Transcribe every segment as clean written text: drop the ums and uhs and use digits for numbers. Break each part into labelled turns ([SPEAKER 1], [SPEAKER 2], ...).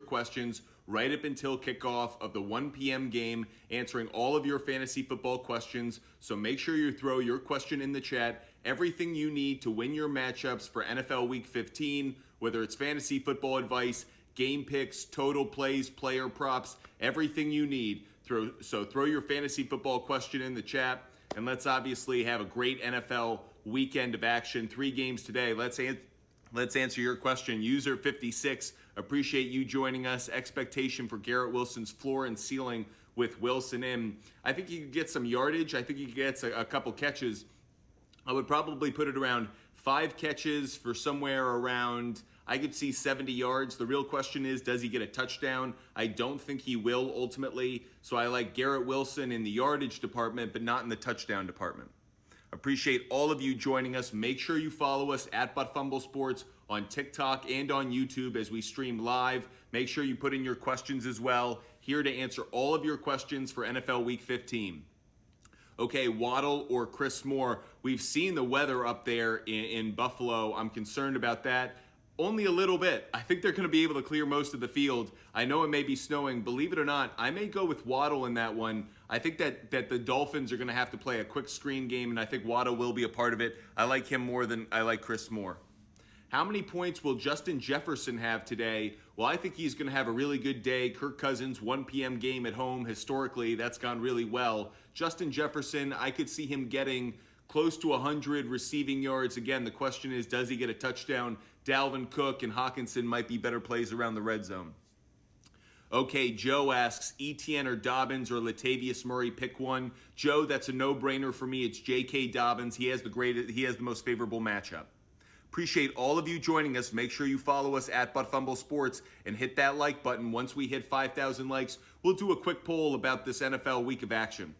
[SPEAKER 1] questions right up until kickoff of the 1 p.m. game, answering all of your fantasy football questions. So make sure you throw your question in the chat. Everything you need to win your matchups for NFL Week 15, whether it's fantasy football advice, game picks, total plays, player props, everything you need. So throw your fantasy football question in the chat, and let's obviously have a great NFL weekend of action. 3 games today. Let's answer your question. User 56, appreciate you joining us. Expectation for Garrett Wilson's floor and ceiling with Wilson in. I think he could get some yardage. I think he gets a couple catches. I would probably put it around 5 catches for somewhere around, I could see 70 yards. The real question is, does he get a touchdown? I don't think he will ultimately. So I like Garrett Wilson in the yardage department, but not in the touchdown department. Appreciate all of you joining us. Make sure you follow us at Fumble Sports on TikTok and on YouTube as we stream live. Make sure you put in your questions as well. Here to answer all of your questions for NFL Week 15. Okay, Waddle or Chris Moore. We've seen the weather up there in Buffalo. I'm concerned about that. Only a little bit. I think they're going to be able to clear most of the field. I know it may be snowing. Believe it or not, I may go with Waddle in that one. I think that the Dolphins are going to have to play a quick screen game, and I think Waddle will be a part of it. I like him more than I like Chris Moore. How many points will Justin Jefferson have today? Well, I think he's going to have a really good day. Kirk Cousins, 1 p.m. game at home. Historically, that's gone really well. Justin Jefferson, I could see him getting close to 100 receiving yards. Again, the question is, does he get a touchdown? Dalvin Cook and Hawkinson might be better plays around the red zone. Okay, Joe asks, Etienne or Dobbins or Latavius Murray, pick one. Joe, that's a no-brainer for me. It's J.K. Dobbins. He has the most favorable matchup. Appreciate all of you joining us. Make sure you follow us at Fumble Sports and hit that like button. Once we hit 5,000 likes, we'll do a quick poll about this NFL week of action.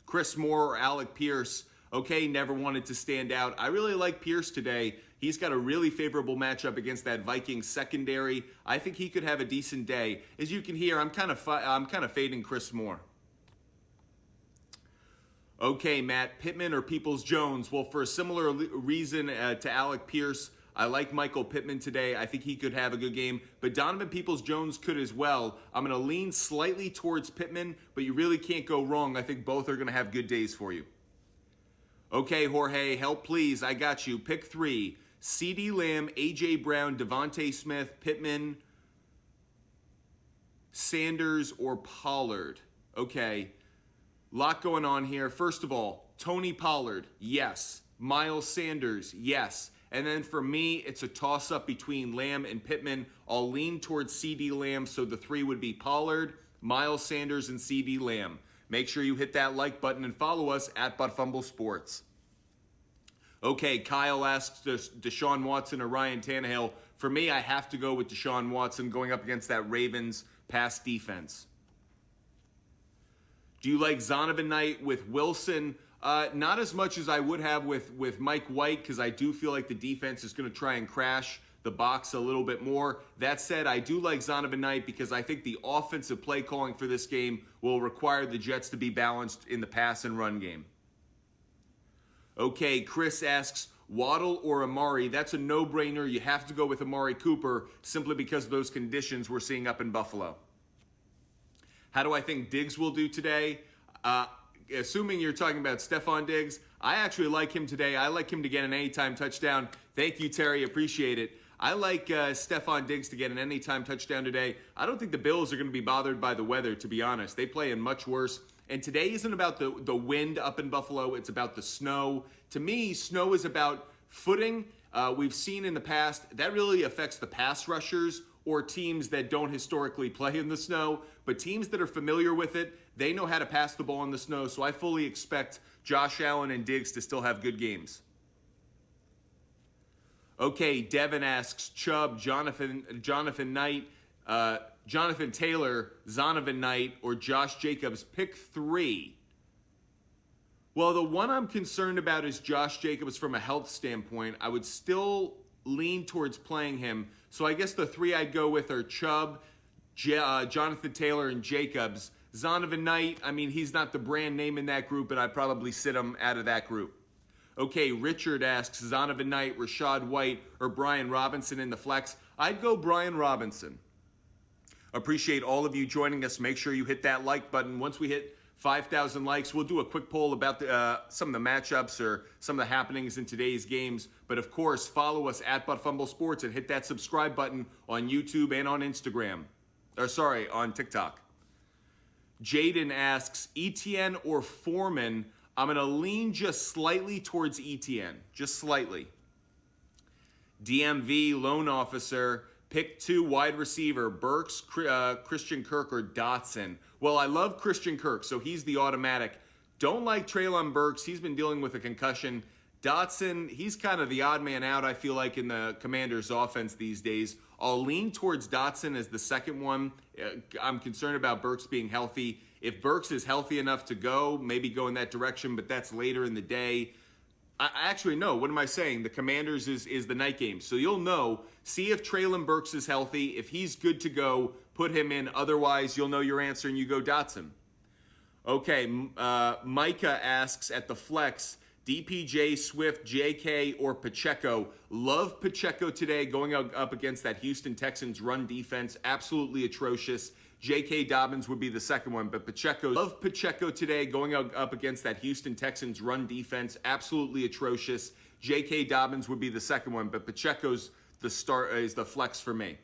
[SPEAKER 1] Chris Moore or Alec Pierce. Okay, never wanted to stand out. I really like Pierce today. He's got a really favorable matchup against that Vikings secondary. I think he could have a decent day. As you can hear, I'm kind of fading Chris Moore. Okay, Matt, Pittman or Peoples-Jones? Well, for a similar reason to Alec Pierce, I like Michael Pittman today. I think he could have a good game, but Donovan Peoples-Jones could as well. I'm going to lean slightly towards Pittman, but you really can't go wrong. I think both are going to have good days for you. Okay, Jorge, help please. I got you. Pick 3. CeeDee Lamb, A.J. Brown, Devontae Smith, Pittman, Sanders, or Pollard. Okay, lot going on here. First of all, Tony Pollard, yes. Miles Sanders, yes. And then for me, it's a toss-up between Lamb and Pittman. I'll lean towards CeeDee Lamb, so the 3 would be Pollard, Miles Sanders, and CeeDee Lamb. Make sure you hit that like button and follow us at Fumble Sports. Okay, Kyle asks Deshaun Watson or Ryan Tannehill. For me, I have to go with Deshaun Watson going up against that Ravens pass defense. Do you like Zonovan Knight with Wilson? Not as much as I would have with Mike White, because I do feel like the defense is going to try and crash the box a little bit more. That said, I do like Zonovan Knight because I think the offensive play calling for this game will require the Jets to be balanced in the pass and run game. Okay, Chris asks, Waddle or Amari? That's a no-brainer. You have to go with Amari Cooper simply because of those conditions we're seeing up in Buffalo. How do I think Diggs will do today? Assuming you're talking about Stephon Diggs, I actually like him today. I like him to get an anytime touchdown. Thank you, Terry. Appreciate it. I like Stephon Diggs to get an anytime touchdown today. I don't think the Bills are going to be bothered by the weather, to be honest. They play in much worse. And today isn't about the wind up in Buffalo. It's about the snow. To me, snow is about footing. We've seen in the past that really affects the pass rushers or teams that don't historically play in the snow. But teams that are familiar with it, they know how to pass the ball in the snow. So I fully expect Josh Allen and Diggs to still have good games. Okay, Devin asks Chubb, Jonathan Knight, Jonathan Taylor, Zonovan Knight, or Josh Jacobs. Pick 3. Well, the one I'm concerned about is Josh Jacobs from a health standpoint. I would still lean towards playing him. So I guess the 3 I'd go with are Chubb, Jonathan Taylor, and Jacobs. Zonovan Knight, I mean, he's not the brand name in that group, but I'd probably sit him out of that group. Okay, Richard asks Zonovan Knight, Rashad White, or Brian Robinson in the flex. I'd go Brian Robinson. Appreciate all of you joining us. Make sure you hit that like button. Once we hit 5,000 likes, we'll do a quick poll about some of the matchups or some of the happenings in today's games. But of course, follow us at Fumble Sports and hit that subscribe button on YouTube and on Instagram. On TikTok. Jaden asks, ETN or Foreman? I'm going to lean just slightly towards ETN, just slightly. DMV loan officer, pick 2 wide receiver, Burks, Christian Kirk, or Dotson. Well, I love Christian Kirk, so he's the automatic. Don't like Treylon Burks. He's been dealing with a concussion. Dotson, he's kind of the odd man out, I feel like, in the Commanders' offense these days. I'll lean towards Dotson as the second one. I'm concerned about Burks being healthy. If Burks is healthy enough to go, maybe go in that direction, but that's later in the day. What am I saying? The Commanders is the night game. So you'll know, see if Treylon Burks is healthy. If he's good to go, put him in. Otherwise, you'll know your answer and you go Dotson. Okay, Micah asks at the flex, DPJ, Swift, JK, or Pacheco. Love Pacheco today going up against that Houston Texans run defense. Absolutely atrocious. J.K. Dobbins would be the second one, but love Pacheco today going up against that Houston Texans run defense. Absolutely atrocious. J.K. Dobbins would be the second one, but Pacheco's the start is the flex for me.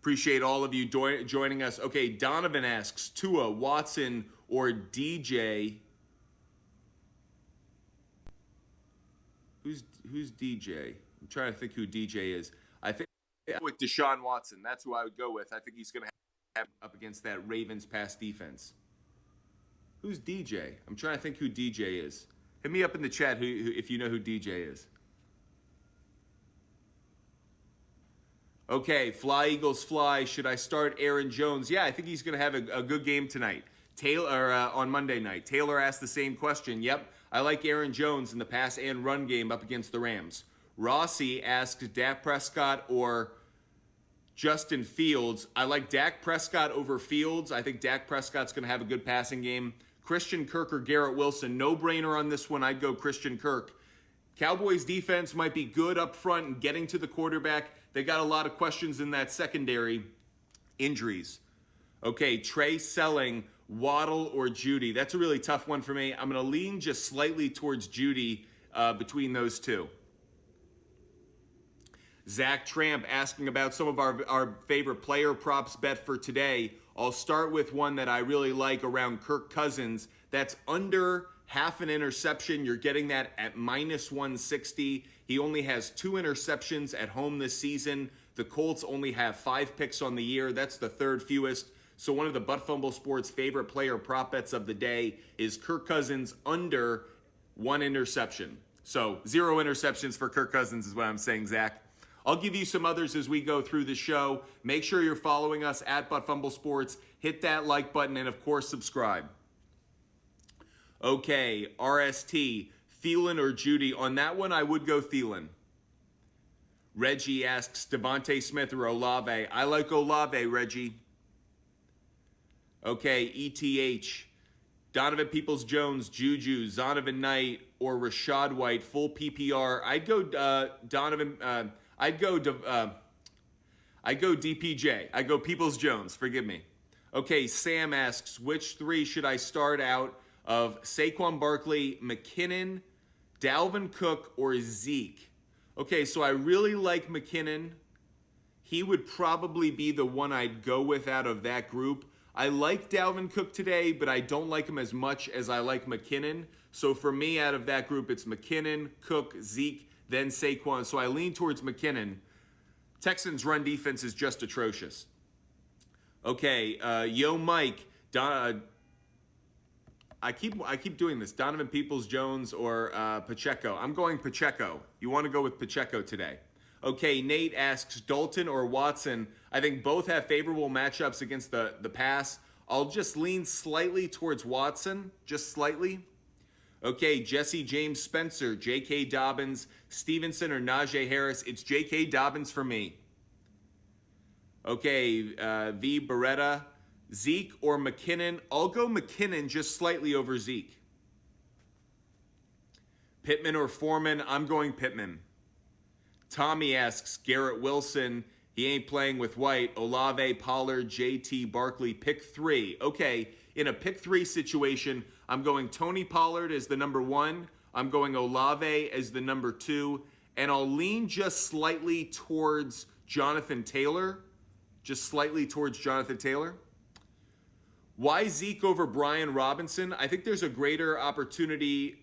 [SPEAKER 1] Appreciate all of you joining us. Okay, Donovan asks, Tua, Watson, or DJ? Who's DJ? I'm trying to think who DJ is. I think with Deshaun Watson. That's who I would go with. I think he's going to have up against that Ravens pass defense. Who's DJ? I'm trying to think who DJ is. Hit me up in the chat if you know who DJ is. Okay, Fly Eagles Fly. Should I start Aaron Jones? Yeah, I think he's going to have a good game tonight. Taylor on Monday night. Taylor asked the same question. Yep, I like Aaron Jones in the pass and run game up against the Rams. Rossi asked Dak Prescott or Justin Fields. I like Dak Prescott over Fields. I think Dak Prescott's going to have a good passing game. Christian Kirk or Garrett Wilson. No brainer on this one. I'd go Christian Kirk. Cowboys defense might be good up front and getting to the quarterback. They got a lot of questions in that secondary. Injuries. Okay, Trey Selling, Waddle, or Judy. That's a really tough one for me. I'm going to lean just slightly towards Judy between those two. Zach Tramp asking about some of our favorite player props bet for today. I'll start with one that I really like around Kirk Cousins. That's under half an interception. You're getting that at minus 160. He only has 2 interceptions at home this season. The Colts only have 5 picks on the year. That's the third fewest. So one of the Fumble Sports favorite player prop bets of the day is Kirk Cousins under 1 interception. So 0 interceptions for Kirk Cousins is what I'm saying, Zach. I'll give you some others as we go through the show. Make sure you're following us at Fumble Sports. Hit that like button and, of course, subscribe. Okay, RST, Thielen or Judy. On that one, I would go Thielen. Reggie asks Devontae Smith or Olave. I like Olave, Reggie. Okay, ETH, Donovan Peoples-Jones, Juju, Zonovan Knight, or Rashad White, full PPR. I'd go I'd go DPJ. I'd go Peoples-Jones, forgive me. Okay, Sam asks, which 3 should I start out of Saquon Barkley, McKinnon, Dalvin Cook, or Zeke? Okay, so I really like McKinnon. He would probably be the one I'd go with out of that group. I like Dalvin Cook today, but I don't like him as much as I like McKinnon. So for me, out of that group, it's McKinnon, Cook, Zeke, then Saquon. So I lean towards McKinnon. Texans' run defense is just atrocious. Okay, Mike. I keep doing this. Donovan Peoples-Jones or Pacheco. I'm going Pacheco. You want to go with Pacheco today. Okay, Nate asks Dalton or Watson. I think both have favorable matchups against the pass. I'll just lean slightly towards Watson, just slightly. Okay, Jesse James Spencer, J.K. Dobbins, Stevenson, or Najee Harris. It's J.K. Dobbins for me. Okay, V. Beretta, Zeke or McKinnon. I'll go McKinnon just slightly over Zeke. Pittman or Foreman. I'm going Pittman. Tommy asks, Garrett Wilson, he ain't playing with White. Olave, Pollard, JT, Barkley, pick 3. Okay, in a pick 3 situation, I'm going Tony Pollard as the number 1. I'm going Olave as the number 2. And I'll lean just slightly towards Jonathan Taylor. Just slightly towards Jonathan Taylor. Why Zeke over Brian Robinson? I think there's a greater opportunity.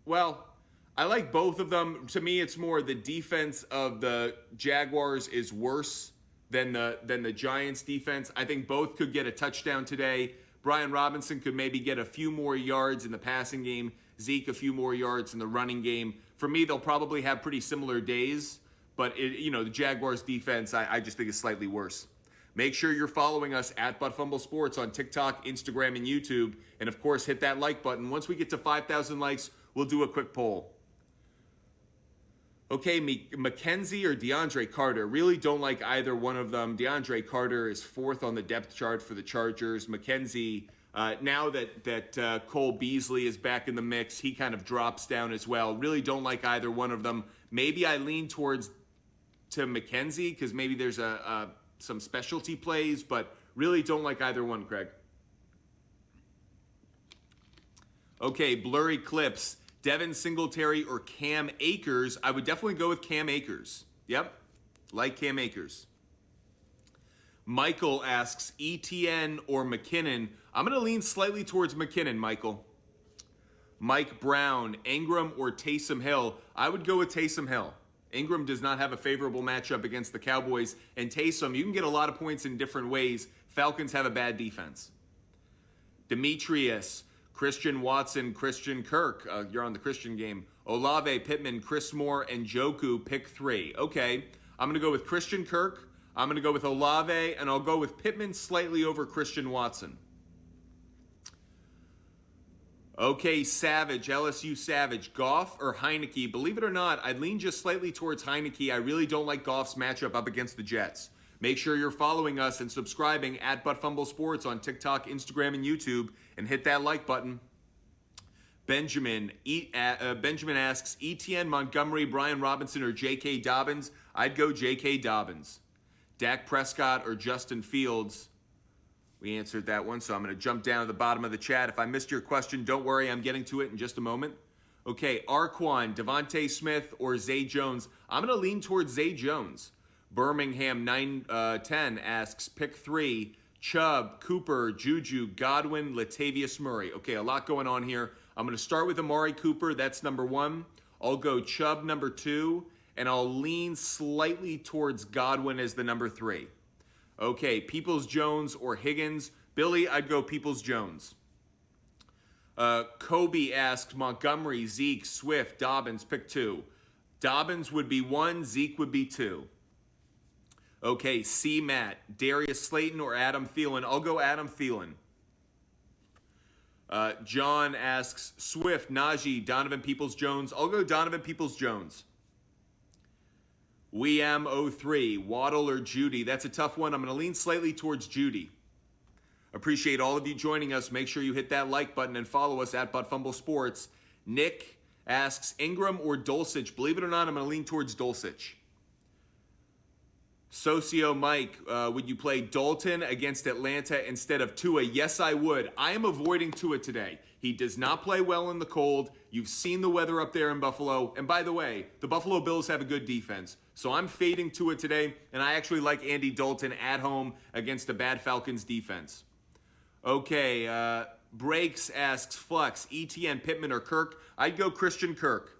[SPEAKER 1] Well, I like both of them. To me, it's more the defense of the Jaguars is worse than the Giants' defense. I think both could get a touchdown today. Brian Robinson could maybe get a few more yards in the passing game. Zeke a few more yards in the running game. For me, they'll probably have pretty similar days. But, the Jaguars' defense, I just think is slightly worse. Make sure you're following us at Fumble Sports on TikTok, Instagram, and YouTube. And, of course, hit that like button. Once we get to 5,000 likes, we'll do a quick poll. Okay, McKenzie or DeAndre Carter. Really don't like either one of them. DeAndre Carter is 4th on the depth chart for the Chargers. McKenzie, now that Cole Beasley is back in the mix, he kind of drops down as well. Really don't like either one of them. Maybe I lean to McKenzie because maybe there's some specialty plays, but really don't like either one, Craig. Okay, blurry clips. Devin Singletary or Cam Akers. I would definitely go with Cam Akers. Yep, like Cam Akers. Michael asks, ETN or McKinnon. I'm going to lean slightly towards McKinnon, Michael. Mike Brown, Ingram or Taysom Hill. I would go with Taysom Hill. Ingram does not have a favorable matchup against the Cowboys. And Taysom, you can get a lot of points in different ways. Falcons have a bad defense. Demetrius, Christian Watson, Christian Kirk. You're on the Christian game. Olave, Pittman, Chris Moore, and Njoku, pick 3. Okay, I'm going to go with Christian Kirk. I'm going to go with Olave, and I'll go with Pittman slightly over Christian Watson. Okay, Savage, LSU Savage. Goff or Heineke? Believe it or not, I'd lean just slightly towards Heineke. I really don't like Goff's matchup up against the Jets. Make sure you're following us and subscribing at Fumble Sports on TikTok, Instagram, and YouTube, and hit that like button. Benjamin asks, ETN, Montgomery, Brian Robinson, or J.K. Dobbins? I'd go J.K. Dobbins. Dak Prescott or Justin Fields? We answered that one, so I'm going to jump down to the bottom of the chat. If I missed your question, don't worry, I'm getting to it in just a moment. Okay, Arquan, Devontae Smith, or Zay Jones? I'm going to lean towards Zay Jones. Birmingham 910 asks, pick 3, Chubb, Cooper, Juju, Godwin, Latavius Murray. Okay, a lot going on here. I'm going to start with Amari Cooper. That's number 1. I'll go Chubb number 2, and I'll lean slightly towards Godwin as the number 3. Okay, Peoples-Jones or Higgins. Billy, I'd go Peoples-Jones. Kobe asked, Montgomery, Zeke, Swift, Dobbins, pick 2. Dobbins would be 1, Zeke would be 2. Okay, C. Matt, Darius Slayton or Adam Thielen? I'll go Adam Thielen. John asks, Swift, Najee, Donovan Peoples-Jones? I'll go Donovan Peoples-Jones. WeAm03, Waddle or Judy? That's a tough one. I'm going to lean slightly towards Judy. Appreciate all of you joining us. Make sure you hit that like button and follow us at Fumble Sports. Nick asks, Ingram or Dulcich? Believe it or not, I'm going to lean towards Dulcich. Socio Mike, would you play Dalton against Atlanta instead of Tua? Yes, I would. I am avoiding Tua today. He does not play well in the cold. You've seen the weather up there in Buffalo. And by the way, the Buffalo Bills have a good defense. So I'm fading Tua today, and I actually like Andy Dalton at home against a bad Falcons defense. Okay, Breaks asks, Flux, ETN, Pittman, or Kirk? I'd go Christian Kirk.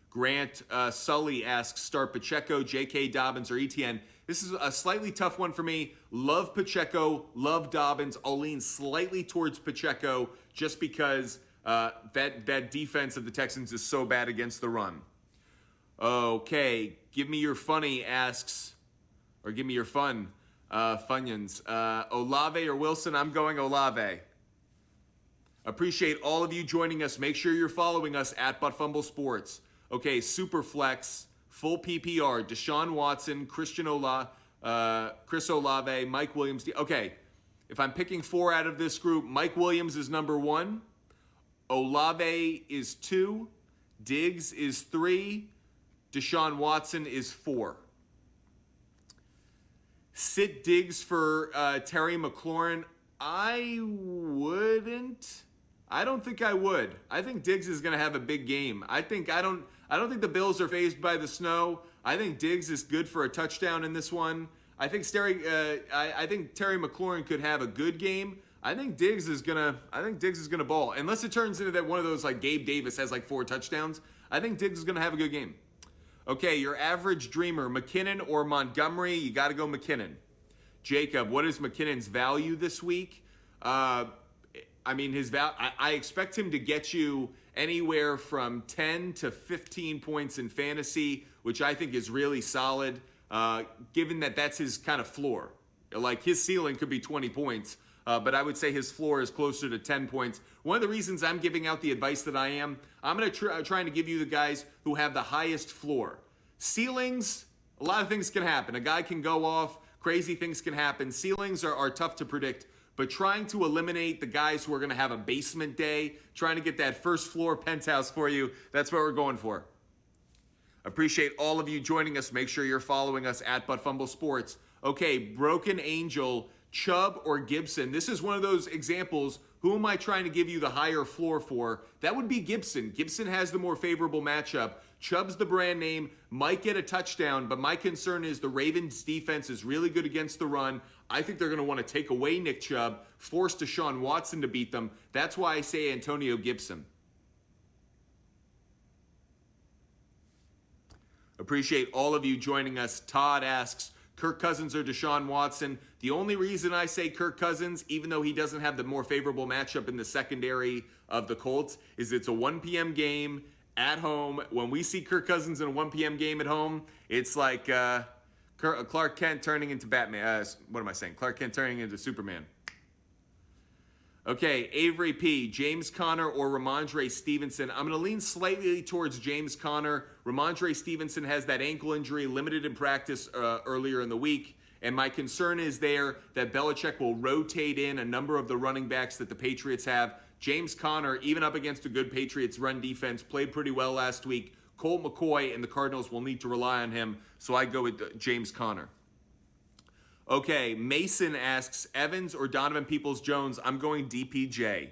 [SPEAKER 1] Grant Sully asks, start Pacheco, J.K. Dobbins, or ETN? This is a slightly tough one for me. Love Pacheco, love Dobbins. I'll lean slightly towards Pacheco just because that defense of the Texans is so bad against the run. Okay, give me your funny asks, or give me your fun, Funyuns. Olave or Wilson? I'm going Olave. Appreciate all of you joining us. Make sure you're following us at Fumble Sports. Okay, Superflex, full PPR, Deshaun Watson, Chris Olave, Mike Williams. Okay, if I'm picking 4 out of this group, Mike Williams is number 1, Olave is 2, Diggs is 3, Deshaun Watson is 4. Sit Diggs for Terry McLaurin. I wouldn't. I don't think I would. I think Diggs is going to have a big game. I don't think the Bills are fazed by the snow. I think Diggs is good for a touchdown in this one. I think Terry McLaurin could have a good game. I think Diggs is gonna ball. Unless it turns into that one of those like Gabe Davis has like 4 touchdowns. I think Diggs is gonna have a good game. Okay, your average dreamer, McKinnon or Montgomery? You got to go McKinnon. Jacob, what is McKinnon's value this week? I expect him to get you anywhere from 10 to 15 points in fantasy, which I think is really solid, given that that's his kind of floor. Like his ceiling could be 20 points, but I would say his floor is closer to 10 points. One of the reasons I'm giving out the advice that I'm going to trying to give you the guys who have the highest floor. Ceilings, a lot of things can happen. A guy can go off, crazy things can happen. Ceilings are tough to predict, but trying to eliminate the guys who are going to have a basement day, trying to get that first floor penthouse for you, that's what we're going for. Appreciate all of you joining us. Make sure you're following us at Fumble Sports. Okay, Broken Angel, Chubb or Gibson. This is one of those examples. Who am I trying to give you the higher floor for? That would be Gibson. Gibson has the more favorable matchup. Chubb's the brand name, might get a touchdown, but my concern is the Ravens defense is really good against the run. I think they're going to want to take away Nick Chubb, force Deshaun Watson to beat them. That's why I say Antonio Gibson. Appreciate all of you joining us. Todd asks, Kirk Cousins or Deshaun Watson? The only reason I say Kirk Cousins, even though he doesn't have the more favorable matchup in the secondary of the Colts, is it's a 1 p.m. game at home. When we see Kirk Cousins in a 1 p.m. game at home, it's like Clark Kent turning into Batman. Clark Kent turning into Superman. Okay, Avery P., James Conner or Ramondre Stevenson? I'm going to lean slightly towards James Conner. Ramondre Stevenson has that ankle injury, limited in practice earlier in the week. And my concern is there that Belichick will rotate in a number of the running backs that the Patriots have. James Conner, even up against a good Patriots run defense, played pretty well last week. Colt McCoy and the Cardinals will need to rely on him, so I go with James Conner. Okay, Mason asks, Evans or Donovan Peoples-Jones? I'm going DPJ.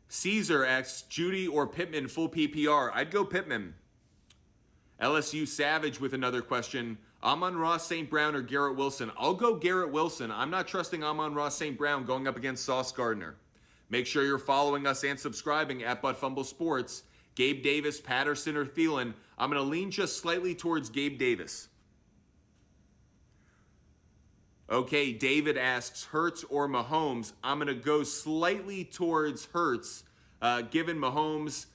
[SPEAKER 1] Caesar asks, Judy or Pittman full PPR? I'd go Pittman. LSU Savage with another question. Amon-Ra St. Brown or Garrett Wilson? I'll go Garrett Wilson. I'm not trusting Amon-Ra St. Brown going up against Sauce Gardner. Make sure you're following us and subscribing at Fumble Sports. Gabe Davis, Patterson, or Thielen? I'm going to lean just slightly towards Gabe Davis. Okay, David asks, Hurts or Mahomes? I'm going to go slightly towards Hurts, given Mahomes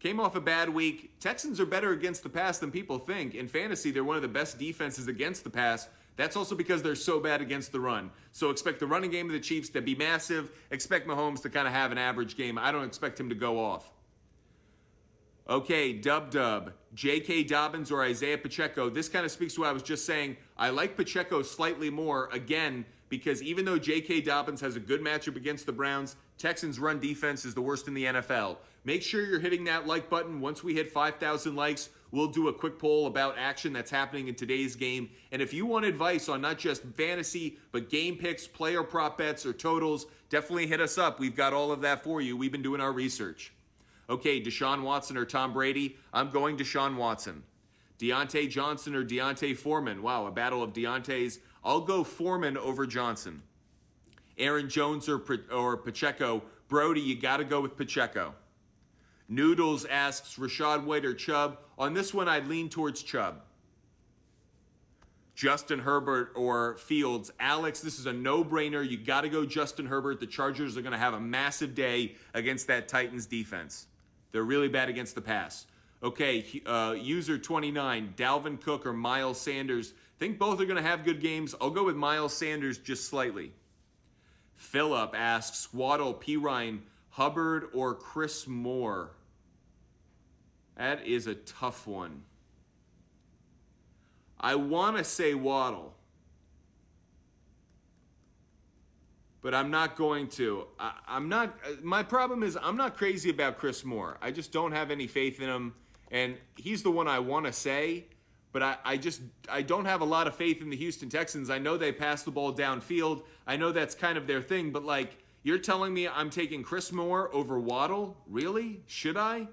[SPEAKER 1] came off a bad week. Texans are better against the pass than people think. In fantasy, they're one of the best defenses against the pass. That's also because they're so bad against the run. So expect the running game of the Chiefs to be massive. Expect Mahomes to kind of have an average game. I don't expect him to go off. Okay, Dub, J.K. Dobbins or Isaiah Pacheco. This kind of speaks to what I was just saying. I like Pacheco slightly more, again, because even though J.K. Dobbins has a good matchup against the Browns, Texans' run defense is the worst in the NFL. Make sure you're hitting that like button. Once we hit 5,000 likes, we'll do a quick poll about action that's happening in today's game. And if you want advice on not just fantasy, but game picks, player prop bets, or totals, definitely hit us up. We've got all of that for you. We've been doing our research. Okay, Deshaun Watson or Tom Brady? I'm going Deshaun Watson. Deontay Johnson or Deontay Foreman? Wow, a battle of Deontay's. I'll go Foreman over Johnson. Aaron Jones or Pacheco? Brody, you got to go with Pacheco. Noodles asks, Rashad White or Chubb? On this one, I'd lean towards Chubb. Justin Herbert or Fields? Alex, this is a no-brainer. You got to go Justin Herbert. The Chargers are going to have a massive day against that Titans defense. They're really bad against the pass. Okay, user 29, Dalvin Cook or Miles Sanders? Think both are going to have good games. I'll go with Miles Sanders just slightly. Philip asks, Waddle, Pirine, Hubbard or Chris Moore? That is a tough one. I want to say Waddle, but I'm not going to. My problem is I'm not crazy about Chris Moore. I just don't have any faith in him. And he's the one I want to say, but I don't have a lot of faith in the Houston Texans. I know they pass the ball downfield. I know that's kind of their thing, but like, you're telling me I'm taking Chris Moore over Waddle? Really? Should I?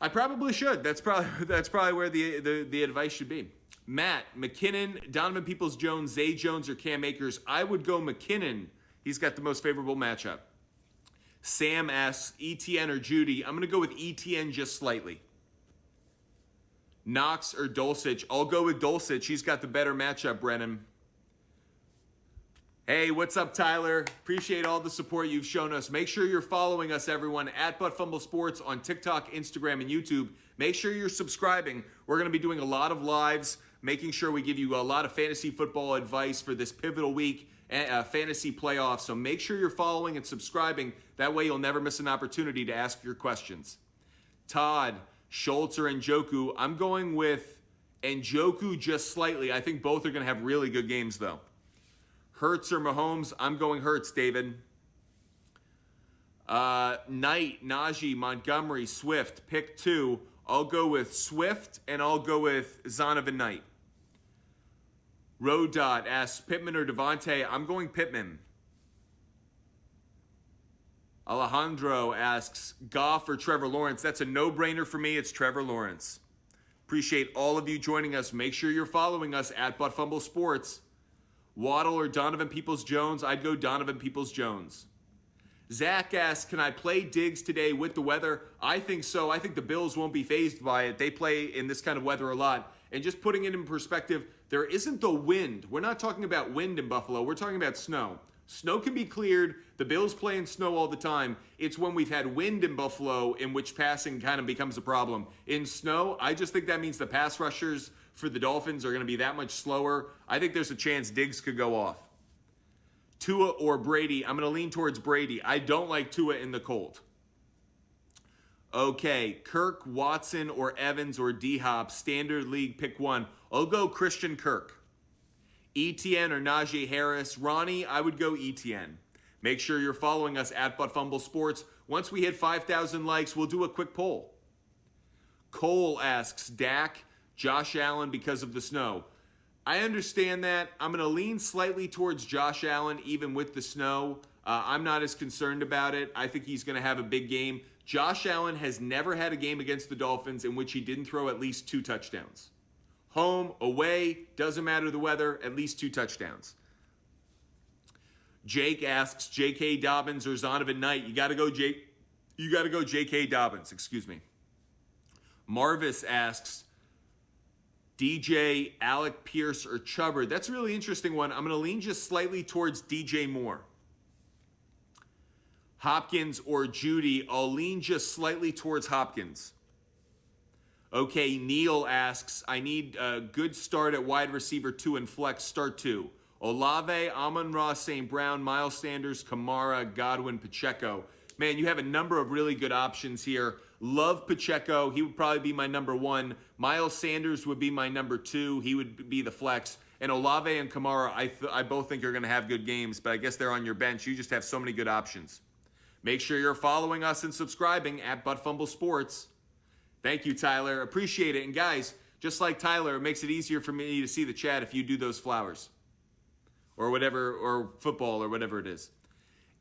[SPEAKER 1] I probably should. That's probably where the advice should be. Matt, McKinnon, Donovan Peoples-Jones, Zay Jones, or Cam Akers. I would go McKinnon. He's got the most favorable matchup. Sam asks, ETN or Judy? I'm going to go with ETN just slightly. Knox or Dulcich? I'll go with Dulcich. He's got the better matchup, Brennan. Hey, what's up, Tyler? Appreciate all the support you've shown us. Make sure you're following us, everyone, at Fumble Sports on TikTok, Instagram, and YouTube. Make sure you're subscribing. We're going to be doing a lot of lives, making sure we give you a lot of fantasy football advice for this pivotal week, fantasy playoffs. So make sure you're following and subscribing. That way you'll never miss an opportunity to ask your questions. Todd, Schultz, or Njoku? I'm going with Njoku just slightly. I think both are going to have really good games, though. Hurts or Mahomes? I'm going Hurts, David. Knight, Najee, Montgomery, Swift. Pick two. I'll go with Swift, and I'll go with Zonovan Knight. Rodot asks, Pittman or Devontae? I'm going Pittman. Alejandro asks, Goff or Trevor Lawrence? That's a no-brainer for me. It's Trevor Lawrence. Appreciate all of you joining us. Make sure you're following us at Fumble Sports. Waddle or Donovan Peoples-Jones? I'd go Donovan Peoples-Jones. Zach asks, can I play Diggs today with the weather? I think so. I think the Bills won't be fazed by it. They play in this kind of weather a lot. And just putting it in perspective, there isn't the wind. We're not talking about wind in Buffalo. We're talking about snow. Snow can be cleared. The Bills play in snow all the time. It's when we've had wind in Buffalo in which passing kind of becomes a problem. In snow, I just think that means the pass rushers for the Dolphins are going to be that much slower. I think there's a chance Diggs could go off. Tua or Brady? I'm going to lean towards Brady. I don't like Tua in the cold. Okay, Kirk, Watson, or Evans, or D-Hop, standard league, pick one. I'll go Christian Kirk. ETN or Najee Harris? Ronnie, I would go ETN. Make sure you're following us at Fumble Sports. Once we hit 5,000 likes, we'll do a quick poll. Cole asks, Dak, Josh Allen because of the snow. I understand that. I'm going to lean slightly towards Josh Allen even with the snow. I'm not as concerned about it. I think he's going to have a big game. Josh Allen has never had a game against the Dolphins in which he didn't throw at least 2 touchdowns. Home, away, doesn't matter the weather, at least 2 touchdowns. Jake asks, J.K. Dobbins or Zonovan Knight? You got to go J.K. Dobbins, excuse me. Marvis asks, DJ, Alec Pierce, or Chubbard? That's a really interesting one. I'm going to lean just slightly towards DJ Moore. Hopkins or Judy? I'll lean just slightly towards Hopkins. Okay, Neil asks, I need a good start at wide receiver 2 and flex, start 2. Olave, Amon-Ra, St. Brown, Miles Sanders, Kamara, Godwin, Pacheco. Man, you have a number of really good options here. Love Pacheco. He would probably be my number 1. Miles Sanders would be my number 2. He would be the flex. And Olave and Kamara, I both think are going to have good games, but I guess they're on your bench. You just have so many good options. Make sure you're following us and subscribing at Fumble Sports. Thank you, Tyler. Appreciate it. And guys, just like Tyler, it makes it easier for me to see the chat if you do those flowers. Or whatever, or football, or whatever it is.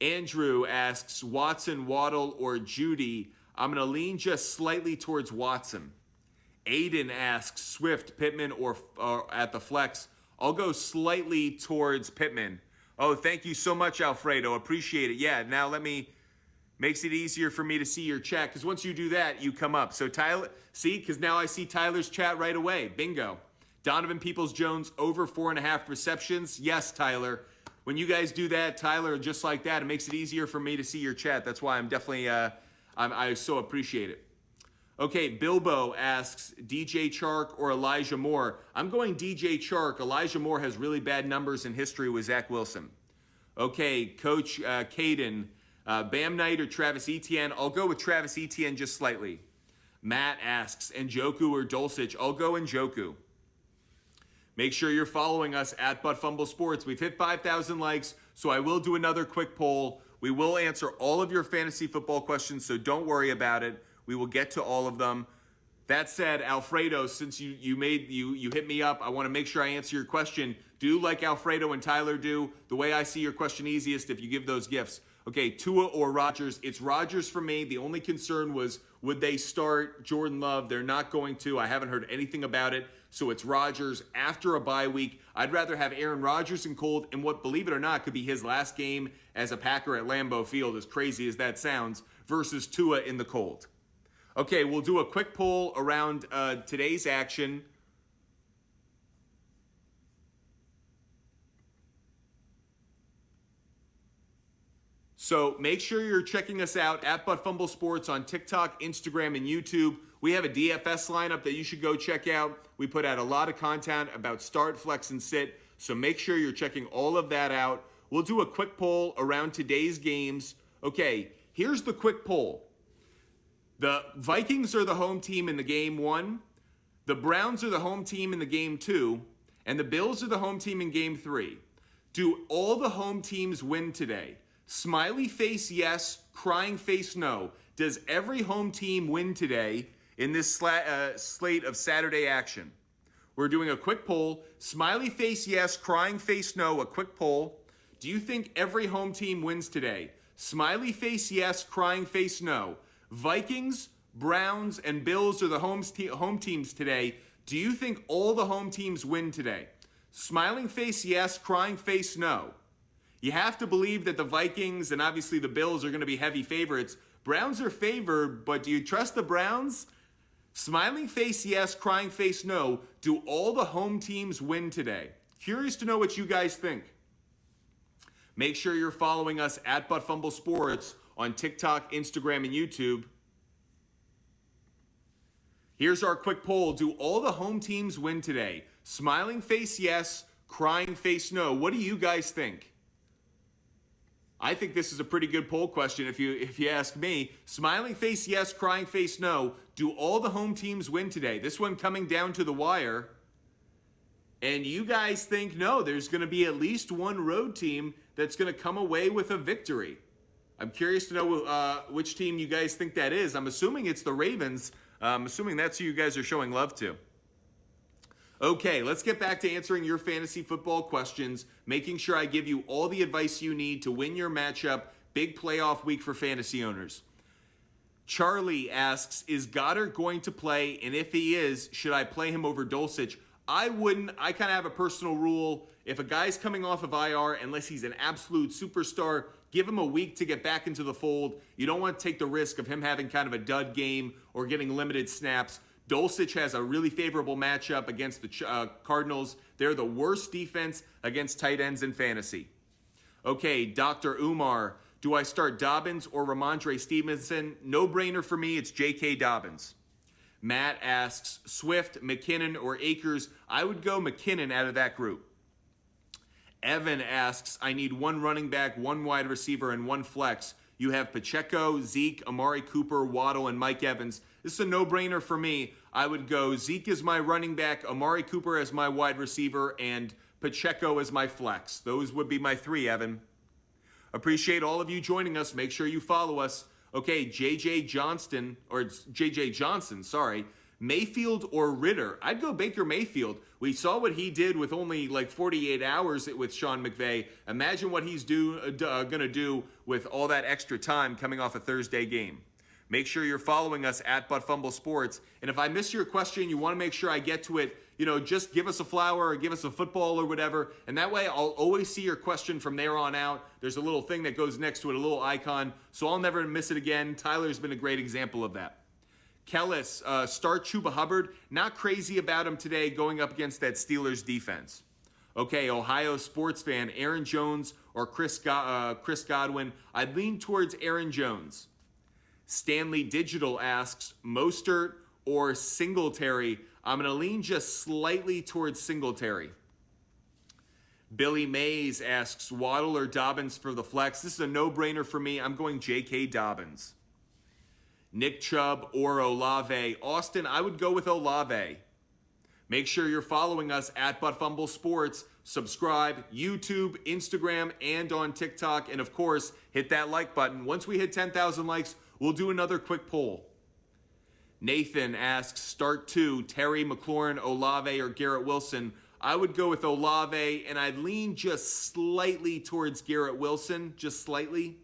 [SPEAKER 1] Andrew asks, Watson, Waddle, or Judy? I'm going to lean just slightly towards Watson. Aiden asks, Swift, Pittman, or at the flex? I'll go slightly towards Pittman. Oh, thank you so much, Alfredo. Appreciate it. Yeah, now makes it easier for me to see your chat, because once you do that, you come up. So Tyler, see, because now I see Tyler's chat right away. Bingo. Donovan Peoples-Jones over 4.5 receptions. Yes, Tyler. When you guys do that, Tyler, just like that, it makes it easier for me to see your chat. That's why I'm definitely, I so appreciate it. Okay, Bilbo asks, DJ Chark or Elijah Moore? I'm going DJ Chark. Elijah Moore has really bad numbers in history with Zach Wilson. Okay, Coach Caden, Bam Knight or Travis Etienne? I'll go with Travis Etienne just slightly. Matt asks, Njoku or Dulcich? I'll go Njoku. Make sure you're following us at Fumble Sports. We've hit 5,000 likes, so I will do another quick poll. We will answer all of your fantasy football questions, so don't worry about it. We will get to all of them. That said, Alfredo, since you hit me up, I want to make sure I answer your question. Do like Alfredo and Tyler do. The way I see your question easiest, if you give those gifts. Okay, Tua or Rodgers? It's Rodgers for me. The only concern was, would they start Jordan Love? They're not going to. I haven't heard anything about it. So it's Rodgers after a bye week. I'd rather have Aaron Rodgers in cold in what, believe it or not, could be his last game as a Packer at Lambeau Field, as crazy as that sounds, versus Tua in the cold. Okay, we'll do a quick poll around today's action. So make sure you're checking us out at Fumble Sports on TikTok, Instagram, and YouTube. We have a DFS lineup that you should go check out. We put out a lot of content about start, flex, and sit. So make sure you're checking all of that out. We'll do a quick poll around today's games. Okay, here's the quick poll. The Vikings are the home team in the game 1. The Browns are the home team in the game 2. And the Bills are the home team in game 3. Do all the home teams win today? Smiley face yes, crying face no. Does every home team win today in this slate of Saturday action? We're doing a quick poll. Smiley face yes, crying face no, a quick poll. Do you think every home team wins today? Smiley face yes, crying face no. Vikings, Browns, and Bills are the home teams today. Do you think all the home teams win today? Smiling face yes, crying face no. You have to believe that the Vikings and obviously the Bills are going to be heavy favorites. Browns are favored, but do you trust the Browns? Smiling face yes, crying face no. Do all the home teams win today? Curious to know what you guys think. Make sure you're following us at Fumble Sports on TikTok, Instagram, and YouTube. Here's our quick poll. Do all the home teams win today? Smiling face yes, crying face no. What do you guys think? I think this is a pretty good poll question if you ask me. Smiling face yes, crying face no. Do all the home teams win today? This one coming down to the wire. And you guys think no, there's going to be at least one road team that's going to come away with a victory. I'm curious to know which team you guys think that is. I'm assuming it's the Ravens. I'm assuming that's who you guys are showing love to. Okay, let's get back to answering your fantasy football questions, making sure I give you all the advice you need to win your matchup. Big playoff week for fantasy owners. Charlie asks, is Goddard going to play? And if he is, should I play him over Dulcich? I wouldn't. I kind of have a personal rule. If a guy's coming off of IR, unless he's an absolute superstar, give him a week to get back into the fold. You don't want to take the risk of him having kind of a dud game or getting limited snaps. Dulcich has a really favorable matchup against the Cardinals. They're the worst defense against tight ends in fantasy. Okay, Dr. Umar, do I start Dobbins or Ramondre Stevenson? No-brainer for me, it's J.K. Dobbins. Matt asks, Swift, McKinnon, or Akers? I would go McKinnon out of that group. Evan asks, I need one running back, one wide receiver, and one flex. You have Pacheco, Zeke, Amari Cooper, Waddle, and Mike Evans. This is a no-brainer for me. I would go Zeke as my running back, Amari Cooper as my wide receiver, and Pacheco as my flex. Those would be my three, Evan. Appreciate all of you joining us. Make sure you follow us. Okay, J.J. Johnson, Mayfield or Ritter? I'd go Baker Mayfield. We saw what he did with only like 48 hours with Sean McVay. Imagine what he's going to do with all that extra time coming off a Thursday game. Make sure you're following us at Fumble Sports. And if I miss your question, you want to make sure I get to it, just give us a flower or give us a football or whatever. And that way I'll always see your question from there on out. There's a little thing that goes next to it, a little icon. So I'll never miss it again. Tyler's been a great example of that. Kellis, start Chuba Hubbard. Not crazy about him today going up against that Steelers defense. Okay, Ohio sports fan, Aaron Jones or Chris Godwin. I'd lean towards Aaron Jones. Stanley Digital asks, Mostert or Singletary? I'm going to lean just slightly towards Singletary. Billy Mays asks, Waddle or Dobbins for the flex? This is a no-brainer for me. I'm going J.K. Dobbins. Nick Chubb or Olave? Austin, I would go with Olave. Make sure you're following us at Fumble Sports. Subscribe, YouTube, Instagram, and on TikTok. And of course, hit that like button. Once we hit 10,000 likes, we'll do another quick poll. Nathan asks, start 2, Terry, McLaurin, Olave, or Garrett Wilson. I would go with Olave, and I'd lean just slightly towards Garrett Wilson, just slightly.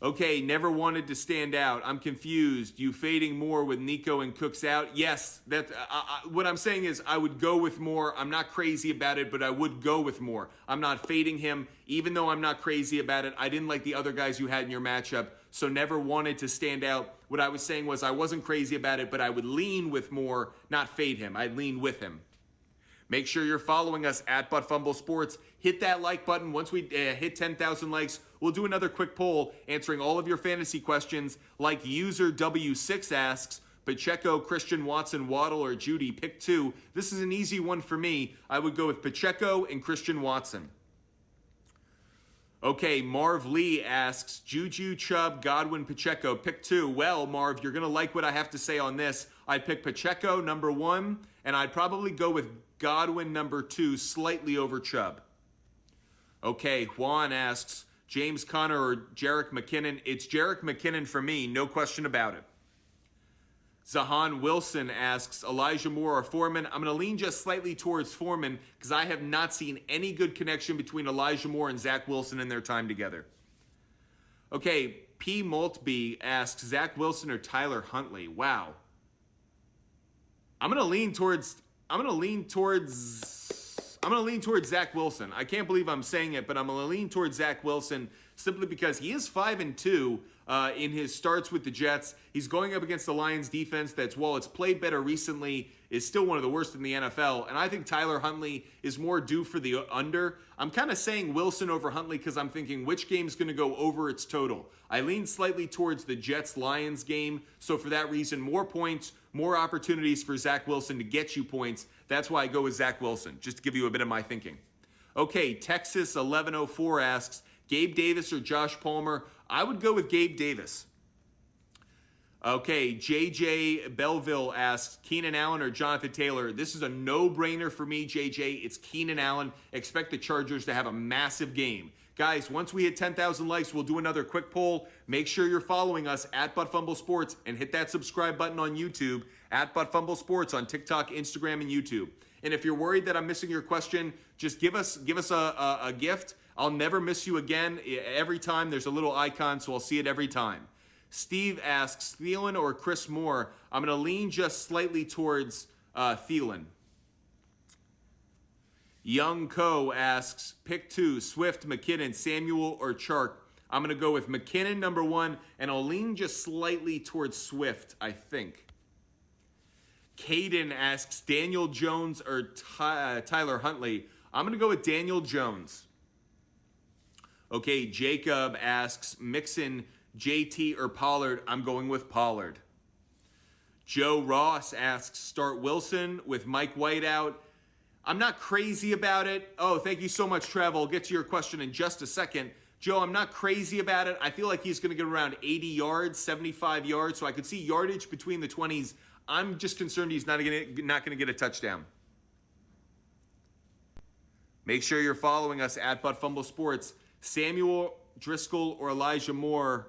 [SPEAKER 1] Okay, never wanted to stand out. I'm confused. You fading more with Nico and Cooks out? Yes, what I'm saying is I would go with more. I'm not crazy about it, but I would go with more. I'm not fading him, even though I'm not crazy about it. I didn't like the other guys you had in your matchup, so never wanted to stand out. What I was saying was I wasn't crazy about it, but I would lean with more, not fade him. I'd lean with him. Make sure you're following us at Fumble Sports. Hit that like button. Once we hit 10,000 likes, we'll do another quick poll answering all of your fantasy questions. Like user W6 asks, Pacheco, Christian Watson, Waddle, or Judy, pick 2. This is an easy one for me. I would go with Pacheco and Christian Watson. Okay, Marv Lee asks, Juju, Chubb, Godwin, Pacheco, pick 2. Well, Marv, you're going to like what I have to say on this. I'd pick Pacheco, number 1, and I'd probably go with Godwin, number 2, slightly over Chubb. Okay, Juan asks, James Conner or Jerick McKinnon? It's Jerick McKinnon for me, no question about it. Zahan Wilson asks, Elijah Moore or Foreman? I'm going to lean just slightly towards Foreman because I have not seen any good connection between Elijah Moore and Zach Wilson in their time together. Okay, P. Maltby asks, Zach Wilson or Tyler Huntley? Wow. I'm going to lean towards Zach Wilson. I can't believe I'm saying it, but I'm going to lean towards Zach Wilson simply because he is 5-2 in his starts with the Jets. He's going up against the Lions defense that's, while it's played better recently, is still one of the worst in the NFL. And I think Tyler Huntley is more due for the under. I'm kind of saying Wilson over Huntley because I'm thinking which game's going to go over its total. I lean slightly towards the Jets-Lions game. So for that reason, more points, more opportunities for Zach Wilson to get you points. That's why I go with Zach Wilson, just to give you a bit of my thinking. Okay, Texas 1104 asks, Gabe Davis or Josh Palmer? I would go with Gabe Davis. Okay, JJ Belleville asks, Keenan Allen or Jonathan Taylor? This is a no-brainer for me, JJ. It's Keenan Allen. Expect the Chargers to have a massive game. Guys, once we hit 10,000 likes, we'll do another quick poll. Make sure you're following us at Fumble Sports and hit that subscribe button on YouTube, at Fumble Sports on TikTok, Instagram, and YouTube. And if you're worried that I'm missing your question, just give us a gift. I'll never miss you again. Every time there's a little icon, so I'll see it every time. Steve asks, Thielen or Chris Moore? I'm going to lean just slightly towards Thielen. Young Co asks, pick 2, Swift, McKinnon, Samuel, or Chark? I'm going to go with McKinnon, number 1, and I'll lean just slightly towards Swift, I think. Caden asks, Daniel Jones or Tyler Huntley? I'm going to go with Daniel Jones. Okay, Jacob asks, Mixon, JT, or Pollard? I'm going with Pollard. Joe Ross asks, start Wilson with Mike White out? I'm not crazy about it. Oh, thank you so much, Trev. I'll get to your question in just a second. Joe, I'm not crazy about it. I feel like he's going to get around 80 yards, 75 yards, so I could see yardage between the 20s. I'm just concerned he's not going to get a touchdown. Make sure you're following us at Fumble Sports. Samuel Driscoll or Elijah Moore?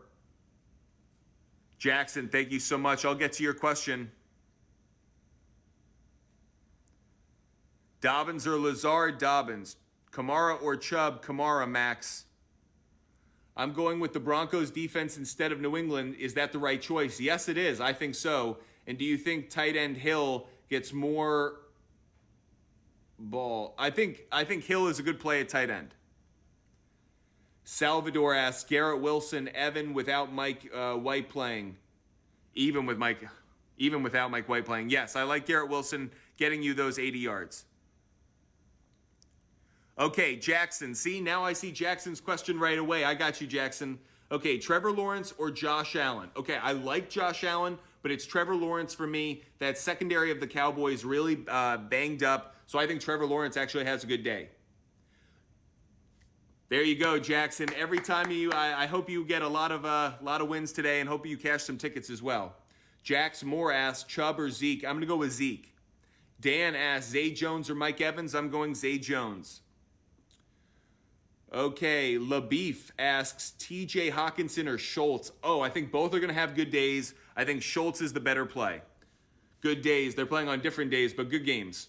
[SPEAKER 1] Jackson, thank you so much. I'll get to your question. Dobbins or Lazard? Dobbins. Kamara or Chubb? Kamara, Max. I'm going with the Broncos defense instead of New England. Is that the right choice? Yes, it is. I think so. And do you think tight end Hill gets more ball? I think Hill is a good play at tight end. Salvador asks, Garrett Wilson, Evan without Mike White playing. Even without Mike White playing. Yes, I like Garrett Wilson getting you those 80 yards. Okay, Jackson. See, now I see Jackson's question right away. I got you, Jackson. Okay, Trevor Lawrence or Josh Allen? Okay, I like Josh Allen, but it's Trevor Lawrence for me. That secondary of the Cowboys really banged up, so I think Trevor Lawrence actually has a good day. There you go, Jackson. Every time I hope you get a lot of wins today, and hope you cash some tickets as well. Jax Moore asks, Chubb or Zeke? I'm going to go with Zeke. Dan asks, Zay Jones or Mike Evans? I'm going Zay Jones. Okay, LaBeef asks TJ Hawkinson or Schultz. Oh, I think both are going to have good days. I think Schultz is the better play. Good days. They're playing on different days, but good games.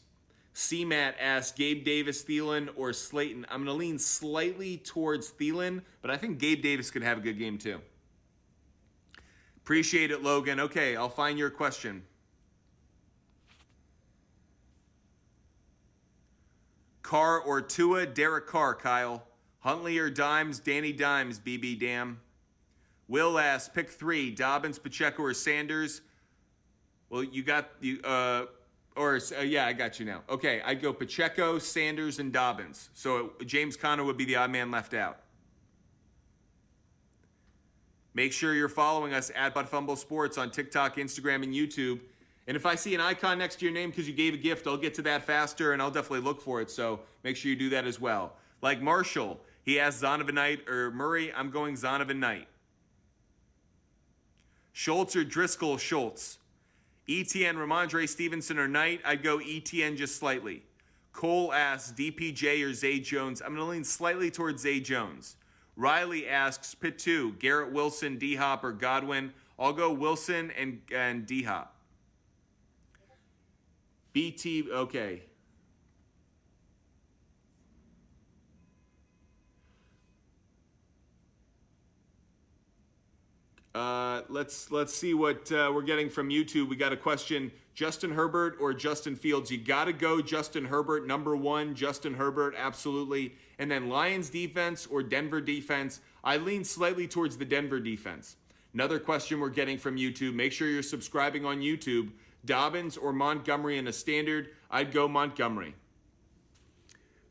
[SPEAKER 1] C-Matt asks Gabe Davis, Thielen, or Slayton. I'm going to lean slightly towards Thielen, but I think Gabe Davis could have a good game too. Appreciate it, Logan. Okay, I'll find your question. Carr or Tua? Derek Carr, Kyle. Huntley or Dimes? Danny Dimes, BB Dam. Will asks, pick 3, Dobbins, Pacheco, or Sanders. Well, you got you. Yeah, I got you now. Okay, I'd go Pacheco, Sanders, and Dobbins. So James Conner would be the odd man left out. Make sure you're following us at Fumble Sports on TikTok, Instagram, and YouTube. And if I see an icon next to your name because you gave a gift, I'll get to that faster, and I'll definitely look for it. So make sure you do that as well. Like Marshall, he asked Zonovan Knight or Murray. I'm going Zonovan Knight. Schultz or Driscoll? Schultz. ETN, Ramondre Stevenson, or Knight? I'd go ETN just slightly. Cole asks DPJ or Zay Jones. I'm going to lean slightly towards Zay Jones. Riley asks pit 2, Garrett Wilson, D-Hop, or Godwin. I'll go Wilson and D-Hop. BT, okay. Let's see what we're getting from YouTube. We got a question: Justin Herbert or Justin Fields? You got to go Justin Herbert, number 1. Justin Herbert, absolutely. And then Lions defense or Denver defense? I lean slightly towards the Denver defense. Another question we're getting from YouTube. Make sure you're subscribing on YouTube. Dobbins or Montgomery in a standard? I'd go Montgomery.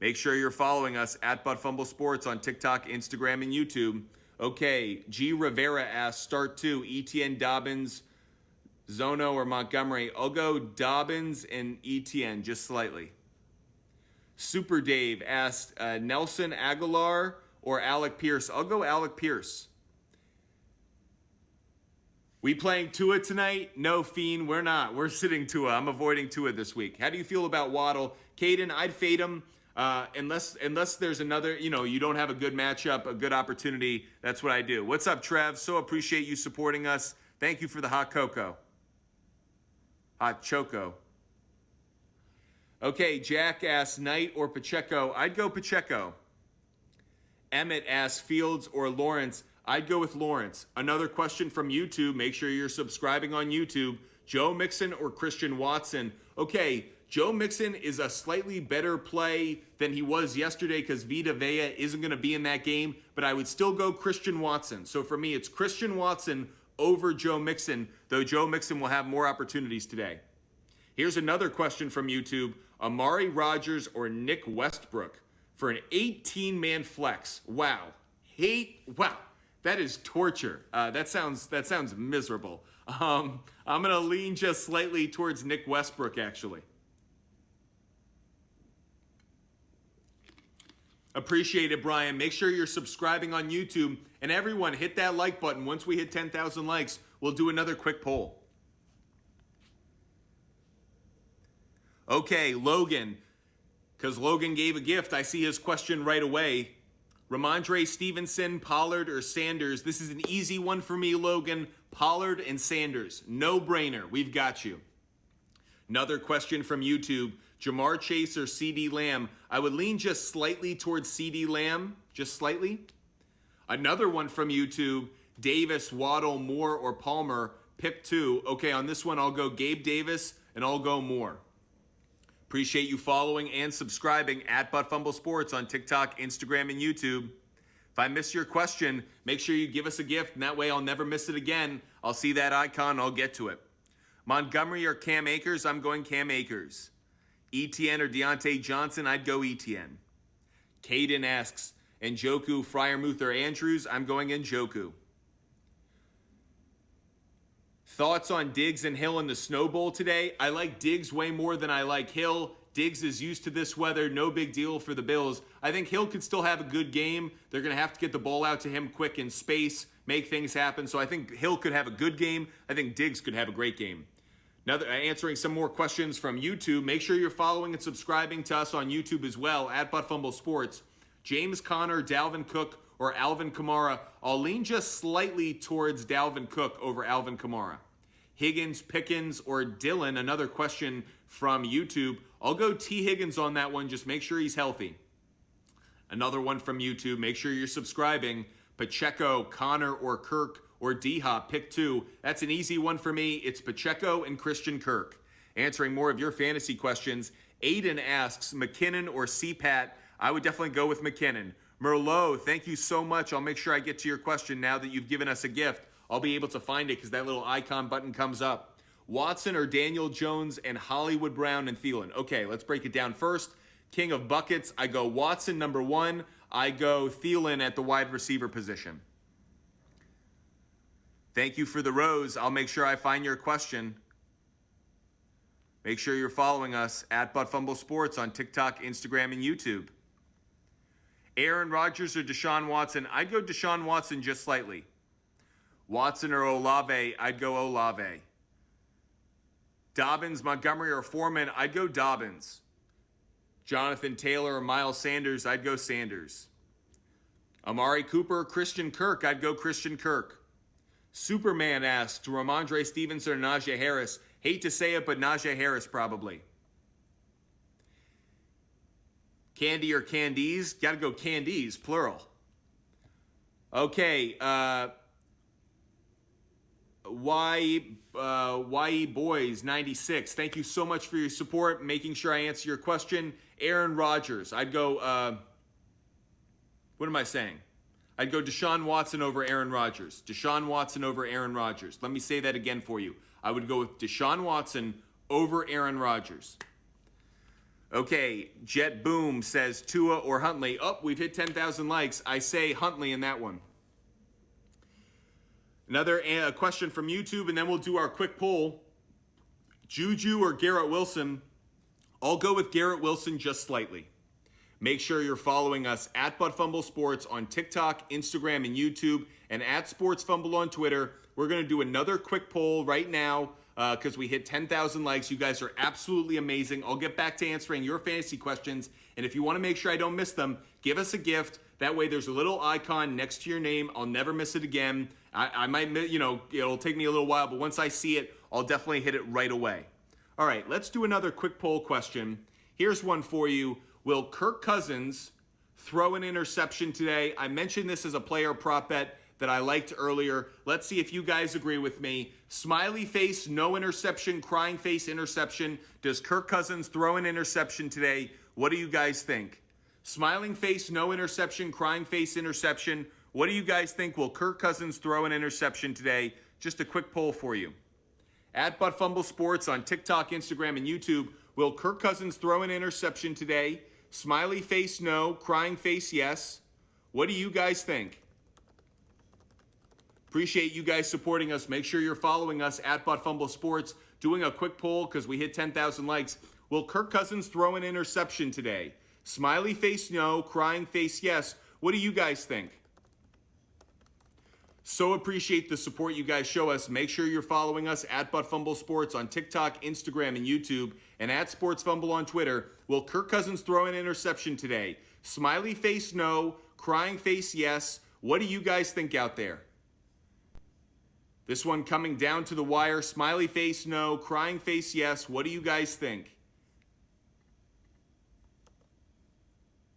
[SPEAKER 1] Make sure you're following us at Fumble Sports on TikTok, Instagram, and YouTube. Okay, G. Rivera asks, start 2, ETN, Dobbins, Zono, or Montgomery. I'll go Dobbins and ETN just slightly. Super Dave asked Nelson Aguilar or Alec Pierce. I'll go Alec Pierce. We playing Tua tonight? No, Fiend, we're not. We're sitting Tua. I'm avoiding Tua this week. How do you feel about Waddle? Caden, I'd fade him. Unless there's another, you don't have a good matchup, a good opportunity, that's what I do. What's up, Trev? So appreciate you supporting us. Thank you for the hot cocoa. Hot choco. Okay, Jack asks Knight or Pacheco. I'd go Pacheco. Emmett asks Fields or Lawrence. I'd go with Lawrence. Another question from YouTube. Make sure you're subscribing on YouTube. Joe Mixon or Christian Watson? Okay, Joe Mixon is a slightly better play than he was yesterday because Vita Vea isn't going to be in that game, but I would still go Christian Watson. So for me, it's Christian Watson over Joe Mixon, though Joe Mixon will have more opportunities today. Here's another question from YouTube. Amari Rodgers or Nick Westbrook for an 18-man flex. Wow. Wow. That is torture. That sounds miserable. I'm going to lean just slightly towards Nick Westbrook, actually. Appreciate it, Brian. Make sure you're subscribing on YouTube. And everyone, hit that like button. Once we hit 10,000 likes, we'll do another quick poll. Okay, Logan. Because Logan gave a gift, I see his question right away. Ramondre Stevenson, Pollard, or Sanders? This is an easy one for me, Logan. Pollard and Sanders. No brainer. We've got you. Another question from YouTube. Jamar Chase or CeeDee Lamb? I would lean just slightly towards CeeDee Lamb. Just slightly. Another one from YouTube. Davis, Waddle, Moore, or Palmer? Pick 2. Okay, on this one, I'll go Gabe Davis, and I'll go Moore. Appreciate you following and subscribing at Fumble Sports on TikTok, Instagram, and YouTube. If I miss your question, make sure you give us a gift, and that way I'll never miss it again. I'll see that icon, I'll get to it. Montgomery or Cam Akers? I'm going Cam Akers. ETN or Deontay Johnson? I'd go ETN. Caden asks, Njoku, Freiermuth, or Andrews? I'm going Njoku. Thoughts on Diggs and Hill in the Snow Bowl today? I like Diggs way more than I like Hill. Diggs is used to this weather. No big deal for the Bills. I think Hill could still have a good game. They're going to have to get the ball out to him quick in space, make things happen. So I think Hill could have a good game. I think Diggs could have a great game. Now, answering some more questions from YouTube. Make sure you're following and subscribing to us on YouTube as well, at Fumble Sports. James Conner, Dalvin Cook, or Alvin Kamara. I'll lean just slightly towards Dalvin Cook over Alvin Kamara. Higgins, Pickens, or Dylan, another question from YouTube. I'll go T. Higgins on that one. Just make sure he's healthy. Another one from YouTube. Make sure you're subscribing. Pacheco, Connor, or Kirk, or D-Hop. Pick two. That's an easy one for me. It's Pacheco and Christian Kirk. Answering more of your fantasy questions. Aiden asks, McKinnon or CPAT? I would definitely go with McKinnon. Merlot, thank you so much. I'll make sure I get to your question now that you've given us a gift. I'll be able to find it because that little icon button comes up. Watson or Daniel Jones and Hollywood Brown and Thielen. Okay, let's break it down first. King of buckets, I go Watson number one. I go Thielen at the wide receiver position. Thank you for the rose. I'll make sure I find your question. Make sure you're following us at Fumble Sports on TikTok, Instagram, and YouTube. Aaron Rodgers or Deshaun Watson? I'd go Deshaun Watson just slightly. Watson or Olave? I'd go Olave. Dobbins, Montgomery, or Foreman? I'd go Dobbins. Jonathan Taylor or Miles Sanders? I'd go Sanders. Amari Cooper, Christian Kirk? I'd go Christian Kirk. Superman asks, Ramondre Stevenson or Najee Harris? Hate to say it, but Najee Harris probably. Candy or Candies? Gotta go Candies, plural. Okay, YE Boys 96. Thank you so much for your support, making sure I answer your question. Aaron Rodgers. I'd go, what am I saying? I'd go Deshaun Watson over Aaron Rodgers. Deshaun Watson over Aaron Rodgers. Let me say that again for you. I would go with Deshaun Watson over Aaron Rodgers. Okay, Jet Boom says Tua or Huntley. Oh, we've hit 10,000 likes. I say Huntley in that one. Another question from YouTube, and then we'll do our quick poll. Juju or Garrett Wilson? I'll go with Garrett Wilson just slightly. Make sure you're following us at Fumble Sports on TikTok, Instagram, and YouTube, and at Sports Fumble on Twitter. We're going to do another quick poll right now because we hit 10,000 likes. You guys are absolutely amazing. I'll get back to answering your fantasy questions, and if you want to make sure I don't miss them, give us a gift. That way there's a little icon next to your name. I'll never miss it again. I might, it'll take me a little while, but once I see it, I'll definitely hit it right away. All right, let's do another quick poll question. Here's one for you. Will Kirk Cousins throw an interception today? I mentioned this as a player prop bet that I liked earlier. Let's see if you guys agree with me. Smiley face, no interception. Crying face, interception. Does Kirk Cousins throw an interception today? What do you guys think? Smiling face, no interception. Crying face, interception. What do you guys think? Will Kirk Cousins throw an interception today? Just a quick poll for you. At Fumble Sports on TikTok, Instagram, and YouTube. Will Kirk Cousins throw an interception today? Smiley face, no. Crying face, yes. What do you guys think? Appreciate you guys supporting us. Make sure you're following us at Fumble Sports. Doing a quick poll because we hit 10,000 likes. Will Kirk Cousins throw an interception today? Smiley face, no. Crying face, yes. What do you guys think? So appreciate the support you guys show us. Make sure you're following us at Fumble Sports on TikTok, Instagram, and YouTube, and at Sports Fumble on Twitter. Will Kirk Cousins throw an interception today? Smiley face, no. Crying face, yes. What do you guys think out there? This one coming down to the wire. Smiley face, no. Crying face, yes. What do you guys think?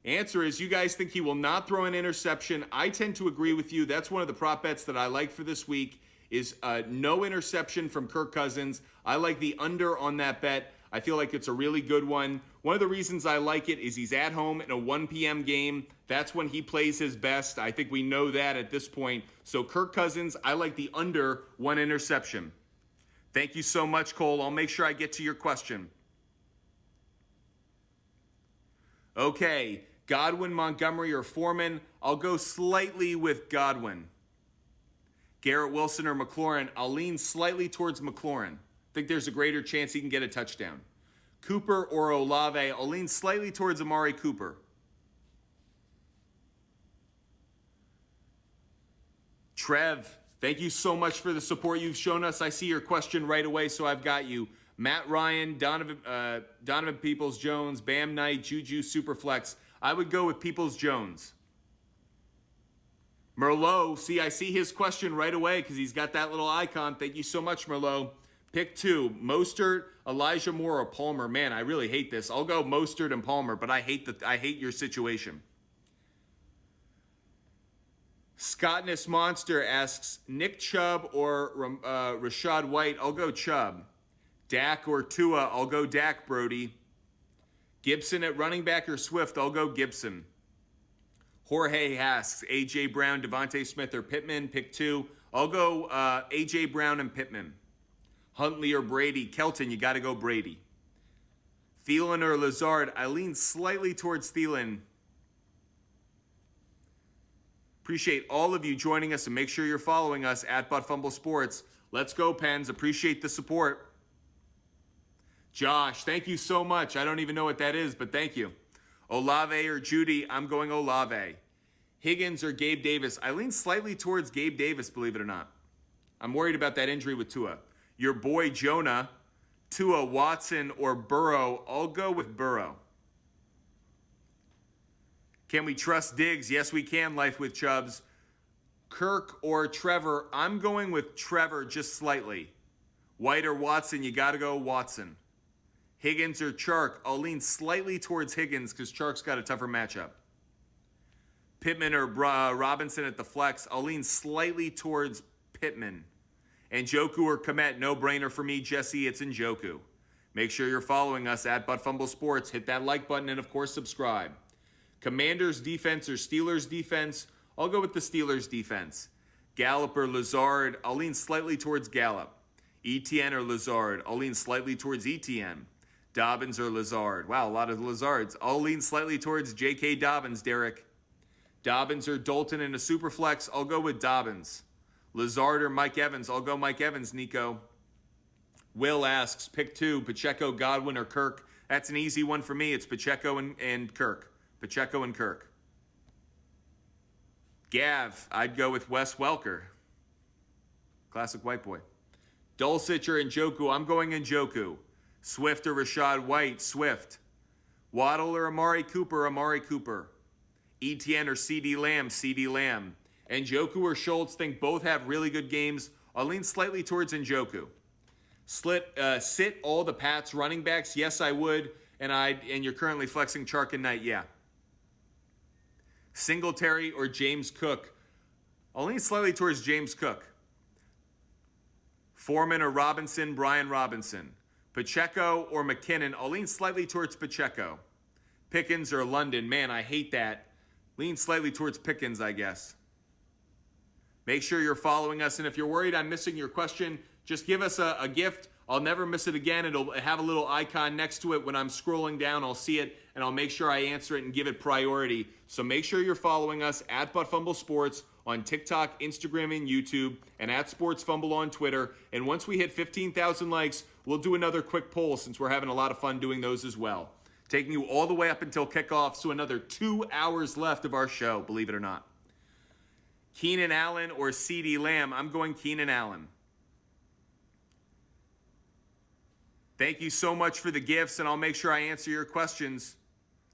[SPEAKER 1] Answer is you guys think he will not throw an interception. I tend to agree with you. That's one of the prop bets that I like for this week is no interception from Kirk Cousins. I like the under on that bet. I feel like it's a really good one. One of the reasons I like it is he's at home in a 1 p.m. game. That's when he plays his best. I think we know that at this point. So Kirk Cousins, I like the under 1 interception. Thank you so much, Cole. I'll make sure I get to your question. Okay, Godwin, Montgomery, or Foreman. I'll go slightly with Godwin. Garrett Wilson or McLaurin. I'll lean slightly towards McLaurin. I think there's a greater chance he can get a touchdown. Cooper or Olave. I'll lean slightly towards Amari Cooper. Trev, thank you so much for the support you've shown us. I see your question right away, so I've got you. Matt Ryan, Donovan Peoples-Jones, Bam Knight, Juju Superflex. I would go with Peoples-Jones. Merlot, see, I see his question right away because he's got that little icon. Thank you so much, Merlot. Pick 2, Mostert, Elijah Moore, or Palmer. Man, I really hate this. I'll go Mostert and Palmer, but I hate your situation. Scottness Monster asks, Nick Chubb or Rashad White? I'll go Chubb. Dak or Tua? I'll go Dak, Brody. Gibson at running back or Swift? I'll go Gibson. Jorge asks, A.J. Brown, Devontae Smith, or Pittman? Pick 2. I'll go A.J. Brown and Pittman. Huntley or Brady? Kelton, you got to go Brady. Thielen or Lazard? I lean slightly towards Thielen. Appreciate all of you joining us, and make sure you're following us at Fumble Sports. Let's go, Pens. Appreciate the support. Josh, thank you so much. I don't even know what that is, but thank you. Olave or Judy? I'm going Olave. Higgins or Gabe Davis? I lean slightly towards Gabe Davis, believe it or not. I'm worried about that injury with Tua. Your boy Jonah, Tua, Watson, or Burrow? I'll go with Burrow. Can we trust Diggs? Yes, we can, Life with Chubbs. Kirk or Trevor? I'm going with Trevor just slightly. White or Watson? You got to go Watson. Higgins or Chark? I'll lean slightly towards Higgins because Chark's got a tougher matchup. Pittman or Robinson at the flex? I'll lean slightly towards Pittman. And Njoku or Komet? No brainer for me, Jesse. It's Njoku. Make sure you're following us at Fumble Sports. Hit that like button and, of course, subscribe. Commanders defense or Steelers defense? I'll go with the Steelers defense. Gallup or Lazard? I'll lean slightly towards Gallup. Etienne or Lazard? I'll lean slightly towards Etienne. Dobbins or Lazard? Wow, a lot of Lazards. I'll lean slightly towards J.K. Dobbins, Derek. Dobbins or Dalton in a super flex? I'll go with Dobbins. Lazard or Mike Evans? I'll go Mike Evans, Nico. Will asks, pick 2, Pacheco, Godwin, or Kirk? That's an easy one for me. It's Pacheco and Kirk. Pacheco and Kirk. Gav, I'd go with Wes Welker. Classic white boy. Dulcich or Njoku? I'm going Njoku. Swift or Rashad White? Swift. Waddle or Amari Cooper? Amari Cooper. Etienne or CeeDee Lamb? CeeDee Lamb. Njoku or Schultz? Think both have really good games. I'll lean slightly towards Njoku. Sit all the Pats running backs? Yes, I would. And you're currently flexing Chark and Knight? Yeah. Singletary or James Cook? I'll lean slightly towards James Cook. Foreman or Robinson? Brian Robinson. Pacheco or McKinnon? I'll lean slightly towards Pacheco. Pickens or London? Man, I hate that. Lean slightly towards Pickens, I guess. Make sure you're following us, and if you're worried I'm missing your question, just give us a gift. I'll never miss it again. It'll have a little icon next to it. When I'm scrolling down, I'll see it, and I'll make sure I answer it and give it priority. So make sure you're following us at Fumble Sports on TikTok, Instagram, and YouTube, and at Sports Fumble on Twitter. And once we hit 15,000 likes, we'll do another quick poll since we're having a lot of fun doing those as well. Taking you all the way up until kickoff, so another 2 hours left of our show, believe it or not. Keenan Allen or CeeDee Lamb? I'm going Keenan Allen. Thank you so much for the gifts, and I'll make sure I answer your questions.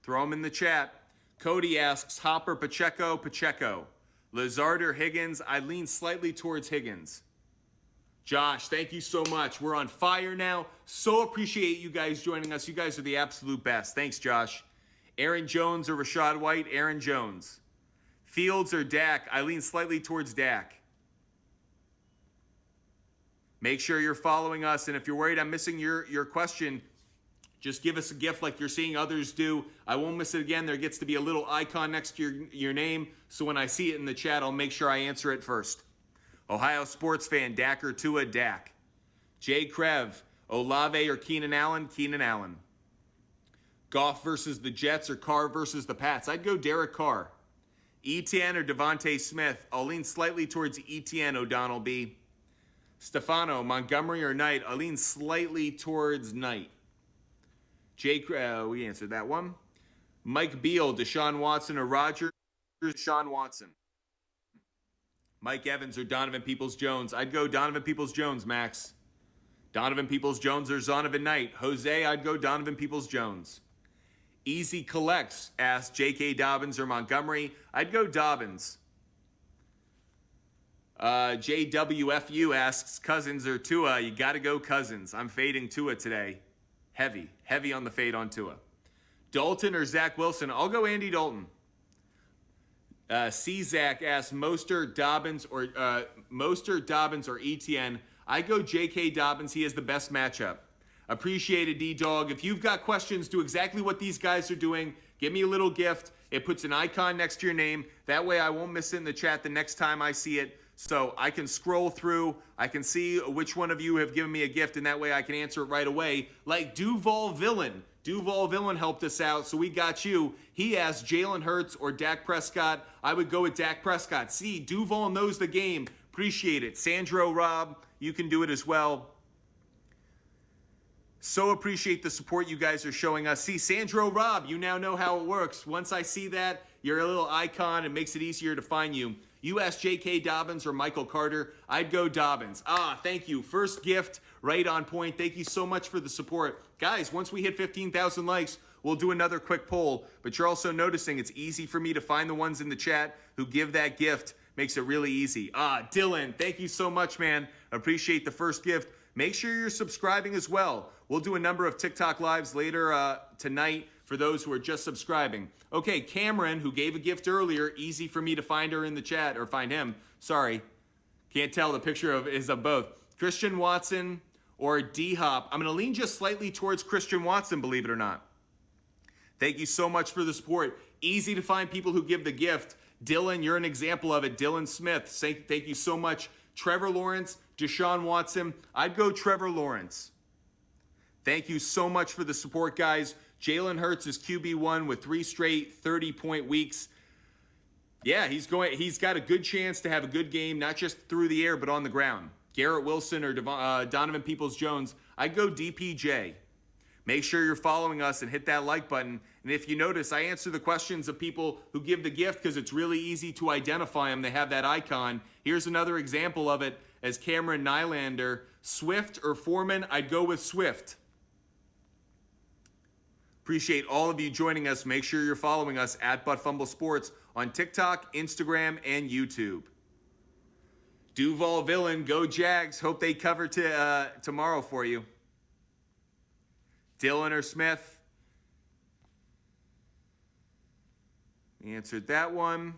[SPEAKER 1] Throw them in the chat. Cody asks, Hopper, Pacheco, Pacheco. Lazard or Higgins? I lean slightly towards Higgins. Josh, thank you so much. We're on fire now. So appreciate you guys joining us. You guys are the absolute best. Thanks, Josh. Aaron Jones or Rashad White? Aaron Jones. Fields or Dak? I lean slightly towards Dak. Make sure you're following us, and if you're worried I'm missing your question, just give us a gift like you're seeing others do. I won't miss it again. There gets to be a little icon next to your name, so when I see it in the chat, I'll make sure I answer it first. Ohio sports fan, Dak or Tua? Dak. Jay Krev, Olave or Keenan Allen? Keenan Allen. Goff versus the Jets or Carr versus the Pats? I'd go Derek Carr. Etienne or Devontae Smith? I'll lean slightly towards Etienne, O'Donnell B. Stefano, Montgomery or Knight? I'll lean slightly towards Knight. Jake, we answered that one. Mike Beal, Deshaun Watson or Rodgers? Deshaun Watson. Mike Evans or Donovan Peoples-Jones? I'd go Donovan Peoples-Jones, Max. Donovan Peoples-Jones or Zonovan Knight? Jose, I'd go Donovan Peoples-Jones. Easy Collects asks J.K. Dobbins or Montgomery. I'd go Dobbins. JWFU asks Cousins or Tua. You got to go Cousins. I'm fading Tua today. Heavy on the fade on Tua. Dalton or Zach Wilson. I'll go Andy Dalton. C-Zach asks Mostert, Dobbins, or Etienne. I go J.K. Dobbins. He has the best matchup. Appreciate it, D-Dog. If you've got questions, do exactly what these guys are doing. Give me a little gift. It puts an icon next to your name. That way I won't miss it in the chat the next time I see it. So I can scroll through. I can see which one of you have given me a gift, and that way I can answer it right away. Like Duval Villain. Duval Villain helped us out, so we got you. He asked Jalen Hurts or Dak Prescott. I would go with Dak Prescott. See, Duval knows the game. Appreciate it. Sandro Rob, you can do it as well. So appreciate the support you guys are showing us. See, Sandro Rob, you now know how it works. Once I see that, you're a little icon. It makes it easier to find you. You asked J.K. Dobbins or Michael Carter. I'd go Dobbins. Thank you. First gift, right on point. Thank you so much for the support. Guys, once we hit 15,000 likes, we'll do another quick poll. But you're also noticing it's easy for me to find the ones in the chat who give that gift. Makes it really easy. Dylan, thank you so much, man. Appreciate the first gift. Make sure you're subscribing as well. We'll do a number of TikTok lives later tonight for those who are just subscribing. Okay, Cameron, who gave a gift earlier, easy for me to find her in the chat, or find him. Sorry, can't tell. The picture is of both. Christian Watson or D-Hop. I'm going to lean just slightly towards Christian Watson, believe it or not. Thank you so much for the support. Easy to find people who give the gift. Dylan, you're an example of it. Dylan Smith, thank you so much. Trevor Lawrence, Deshaun Watson. I'd go Trevor Lawrence. Thank you so much for the support, guys. Jalen Hurts is QB1 with 3 straight 30-point weeks. Yeah, he's got a good chance to have a good game, not just through the air, but on the ground. Garrett Wilson or Donovan Peoples-Jones, I'd go DPJ. Make sure you're following us and hit that like button. And if you notice, I answer the questions of people who give the gift because it's really easy to identify them. They have that icon. Here's another example of it as Cameron Nylander. Swift or Foreman, I'd go with Swift. Appreciate all of you joining us. Make sure you're following us at Fumble Sports on TikTok, Instagram, and YouTube. Duval Villain, go Jags. Hope they cover tomorrow for you. Dylan or Smith? We answered that one.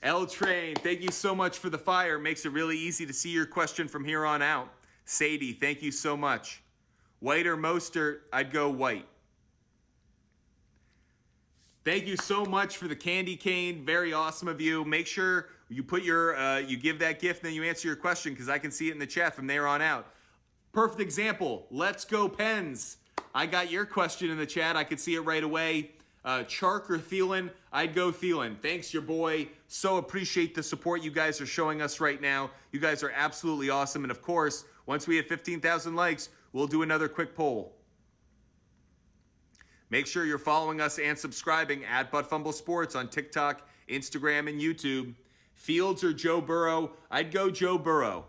[SPEAKER 1] L Train, thank you so much for the fire. Makes it really easy to see your question from here on out. Sadie, thank you so much. White or Mostert? I'd go White. Thank you so much for the candy cane. Very awesome of you. Make sure you put you give that gift and then you answer your question because I can see it in the chat from there on out. Perfect example. Let's go Pens. I got your question in the chat. I could see it right away. Chark or Thielen? I'd go Thielen. Thanks, your boy. So appreciate the support you guys are showing us right now. You guys are absolutely awesome. And of course, once we hit 15,000 likes, we'll do another quick poll. Make sure you're following us and subscribing at Fumble Sports on TikTok, Instagram, and YouTube. Fields or Joe Burrow? I'd go Joe Burrow.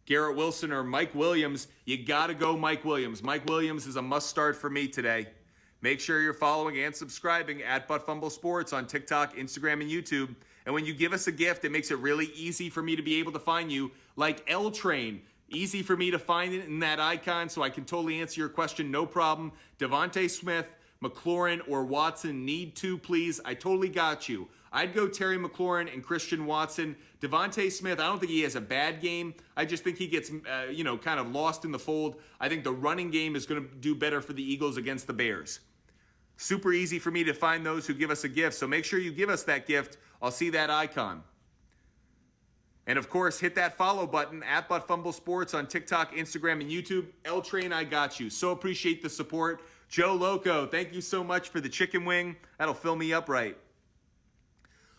[SPEAKER 1] Garrett Wilson or Mike Williams? You got to go Mike Williams. Mike Williams is a must start for me today. Make sure you're following and subscribing at Fumble Sports on TikTok, Instagram, and YouTube. And when you give us a gift, it makes it really easy for me to be able to find you, like L Train. Easy for me to find it in that icon, so I can totally answer your question, no problem. Devontae Smith, McLaurin, or Watson, need to, please. I totally got you. I'd go Terry McLaurin and Christian Watson. Devontae Smith, I don't think he has a bad game. I just think he gets, kind of lost in the fold. I think the running game is going to do better for the Eagles against the Bears. Super easy for me to find those who give us a gift, so make sure you give us that gift. I'll see that icon. And of course, hit that follow button at Fumble Sports on TikTok, Instagram, and YouTube. L Train, I got you. So appreciate the support. Joe Loco, thank you so much for the chicken wing. That'll fill me up right.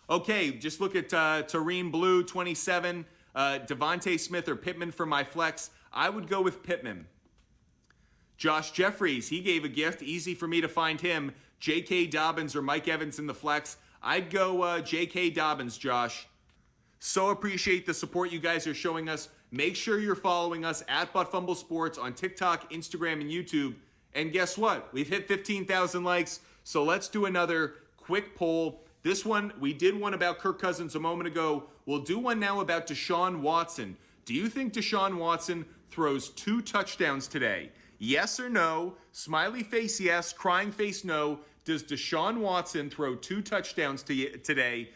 [SPEAKER 1] Okay, just look at Tareem Blue, 27. Devontae Smith or Pittman for my flex. I would go with Pittman. Josh Jeffries, he gave a gift. Easy for me to find him. J.K. Dobbins or Mike Evans in the flex. I'd go J.K. Dobbins, Josh. So appreciate the support you guys are showing us. Make sure you're following us at Fumble Sports on TikTok, Instagram, and YouTube. And guess what? We've hit 15,000 likes. So let's do another quick poll. This one, we did one about Kirk Cousins a moment ago. We'll do one now about Deshaun Watson. Do you think Deshaun Watson throws 2 touchdowns today? Yes or no? Smiley face yes, crying face no. Does Deshaun Watson throw 2 touchdowns today?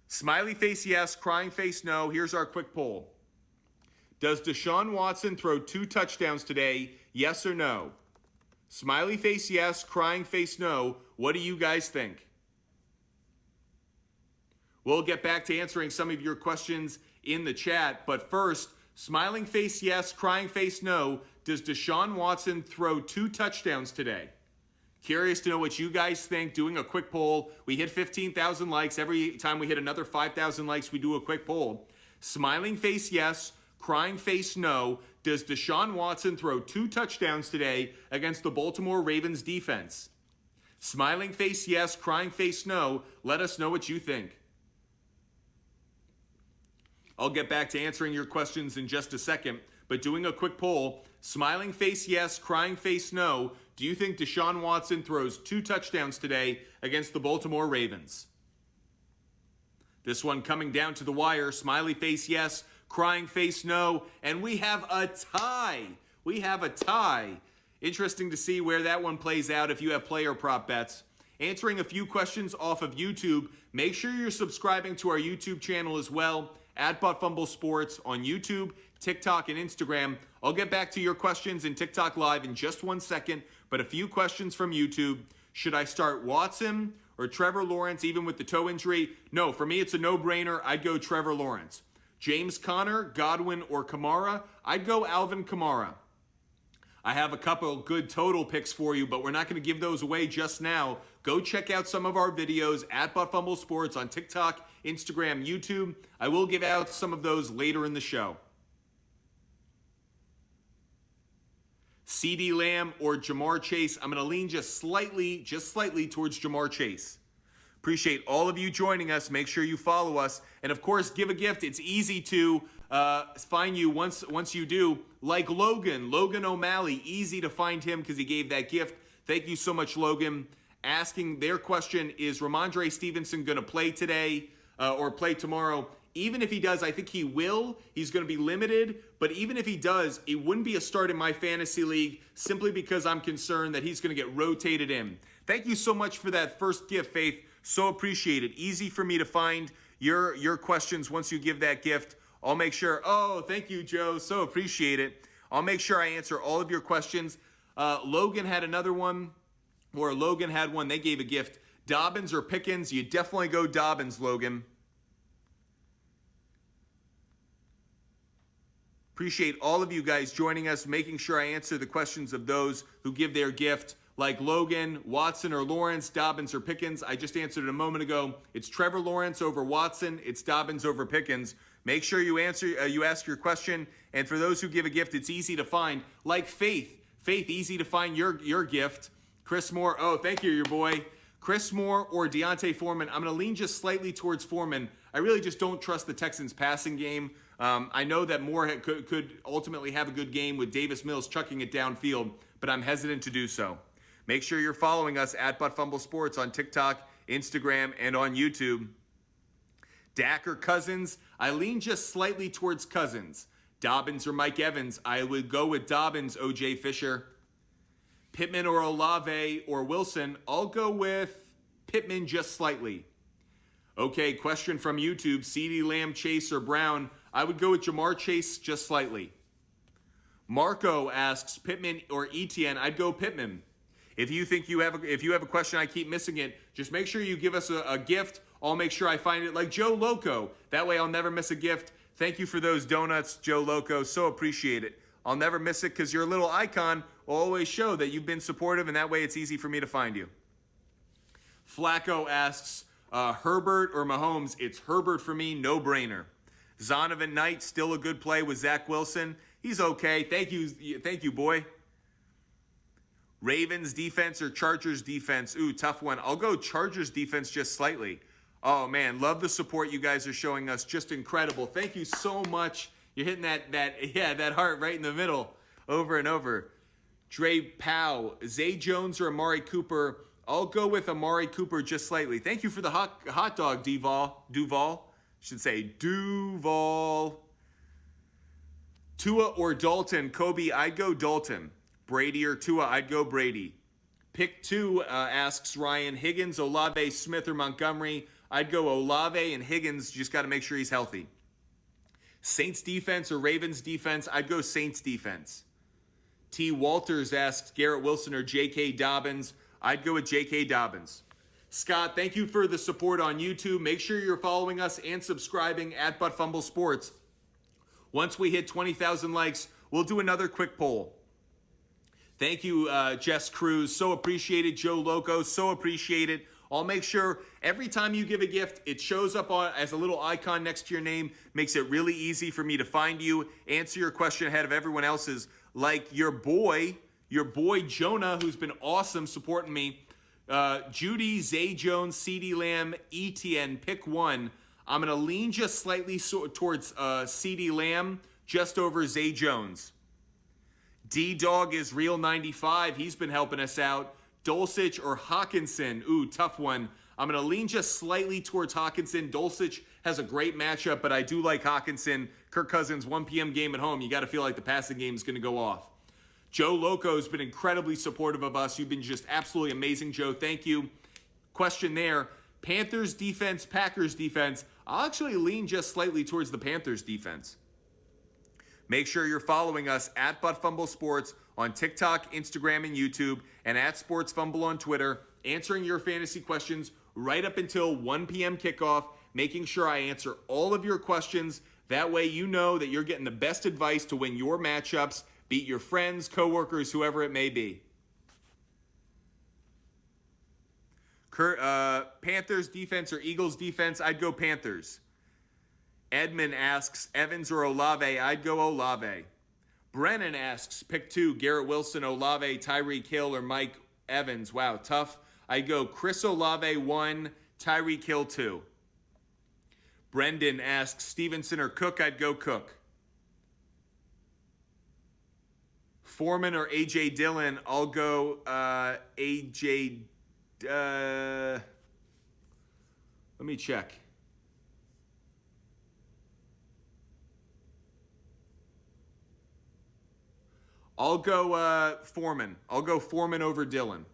[SPEAKER 1] Smiley face yes, crying face no. Here's our quick poll. Does Deshaun Watson throw 2 touchdowns today? Yes or no? Smiley face yes, crying face no. What do you guys think? We'll get back to answering some of your questions in the chat, but first, smiling face yes, crying face no. Does Deshaun Watson throw 2 touchdowns today? Curious to know what you guys think. Doing a quick poll. We hit 15,000 likes. Every time we hit another 5,000 likes, we do a quick poll. Smiling face yes, crying face no. Does Deshaun Watson throw 2 touchdowns today against the Baltimore Ravens defense? Smiling face yes, crying face no. Let us know what you think. I'll get back to answering your questions in just a second, but doing a quick poll, smiling face yes, crying face no. Do you think Deshaun Watson throws 2 touchdowns today against the Baltimore Ravens? This one coming down to the wire, smiley face yes, crying face no, and we have a tie. We have a tie. Interesting to see where that one plays out if you have player prop bets. Answering a few questions off of YouTube. Make sure you're subscribing to our YouTube channel as well, at Fumble Sports on YouTube, TikTok, and Instagram. I'll get back to your questions in TikTok Live in just 1 second, but a few questions from YouTube. Should I start Watson or Trevor Lawrence, even with the toe injury? No, for me, it's a no-brainer. I'd go Trevor Lawrence. James Conner, Godwin, or Kamara? I'd go Alvin Kamara. I have a couple good total picks for you, but we're not going to give those away just now. Go check out some of our videos at Fumble Sports on TikTok, Instagram, YouTube. I will give out some of those later in the show. CeeDee Lamb or Jamar Chase? I'm going to lean just slightly towards Jamar Chase. Appreciate all of you joining us. Make sure you follow us. And of course, give a gift. It's easy to find you once you do. Like Logan O'Malley. Easy to find him because he gave that gift. Thank you so much, Logan. Asking their question, is Ramondre Stevenson going to play today or play tomorrow? Even if he does, I think he will. He's going to be limited. But even if he does, it wouldn't be a start in my fantasy league simply because I'm concerned that he's going to get rotated in. Thank you so much for that first gift, Faith. So appreciate it. Easy for me to find your questions once you give that gift. I'll make sure. Oh, thank you, Joe. So appreciate it. I'll make sure I answer all of your questions. Logan had another one, or Logan had one. They gave a gift. Dobbins or Pickens? You definitely go Dobbins, Logan. Appreciate all of you guys joining us, making sure I answer the questions of those who give their gift. Like Logan, Watson or Lawrence, Dobbins or Pickens. I just answered it a moment ago. It's Trevor Lawrence over Watson. It's Dobbins over Pickens. Make sure you ask your question. And for those who give a gift, it's easy to find. Like Faith. Faith, easy to find your gift. Chris Moore. Oh, thank you, your boy. Chris Moore or Deontay Foreman. I'm going to lean just slightly towards Foreman. I really just don't trust the Texans' passing game. I know that Moore could ultimately have a good game with Davis Mills chucking it downfield, but I'm hesitant to do so. Make sure you're following us at Fumble Sports on TikTok, Instagram, and on YouTube. Dak or Cousins? I lean just slightly towards Cousins. Dobbins or Mike Evans? I would go with Dobbins, OJ Fisher. Pittman or Olave or Wilson? I'll go with Pittman just slightly. Okay, question from YouTube. CeeDee Lamb, Chase, or Brown? I would go with Jamar Chase just slightly. Marco asks Pittman or Etienne? I'd go Pittman. If you think you have a question, I keep missing it, just make sure you give us a gift. I'll make sure I find it, like Joe Loco. That way I'll never miss a gift. Thank you for those donuts, Joe Loco. So appreciate it. I'll never miss it because your little icon will always show that you've been supportive, and that way it's easy for me to find you. Flacco asks, Herbert or Mahomes? It's Herbert for me, no brainer. Zonovan Knight, still a good play with Zach Wilson. He's okay. Thank you, boy. Ravens defense or Chargers defense? Ooh, tough one. I'll go Chargers defense just slightly. Oh, man, love the support you guys are showing us. Just incredible. Thank you so much. You're hitting that heart right in the middle over and over. Dre Powell, Zay Jones or Amari Cooper? I'll go with Amari Cooper just slightly. Thank you for the hot dog, Duval. Should say Duval. Tua or Dalton? Kobe, I'd go Dalton. Brady or Tua? I'd go Brady. Pick two, asks Ryan. Higgins, Olave, Smith, or Montgomery? I'd go Olave, and Higgins, just got to make sure he's healthy. Saints defense or Ravens defense? I'd go Saints defense. T. Walters asks Garrett Wilson or J.K. Dobbins? I'd go with J.K. Dobbins. Scott, thank you for the support on YouTube. Make sure you're following us and subscribing at Fumble Sports. Once we hit 20,000 likes, we'll do another quick poll. Thank you, Jess Cruz. So appreciated. Joe Loco, so appreciated. I'll make sure every time you give a gift, it shows up as a little icon next to your name. Makes it really easy for me to find you, answer your question ahead of everyone else's. Like your boy Jonah, who's been awesome supporting me. Judy, Zay Jones, CeeDee Lamb, ETN, pick one. I'm going to lean just slightly towards CeeDee Lamb, just over Zay Jones. D-Dog is Real 95. He's been helping us out. Dulcich or Hawkinson? Ooh, tough one. I'm going to lean just slightly towards Hawkinson. Dulcich has a great matchup, but I do like Hawkinson. Kirk Cousins, 1 p.m. game at home. You got to feel like the passing game is going to go off. Joe Loco has been incredibly supportive of us. You've been just absolutely amazing, Joe. Thank you. Question there. Panthers defense, Packers defense. I'll actually lean just slightly towards the Panthers defense. Make sure you're following us at Fumble Sports on TikTok, Instagram, and YouTube, and at Sports Fumble on Twitter, answering your fantasy questions right up until 1 p.m. kickoff, making sure I answer all of your questions. That way you know that you're getting the best advice to win your matchups, beat your friends, coworkers, whoever it may be. Panthers defense or Eagles defense? I'd go Panthers. Edmund asks, Evans or Olave? I'd go Olave. Brennan asks, pick two, Garrett Wilson, Olave, Tyreek Hill, or Mike Evans. Wow, tough. I'd go Chris Olave 1, Tyreek Hill 2. Brendan asks, Stevenson or Cook? I'd go Cook. Foreman or A.J. Dillon? I'll go A.J. Let me check. I'll go Foreman. I'll go Foreman over Dillon.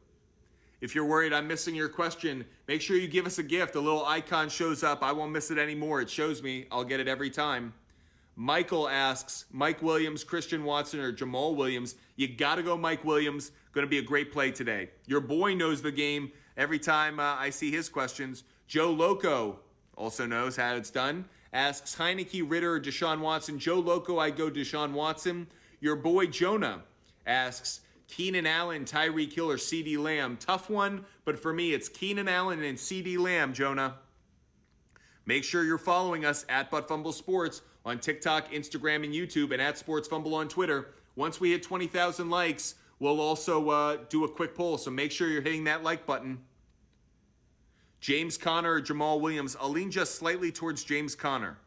[SPEAKER 1] If you're worried I'm missing your question, make sure you give us a gift. A little icon shows up. I won't miss it anymore. It shows me. I'll get it every time. Michael asks, Mike Williams, Christian Watson, or Jamal Williams? You got to go Mike Williams. Going to be a great play today. Your boy knows the game every time I see his questions. Joe Loco also knows how it's done. Asks Heineke, Ritter, or Deshaun Watson? Joe Loco, I go Deshaun Watson. Your boy Jonah asks Keenan Allen, Tyreek Hill, or CeeDee Lamb? Tough one, but for me, it's Keenan Allen and CeeDee Lamb, Jonah. Make sure you're following us at Fumble Sports on TikTok, Instagram, and YouTube, and at Sports Fumble on Twitter. Once we hit 20,000 likes, we'll also do a quick poll, so make sure you're hitting that like button. James Conner or Jamal Williams? I'll lean just slightly towards James Conner.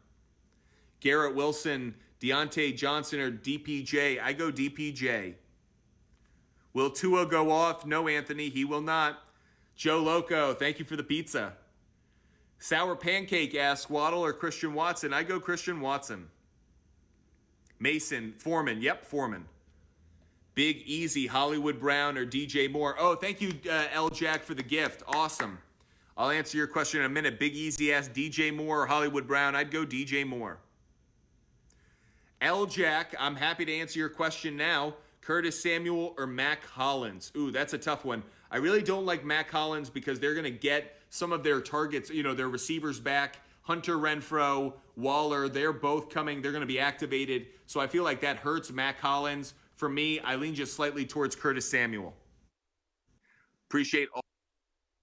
[SPEAKER 1] Garrett Wilson, Deontay Johnson, or DPJ? I go DPJ. Will Tua go off? No, Anthony, he will not. Joe Loco, thank you for the pizza. Sour Pancake asks Waddle or Christian Watson? I go Christian Watson. Mason, Foreman. Yep, Foreman. Big Easy, Hollywood Brown or DJ Moore? Oh, thank you, L. Jack, for the gift. Awesome. I'll answer your question in a minute. Big Easy asks DJ Moore or Hollywood Brown? I'd go DJ Moore. L. Jack, I'm happy to answer your question now. Curtis Samuel or Mac Hollins? Ooh, that's a tough one. I really don't like Mac Hollins because they're going to get some of their targets, their receivers back. Hunter Renfrow, Waller, they're both coming. They're going to be activated. So I feel like that hurts Mac Hollins. For me, I lean just slightly towards Curtis Samuel. Appreciate all.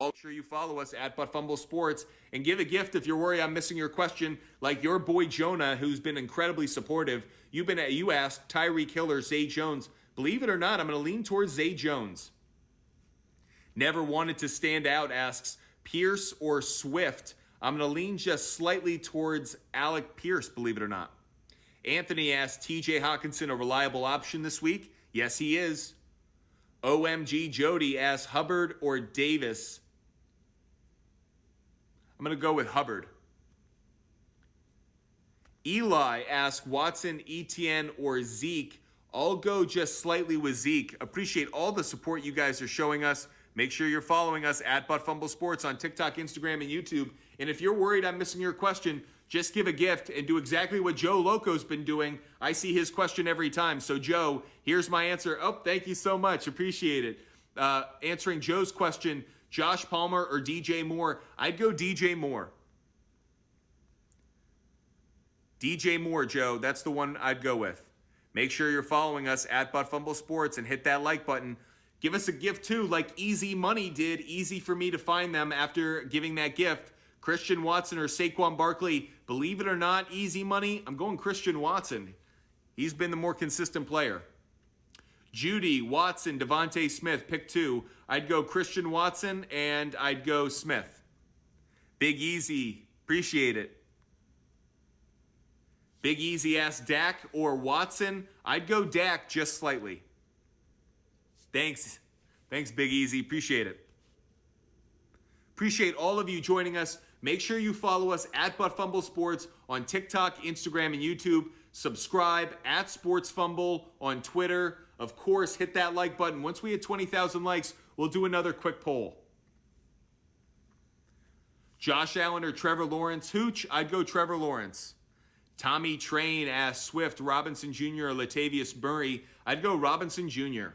[SPEAKER 1] Make sure you follow us at Fumble Sports and give a gift if you're worried I'm missing your question. Like your boy Jonah, who's been incredibly supportive. You asked Tyreek Hill or Zay Jones. Believe it or not, I'm going to lean towards Zay Jones. Never wanted to stand out asks Pierce or Swift. I'm going to lean just slightly towards Alec Pierce, believe it or not. Anthony asks TJ Hawkinson a reliable option this week? Yes, he is. OMG Jody asks Hubbard or Davis. I'm going to go with Hubbard. Eli asks Watson, Etienne, or Zeke. I'll go just slightly with Zeke. Appreciate all the support you guys are showing us. Make sure you're following us at Fumble Sports on TikTok, Instagram, and YouTube. And if you're worried I'm missing your question, just give a gift and do exactly what Joe Loco's been doing. I see his question every time. So, Joe, here's my answer. Oh, thank you so much. Appreciate it. Answering Joe's question, Josh Palmer or DJ Moore? I'd go DJ Moore. DJ Moore, Joe. That's the one I'd go with. Make sure you're following us at Fumble Sports and hit that like button. Give us a gift, too, like Easy Money did. Easy for me to find them after giving that gift. Christian Watson or Saquon Barkley. Believe it or not, Easy Money, I'm going Christian Watson. He's been the more consistent player. Judy, Watson, Devontae Smith, pick two. I'd go Christian Watson and I'd go Smith. Big Easy, appreciate it. Big Easy asks Dak or Watson. I'd go Dak just slightly. Thanks. Thanks, Big Easy. Appreciate it. Appreciate all of you joining us. Make sure you follow us at Fumble Sports on TikTok, Instagram, and YouTube. Subscribe at Sports Fumble on Twitter. Of course, hit that like button. Once we hit 20,000 likes, we'll do another quick poll. Josh Allen or Trevor Lawrence? Hooch, I'd go Trevor Lawrence. Tommy Train asks Swift, Robinson Jr. or Latavius Murray. I'd go Robinson Jr.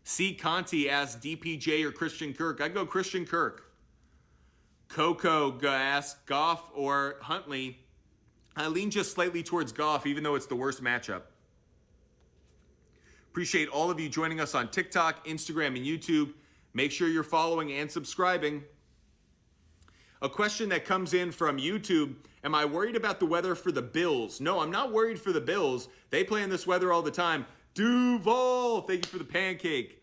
[SPEAKER 1] C. Conti asks DPJ or Christian Kirk. I'd go Christian Kirk. Coco asks Goff or Huntley. I lean just slightly towards Goff, even though it's the worst matchup. Appreciate all of you joining us on TikTok, Instagram, and YouTube. Make sure you're following and subscribing. A question that comes in from YouTube, am I worried about the weather for the Bills? No, I'm not worried for the Bills. They play in this weather all the time. Duval, thank you for the pancake.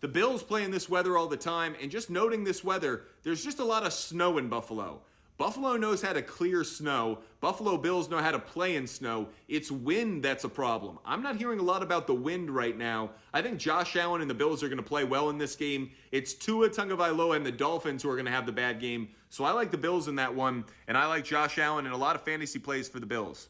[SPEAKER 1] The Bills play in this weather all the time, and just noting this weather, there's just a lot of snow in Buffalo. Buffalo knows how to clear snow. Buffalo Bills know how to play in snow. It's wind that's a problem. I'm not hearing a lot about the wind right now. I think Josh Allen and the Bills are going to play well in this game. It's Tua Tagovailoa and the Dolphins who are going to have the bad game. So I like the Bills in that one, and I like Josh Allen and a lot of fantasy plays for the Bills.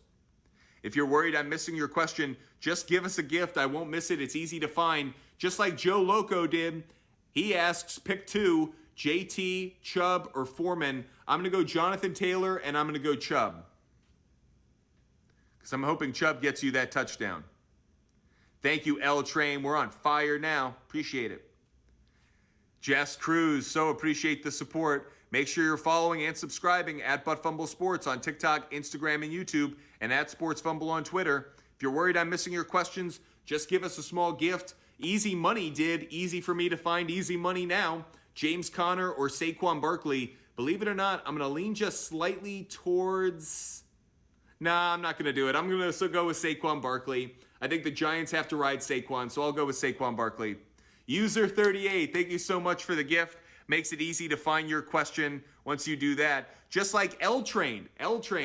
[SPEAKER 1] If you're worried I'm missing your question, just give us a gift. I won't miss it. It's easy to find. Just like Joe Loco did. He asks, pick two, JT, Chubb, or Foreman. I'm going to go Jonathan Taylor, and I'm going to go Chubb. Because I'm hoping Chubb gets you that touchdown. Thank you, L Train. We're on fire now. Appreciate it. Jess Cruz, so appreciate the support. Make sure you're following and subscribing at Fumble Sports on TikTok, Instagram, and YouTube, and at Sports Fumble on Twitter. If you're worried I'm missing your questions, just give us a small gift. Easy Money did. Easy for me to find Easy Money now. James Conner or Saquon Barkley. Believe it or not, I'm going to lean just slightly towards... Nah, I'm not going to do it. I'm going to go with Saquon Barkley. I think the Giants have to ride Saquon, so I'll go with Saquon Barkley. User38, thank you so much for the gift. Makes it easy to find your question once you do that. Just like L-Train,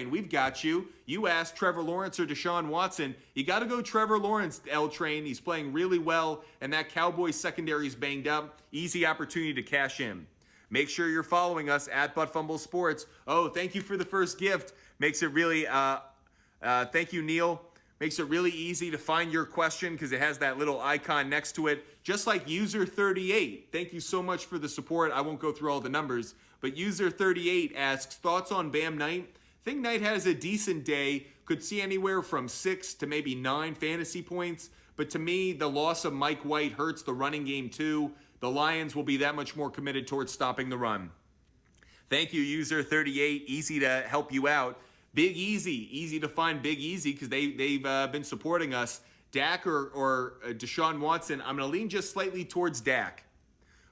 [SPEAKER 1] we've got you. You asked Trevor Lawrence or Deshaun Watson. You got to go Trevor Lawrence, L-Train. He's playing really well, and that Cowboys secondary is banged up. Easy opportunity to cash in. Make sure you're following us at Fumble Sports. Oh, thank you for the first gift. Makes it really, thank you, Neil. Makes it really easy to find your question because it has that little icon next to it. Just like User38. Thank you so much for the support. I won't go through all the numbers. But User38 asks, thoughts on Bam Knight? Think Knight has a decent day. Could see anywhere from 6 to maybe 9 fantasy points. But to me, the loss of Mike White hurts the running game too. The Lions will be that much more committed towards stopping the run. Thank you, User38. Easy to help you out. Big Easy. Easy to find Big Easy because they've been supporting us. Dak or Deshaun Watson, I'm going to lean just slightly towards Dak.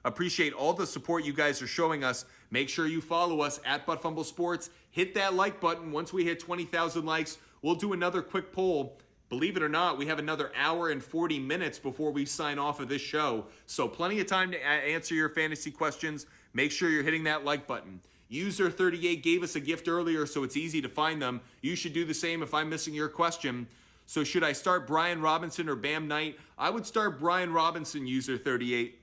[SPEAKER 1] Appreciate all the support you guys are showing us. Make sure you follow us at Fumble Sports. Hit that like button. Once we hit 20,000 likes, we'll do another quick poll. Believe it or not, we have another hour and 40 minutes before we sign off of this show. So plenty of time to answer your fantasy questions. Make sure you're hitting that like button. User38 gave us a gift earlier, so it's easy to find them. You should do the same if I'm missing your question. So should I start Brian Robinson or Bam Knight? I would start Brian Robinson, user 38.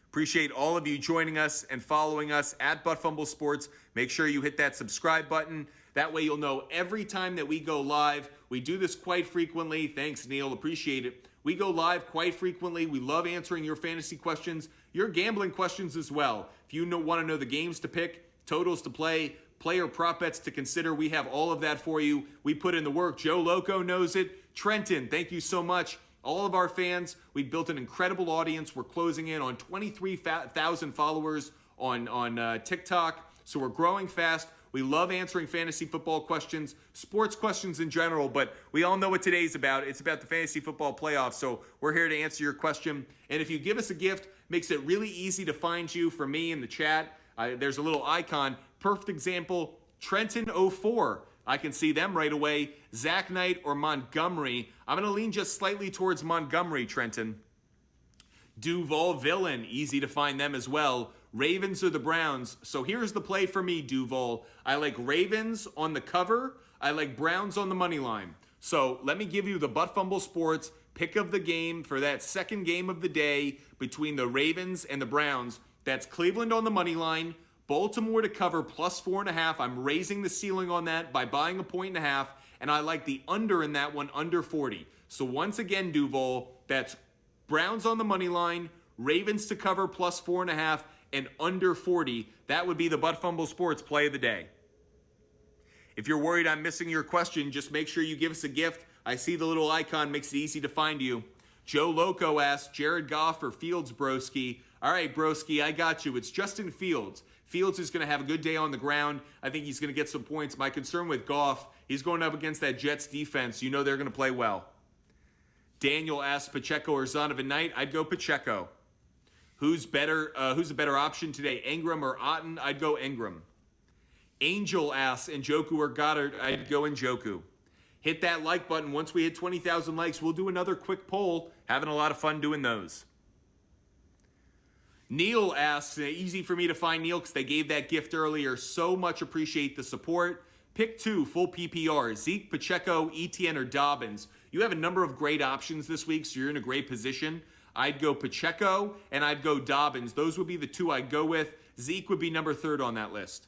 [SPEAKER 1] Appreciate all of you joining us and following us at Fumble Sports. Make sure you hit that subscribe button. That way you'll know every time that we go live. We do this quite frequently. Thanks, Neil. Appreciate it. We go live quite frequently. We love answering your fantasy questions, your gambling questions as well. If you want to know the games to pick, totals to play, player prop bets to consider, we have all of that for you. We put in the work. Joe Loco knows it. Trenton, thank you so much. All of our fans, we've built an incredible audience. We're closing in on 23,000 followers on TikTok, so we're growing fast. We love answering fantasy football questions, sports questions in general, but we all know what today's about. It's about the fantasy football playoffs, so we're here to answer your question. And if you give us a gift, makes it really easy to find you for me in the chat. There's a little icon. Perfect example, Trenton04. I can see them right away. Zach Knight or Montgomery. I'm going to lean just slightly towards Montgomery, Trenton. Duval Villain, easy to find them as well. Ravens or the Browns. So here's the play for me, Duval. I like Ravens on the cover. I like Browns on the money line. So let me give you the Fumble Sports pick of the game for that second game of the day between the Ravens and the Browns. That's Cleveland on the money line. Baltimore to cover plus 4.5. I'm raising the ceiling on that by buying a 1.5, and I like the under in that one, under 40. So once again, Duval, that's Browns on the money line, Ravens to cover plus 4.5, and under 40. That would be the Fumble Sports play of the day. If you're worried I'm missing your question, just make sure you give us a gift. I see the little icon, makes it easy to find you. Joe Loco asks, Jared Goff or Fields, broski? All right, broski, I got you. It's Justin Fields. Fields is going to have a good day on the ground. I think he's going to get some points. My concern with Goff, he's going up against that Jets defense. You know they're going to play well. Daniel asks Pacheco or Zonovan Knight. I'd go Pacheco. Who's a better option today, Ingram or Otten? I'd go Ingram. Angel asks Njoku or Goddard. I'd go Njoku. Hit that like button. Once we hit 20,000 likes, we'll do another quick poll. Having a lot of fun doing those. Neil asks, easy for me to find Neil because they gave that gift earlier. So much appreciate the support. Pick 2, full PPR. Zeke, Pacheco, Etienne, or Dobbins. You have a number of great options this week, so you're in a great position. I'd go Pacheco, and I'd go Dobbins. Those would be the 2 I'd go with. Zeke would be number 3 on that list.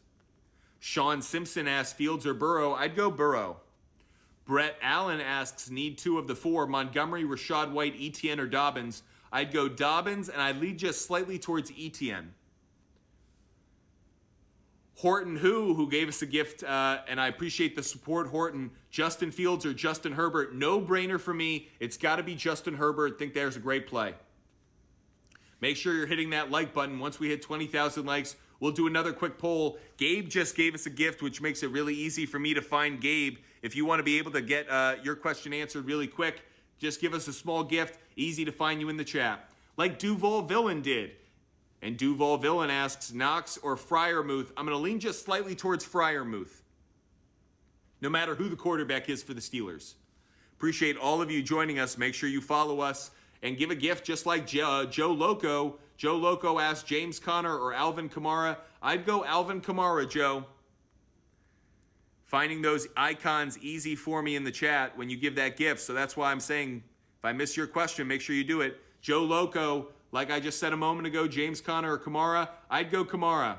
[SPEAKER 1] Sean Simpson asks, Fields or Burrow? I'd go Burrow. Brett Allen asks, need 2 of the 4, Montgomery, Rashad White, Etienne, or Dobbins? I'd go Dobbins, and I'd lead just slightly towards Etienne. Horton who gave us a gift, and I appreciate the support, Horton. Justin Fields or Justin Herbert? No brainer for me. It's got to be Justin Herbert. Think there's a great play. Make sure you're hitting that like button. Once we hit 20,000 likes, we'll do another quick poll. Gabe just gave us a gift, which makes it really easy for me to find Gabe. If you want to be able to get your question answered really quick, just give us a small gift. Easy to find you in the chat. Like Duval Villain did. And Duval Villain asks, Knox or Freiermuth? I'm going to lean just slightly towards Freiermuth. No matter who the quarterback is for the Steelers. Appreciate all of you joining us. Make sure you follow us and give a gift just like Joe Loco. Joe Loco asks, James Conner or Alvin Kamara? I'd go Alvin Kamara, Joe. Finding those icons easy for me in the chat when you give that gift. So that's why I'm saying, if I miss your question, make sure you do it. Joe Loco, like I just said a moment ago, James Conner or Kamara? I'd go Kamara.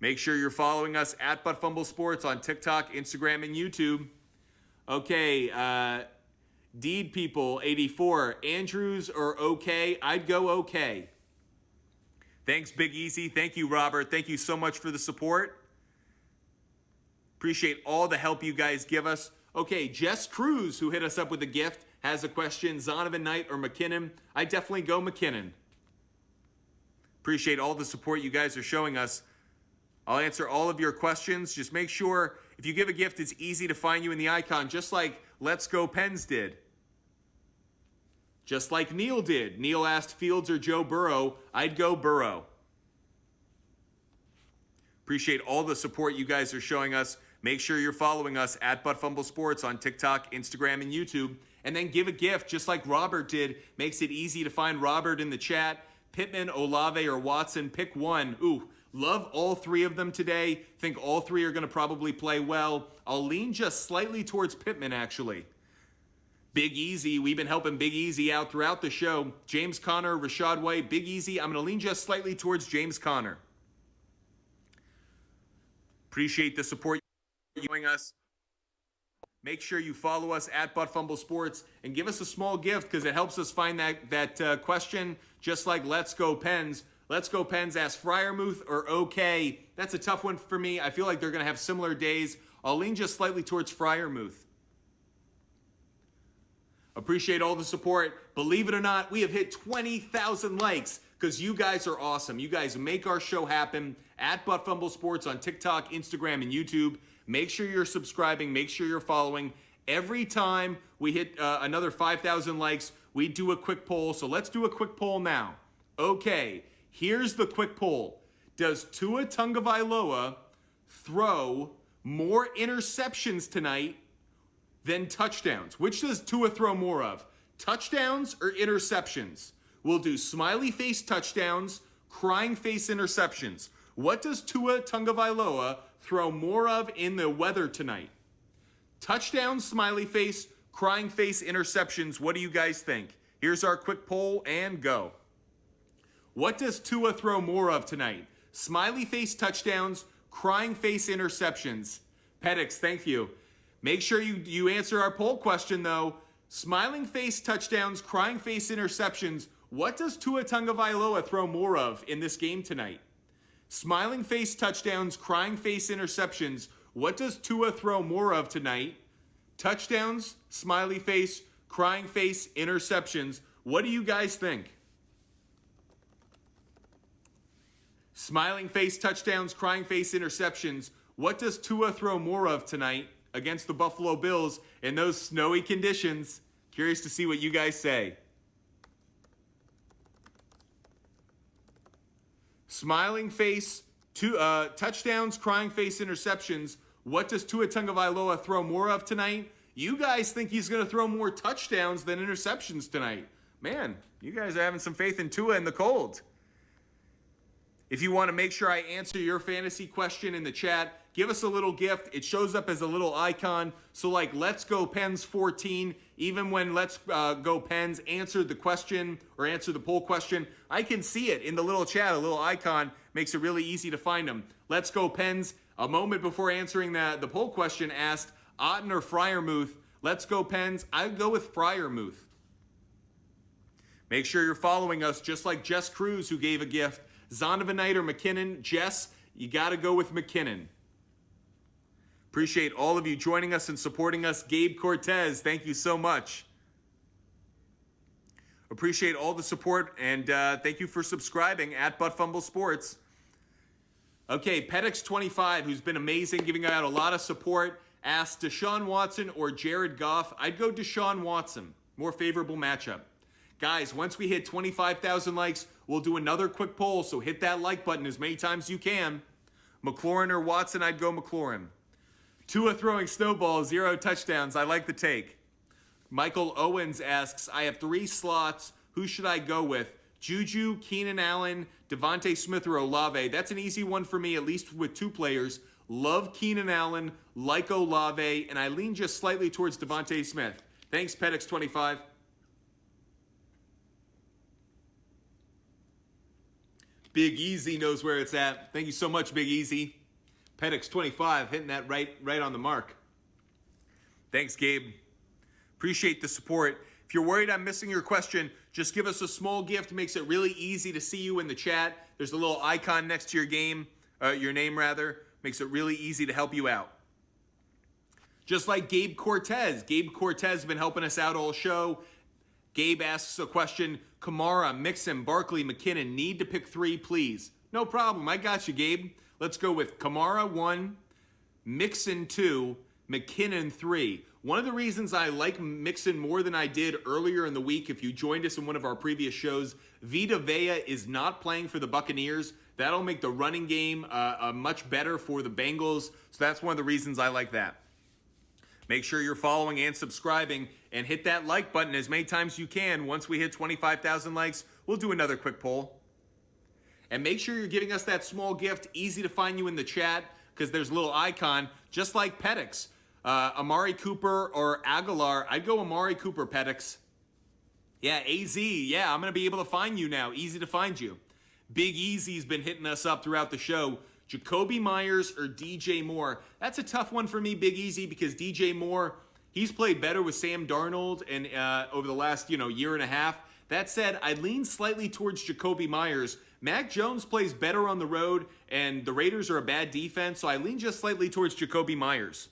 [SPEAKER 1] Make sure you're following us at Fumble Sports on TikTok, Instagram, and YouTube. Okay, Deed People 84. Andrews or OK? I'd go OK. Thanks, Big Easy. Thank you, Robert. Thank you so much for the support. Appreciate all the help you guys give us. Okay, Jess Cruz, who hit us up with a gift, has a question. Zonovan Knight or McKinnon? I definitely go McKinnon. Appreciate all the support you guys are showing us. I'll answer all of your questions. Just make sure if you give a gift, it's easy to find you in the icon, just like Let's Go Pens did. Just like Neil did. Neil asked Fields or Joe Burrow. I'd go Burrow. Appreciate all the support you guys are showing us. Make sure you're following us at Fumble Sports on TikTok, Instagram, and YouTube. And then give a gift just like Robert did. Makes it easy to find Robert in the chat. Pittman, Olave, or Watson. Pick 1. Ooh, Love all three of them today. Think all three are going to probably play well. I'll lean just slightly towards Pittman, actually. Big Easy, we've been helping Big Easy out throughout the show. James Conner, Rashad White, Big Easy. I'm going to lean just slightly towards James Conner. Appreciate the support you're giving us. Make sure you follow us at Fumble Sports and give us a small gift because it helps us find that question, just like Let's Go Pens. Let's Go Pens asks Freiermuth or OK. That's a tough one for me. I feel like they're going to have similar days. I'll lean just slightly towards Freiermuth. Appreciate all the support. Believe it or not, we have hit 20,000 likes because you guys are awesome. You guys make our show happen at Fumble Sports on TikTok, Instagram, and YouTube. Make sure you're subscribing. Make sure you're following. Every time we hit another 5,000 likes, we do a quick poll. So let's do a quick poll now. Okay, here's the quick poll. Does Tua Tagovailoa throw more interceptions tonight than touchdowns? Which does Tua throw more of? Touchdowns or interceptions? We'll do smiley face touchdowns, crying face interceptions. What does Tua Tagovailoa throw more of in the weather tonight? Touchdowns, smiley face, crying face interceptions. What do you guys think? Here's our quick poll and go. What does Tua throw more of tonight? Smiley face touchdowns, crying face interceptions. Pedix, thank you. Make sure you answer our poll question, though. Smiling face touchdowns, crying face interceptions. What does Tua Tagovailoa throw more of in this game tonight? Smiling face touchdowns, crying face interceptions. What does Tua throw more of tonight? Touchdowns, smiley face, crying face, interceptions. What do you guys think? Smiling face touchdowns, crying face interceptions. What does Tua throw more of tonight against the Buffalo Bills in those snowy conditions? Curious to see what you guys say. Smiling face, touchdowns, crying face, interceptions. What does Tua Tagovailoa throw more of tonight? You guys think he's going to throw more touchdowns than interceptions tonight. Man, you guys are having some faith in Tua in the cold. If you want to make sure I answer your fantasy question in the chat, give us a little gift. It shows up as a little icon. So like Let's Go Pens 14, even when Let's Go Pens answered the question or answer the poll question, I can see it in the little chat. A little icon makes it really easy to find them. Let's Go Pens, a moment before answering the poll question, asked Otten or Freiermuth. Let's Go Pens, I'd go with Freiermuth. Make sure you're following us, just like Jess Cruz, who gave a gift. Zonovan or McKinnon. Jess, you got to go with McKinnon. Appreciate all of you joining us and supporting us. Gabe Cortez, thank you so much. Appreciate all the support, and thank you for subscribing at Fumble Sports. Okay, Pedix25, who's been amazing, giving out a lot of support, asked Deshaun Watson or Jared Goff. I'd go Deshaun Watson. More favorable matchup. Guys, once we hit 25,000 likes, we'll do another quick poll, so hit that like button as many times as you can. McLaurin or Watson, I'd go McLaurin. Tua throwing snowballs, 0 touchdowns. I like the take. Michael Owens asks, I have 3 slots. Who should I go with? Juju, Keenan Allen, Devontae Smith, or Olave? That's an easy one for me, at least with 2 players. Love Keenan Allen, like Olave, and I lean just slightly towards Devontae Smith. Thanks, Pedix25. Big Easy knows where it's at. Thank you so much, Big Easy. Pedix25 hitting that right on the mark. Thanks, Gabe. Appreciate the support. If you're worried I'm missing your question, just give us a small gift. Makes it really easy to see you in the chat. There's a little icon next to your name rather. Makes it really easy to help you out. Just like Gabe Cortez. Gabe Cortez has been helping us out all show. Gabe asks a question. Kamara, Mixon, Barkley, McKinnon, need to pick 3, please. No problem. I got you, Gabe. Let's go with Kamara 1, Mixon 2, McKinnon 3. One of the reasons I like Mixon more than I did earlier in the week, if you joined us in one of our previous shows, Vita Vea is not playing for the Buccaneers. That'll make the running game much better for the Bengals. So that's one of the reasons I like that. Make sure you're following and subscribing and hit that like button as many times as you can. Once we hit 25,000 likes, we'll do another quick poll. And make sure you're giving us that small gift. Easy to find you in the chat because there's a little icon, just like Pettix. Amari Cooper or Aguilar. I'd go Amari Cooper, Pettix. Yeah, AZ. Yeah, I'm going to be able to find you now. Easy to find you. Big Easy's been hitting us up throughout the show. Jacoby Myers or DJ Moore? That's a tough one for me, Big Easy, because DJ Moore, he's played better with Sam Darnold and over the last year and a half. That said, I lean slightly towards Jacoby Myers. Mac Jones plays better on the road, and the Raiders are a bad defense, so I lean just slightly towards Jacoby Myers.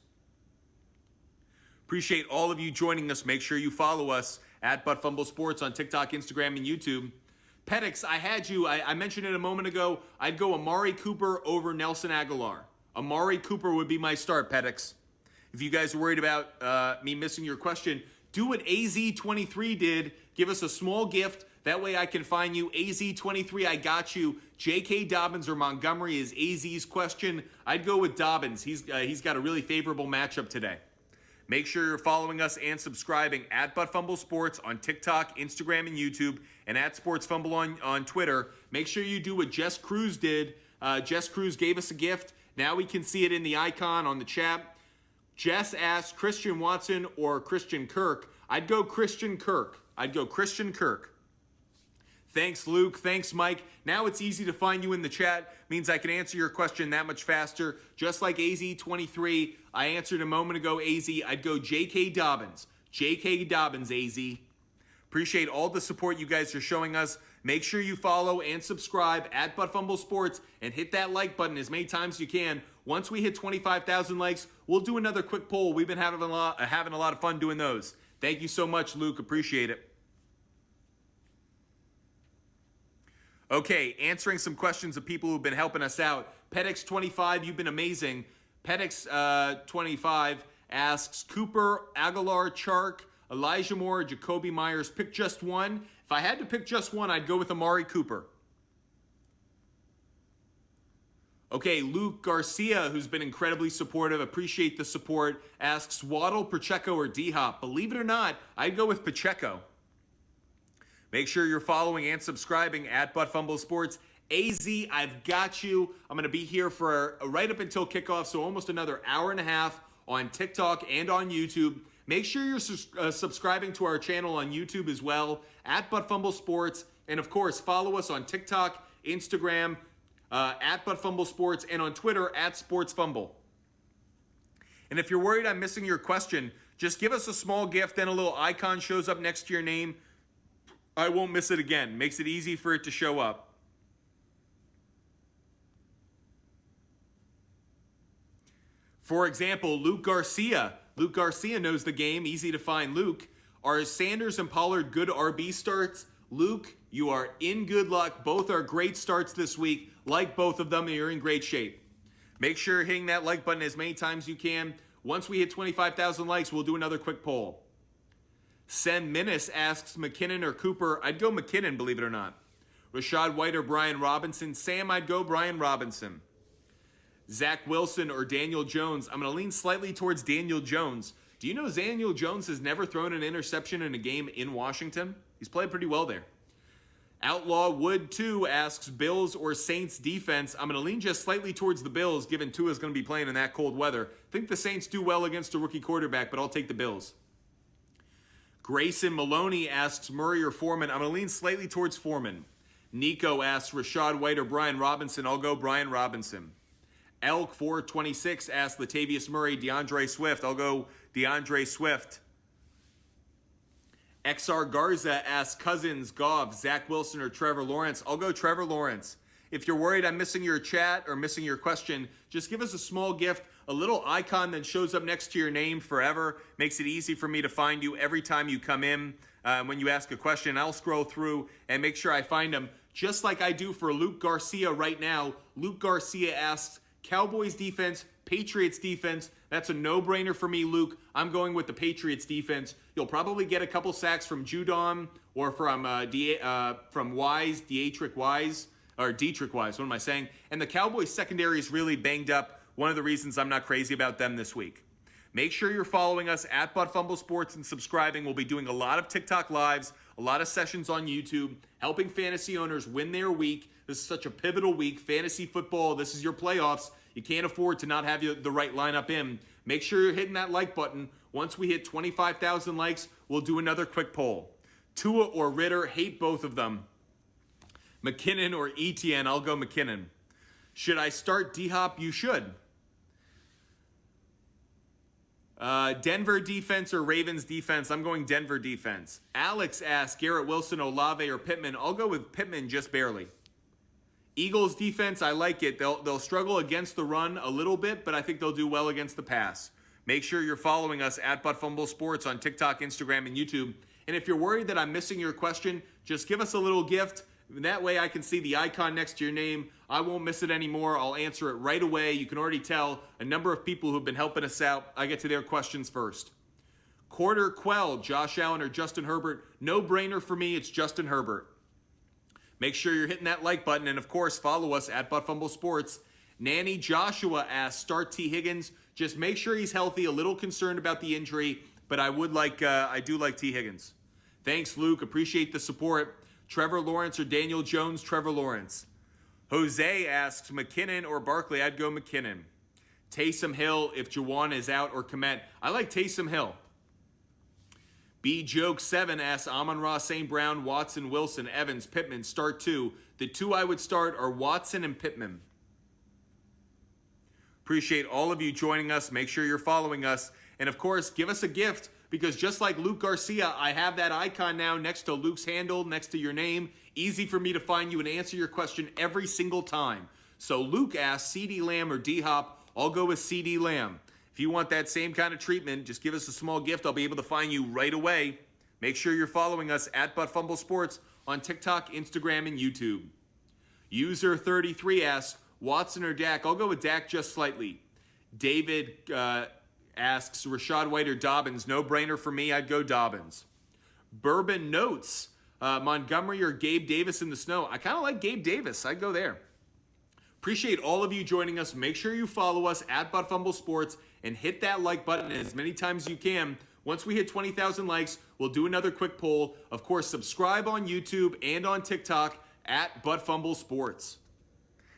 [SPEAKER 1] Appreciate all of you joining us. Make sure you follow us at Fumble Sports on TikTok, Instagram, and YouTube. Pettix, I had you. I mentioned it a moment ago. I'd go Amari Cooper over Nelson Aguilar. Amari Cooper would be my start, Pettix. If you guys are worried about me missing your question, do what AZ23 did. Give us a small gift. That way I can find you. AZ23, I got you. J.K. Dobbins or Montgomery is AZ's question. I'd go with Dobbins. He's got a really favorable matchup today. Make sure you're following us and subscribing at Fumble Sports on TikTok, Instagram, and YouTube, and at Sports Fumble on Twitter. Make sure you do what Jess Cruz did. Jess Cruz gave us a gift. Now we can see it in the icon on the chat. Jess asked Christian Watson or Christian Kirk. I'd go Christian Kirk. Thanks, Luke. Thanks, Mike. Now it's easy to find you in the chat. Means I can answer your question that much faster. Just like AZ23, I answered a moment ago, AZ. I'd go J.K. Dobbins. J.K. Dobbins, AZ. Appreciate all the support you guys are showing us. Make sure you follow and subscribe at Fumble Sports and hit that like button as many times as you can. Once we hit 25,000 likes, we'll do another quick poll. We've been having a lot of fun doing those. Thank you so much, Luke. Appreciate it. Okay, answering some questions of people who've been helping us out. Pettix25, you've been amazing. Pettix25 asks, Cooper, Aguilar, Chark, Elijah Moore, Jacoby Myers. Pick just one. If I had to pick just one, I'd go with Amari Cooper. Okay, Luke Garcia, who's been incredibly supportive, appreciate the support, asks Waddle, Pacheco, or D-Hop. Believe it or not, I'd go with Pacheco. Make sure you're following and subscribing at Fumble Sports. AZ, I've got you. I'm going to be here for right up until kickoff, so almost another hour and a half on TikTok and on YouTube. Make sure you're subscribing to our channel on YouTube as well, at Fumble Sports. And, of course, follow us on TikTok, Instagram, at Fumble Sports, and on Twitter, at Sports Fumble. And if you're worried I'm missing your question, just give us a small gift, then a little icon shows up next to your name. I won't miss it again. Makes it easy for it to show up. For example, Luke Garcia. Luke Garcia knows the game. Easy to find Luke. Are Sanders and Pollard good RB starts? Luke, you are in good luck. Both are great starts this week. Like both of them, and you're in great shape. Make sure you're hitting that like button as many times as you can. Once we hit 25,000 likes, we'll do another quick poll. Sen Minnis asks McKinnon or Cooper. I'd go McKinnon, believe it or not. Rashad White or Brian Robinson. Sam, I'd go Brian Robinson. Zach Wilson or Daniel Jones. I'm going to lean slightly towards Daniel Jones. Do you know Daniel Jones has never thrown an interception in a game in Washington? He's played pretty well there. Outlaw Wood 2 asks Bills or Saints defense. I'm going to lean just slightly towards the Bills, given Tua's going to be playing in that cold weather. I think the Saints do well against a rookie quarterback, but I'll take the Bills. Grayson Maloney asks Murray or Foreman. I'm going to lean slightly towards Foreman. Nico asks Rashad White or Brian Robinson. I'll go Brian Robinson. Elk 426 asks Latavius Murray, DeAndre Swift. I'll go DeAndre Swift. XR Garza asks Cousins, Goff, Zach Wilson, or Trevor Lawrence. I'll go Trevor Lawrence. If you're worried I'm missing your chat or missing your question, just give us a small gift. A little icon that shows up next to your name forever. Makes it easy for me to find you every time you come in. When you ask a question, I'll scroll through and make sure I find them. Just like I do for Luke Garcia right now. Luke Garcia asks, Cowboys defense, Patriots defense. That's a no-brainer for me, Luke. I'm going with the Patriots defense. You'll probably get a couple sacks from Judon or from Wise, Dietrich Wise. What am I saying? And the Cowboys secondary is really banged up. One of the reasons I'm not crazy about them this week. Make sure you're following us at Fumble Sports and subscribing. We'll be doing a lot of TikTok lives, a lot of sessions on YouTube, helping fantasy owners win their week. This is such a pivotal week. Fantasy football, this is your playoffs. You can't afford to not have the right lineup in. Make sure you're hitting that like button. Once we hit 25,000 likes, we'll do another quick poll. Tua or Ritter, hate both of them. McKinnon or ETN, I'll go McKinnon. Should I start D-Hop? You should. Denver defense or Ravens defense? I'm going Denver defense. Alex asks, Garrett Wilson, Olave, or Pittman? I'll go with Pittman just barely. Eagles defense, I like it. They'll struggle against the run a little bit, but I think they'll do well against the pass. Make sure you're following us at Fumble Sports on TikTok, Instagram, and YouTube. And if you're worried that I'm missing your question, just give us a little gift. That way I can see the icon next to your name. I won't miss it anymore. I'll answer it right away. You can already tell a number of people who've been helping us out. I get to their questions first. Quarter Quell, Josh Allen or Justin Herbert? No brainer for me, it's Justin Herbert. Make sure you're hitting that like button, and of course, follow us at Fumble Sports. Nanny Joshua asks, start T. Higgins. Just make sure he's healthy. A little concerned about the injury, but I do like T. Higgins. Thanks, Luke. Appreciate the support. Trevor Lawrence or Daniel Jones? Trevor Lawrence. Jose asks, McKinnon or Barkley? I'd go McKinnon. Taysom Hill if Jawan is out, or Komet? I like Taysom Hill. B-Joke7 asks, Amon-Ra, St. Brown, Watson, Wilson, Evans, Pittman, start two. The two I would start are Watson and Pittman. Appreciate all of you joining us. Make sure you're following us. And of course, give us a gift, because just like Luke Garcia, I have that icon now next to Luke's handle, next to your name. Easy for me to find you and answer your question every single time. So Luke asks, CD Lamb or D-Hop? I'll go with CD Lamb. If you want that same kind of treatment, just give us a small gift. I'll be able to find you right away. Make sure you're following us at Fumble Sports on TikTok, Instagram, and YouTube. User 33 asks, Watson or Dak? I'll go with Dak just slightly. David asks, Rashad White or Dobbins? No brainer for me. I'd go Dobbins. Bourbon Notes, Montgomery or Gabe Davis in the snow? I kind of like Gabe Davis. I'd go there. Appreciate all of you joining us. Make sure you follow us at Fumble Sports and hit that like button as many times as you can. Once we hit 20,000 likes, we'll do another quick poll. Of course, subscribe on YouTube and on TikTok at Fumble Sports.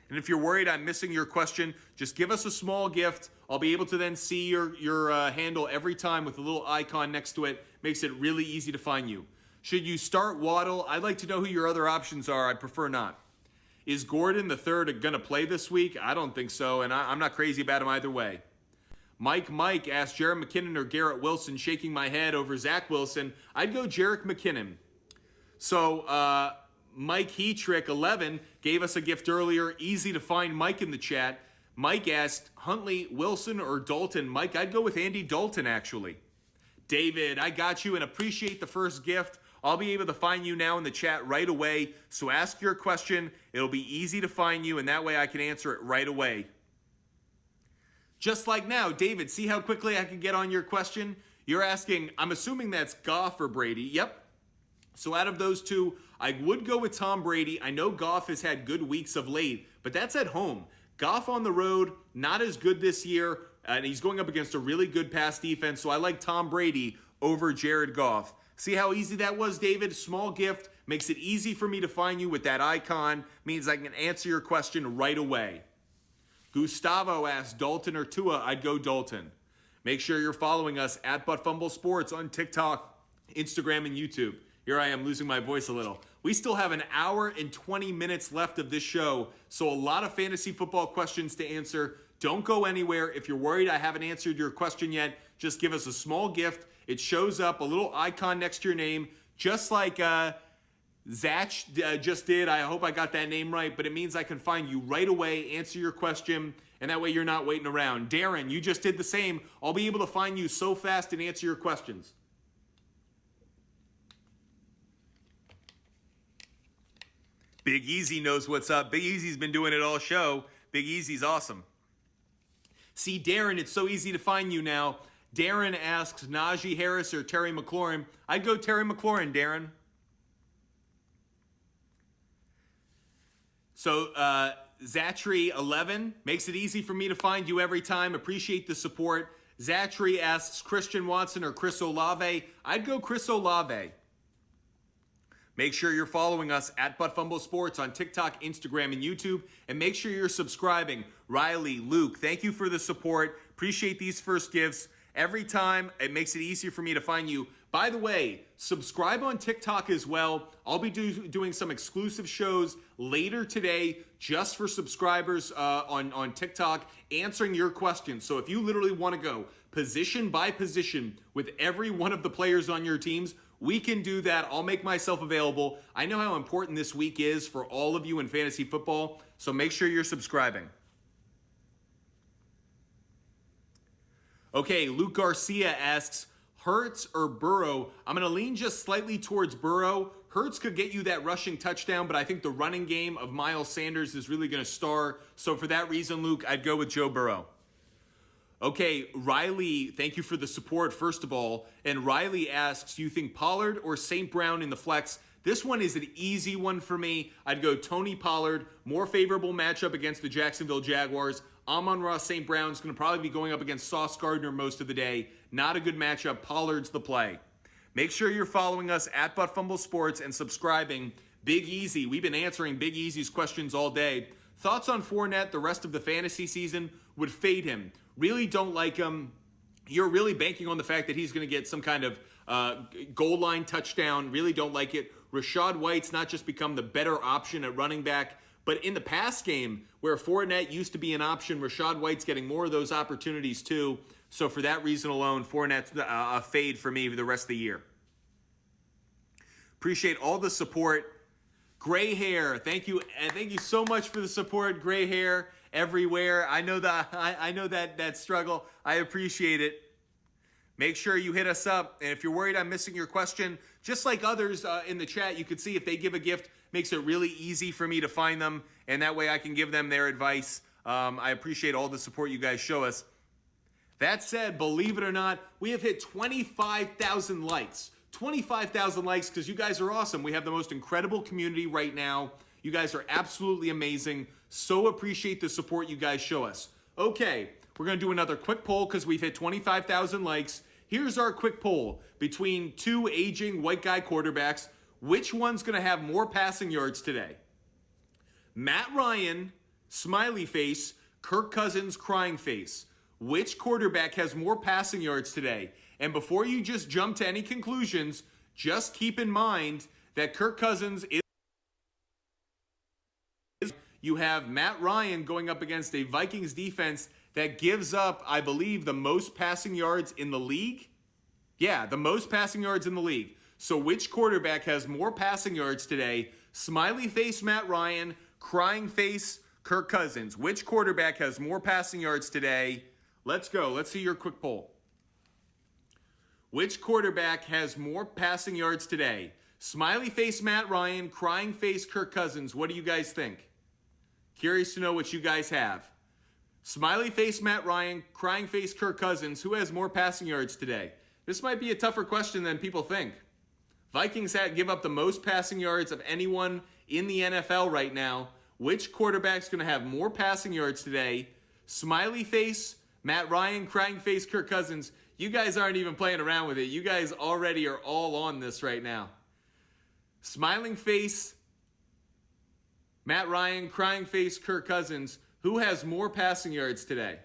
[SPEAKER 1] And if you're worried I'm missing your question, just give us a small gift. I'll be able to then see your handle every time with a little icon next to it. Makes it really easy to find you. Should you start Waddle? I'd like to know who your other options are. I prefer not. Is Gordon the third going to play this week? I don't think so, and I'm not crazy about him either way. Mike asked, Jarek McKinnon or Garrett Wilson? Shaking my head over Zach Wilson. I'd go Jarek McKinnon. So, Mike Hetrick 11 gave us a gift earlier. Easy to find Mike in the chat. Mike asked, Huntley, Wilson, or Dalton? Mike, I'd go with Andy Dalton, actually. David, I got you and appreciate the first gift. I'll be able to find you now in the chat right away. So ask your question. It'll be easy to find you, and that way I can answer it right away. Just like now, David, see how quickly I can get on your question? You're asking, I'm assuming that's Goff or Brady. Yep. So out of those two, I would go with Tom Brady. I know Goff has had good weeks of late, but that's at home. Goff on the road, not as good this year, and he's going up against a really good pass defense, so I like Tom Brady over Jared Goff. See how easy that was, David? Small gift, makes it easy for me to find you with that icon, means I can answer your question right away. Gustavo asked, Dalton or Tua? I'd go Dalton. Make sure you're following us at Fumble Sports on TikTok, Instagram, and YouTube. Here I am losing my voice a little. We still have an hour and 20 minutes left of this show, so a lot of fantasy football questions to answer. Don't go anywhere. If you're worried I haven't answered your question yet, just give us a small gift. It shows up, a little icon next to your name, just like Zach just did. I hope I got that name right, but it means I can find you right away, answer your question, and that way you're not waiting around. Darren, you just did the same. I'll be able to find you so fast and answer your questions. Big Easy knows what's up. Big Easy's been doing it all show. Big Easy's awesome. See, Darren, it's so easy to find you now. Darren asks, Najee Harris or Terry McLaurin? I'd go Terry McLaurin, Darren. So, Zachary 11 makes it easy for me to find you every time. Appreciate the support. Zachary asks, Christian Watson or Chris Olave? I'd go Chris Olave. Make sure you're following us at Fumble Sports on TikTok, Instagram, and YouTube. And make sure you're subscribing. Riley, Luke, thank you for the support. Appreciate these first gifts. Every time, it makes it easier for me to find you. By the way, subscribe on TikTok as well. I'll be doing some exclusive shows later today just for subscribers on TikTok, answering your questions. So if you literally want to go position by position with every one of the players on your teams, we can do that. I'll make myself available. I know how important this week is for all of you in fantasy football, so make sure you're subscribing. Okay, Luke Garcia asks, Hurts or Burrow? I'm going to lean just slightly towards Burrow. Hurts could get you that rushing touchdown, but I think the running game of Miles Sanders is really going to star. So for that reason, Luke, I'd go with Joe Burrow. Okay, Riley, thank you for the support, first of all. And Riley asks, do you think Pollard or St. Brown in the flex? This one is an easy one for me. I'd go Tony Pollard, more favorable matchup against the Jacksonville Jaguars. Amon-Ra St. Brown's going to probably be going up against Sauce Gardner most of the day. Not a good matchup. Pollard's the play. Make sure you're following us at Fumble Sports and subscribing. Big Easy, we've been answering Big Easy's questions all day. Thoughts on Fournette the rest of the fantasy season? Would fade him. Really don't like him. You're really banking on the fact that he's going to get some kind of goal line touchdown. Really don't like it. Rashad White's not just become the better option at running back, but in the pass game where Fournette used to be an option, Rashad White's getting more of those opportunities too. So for that reason alone, Fournette's a fade for me for the rest of the year. Appreciate all the support. Gray hair, thank you, and thank you so much for the support. Gray hair everywhere. I know that struggle. I appreciate it. Make sure you hit us up, and if you're worried I'm missing your question, just like others in the chat, you can see if they give a gift, makes it really easy for me to find them, and that way I can give them their advice. I appreciate all the support you guys show us. That said, believe it or not, we have hit 25,000 likes. 25,000 likes because you guys are awesome. We have the most incredible community right now. You guys are absolutely amazing. So appreciate the support you guys show us. Okay, we're going to do another quick poll because we've hit 25,000 likes. Here's our quick poll. Between two aging white guy quarterbacks, which one's going to have more passing yards today? Matt Ryan, smiley face, Kirk Cousins, crying face. Which quarterback has more passing yards today? And before you just jump to any conclusions, just keep in mind that Kirk Cousins is... You have Matt Ryan going up against a Vikings defense that gives up, I believe, the most passing yards in the league. Yeah, the most passing yards in the league. So which quarterback has more passing yards today? Smiley face Matt Ryan, crying face Kirk Cousins. Which quarterback has more passing yards today? Let's go. Let's see your quick poll. Which quarterback has more passing yards today? Smiley face Matt Ryan, crying face Kirk Cousins. What do you guys think? Curious to know what you guys have. Smiley face Matt Ryan, crying face Kirk Cousins. Who has more passing yards today? This might be a tougher question than people think. Vikings give up the most passing yards of anyone in the NFL right now. Which quarterback's going to have more passing yards today? Smiley face Matt Ryan, crying face Kirk Cousins. You guys aren't even playing around with it. You guys already are all on this right now. Smiling face Matt Ryan, crying face Kirk Cousins. Who has more passing yards today?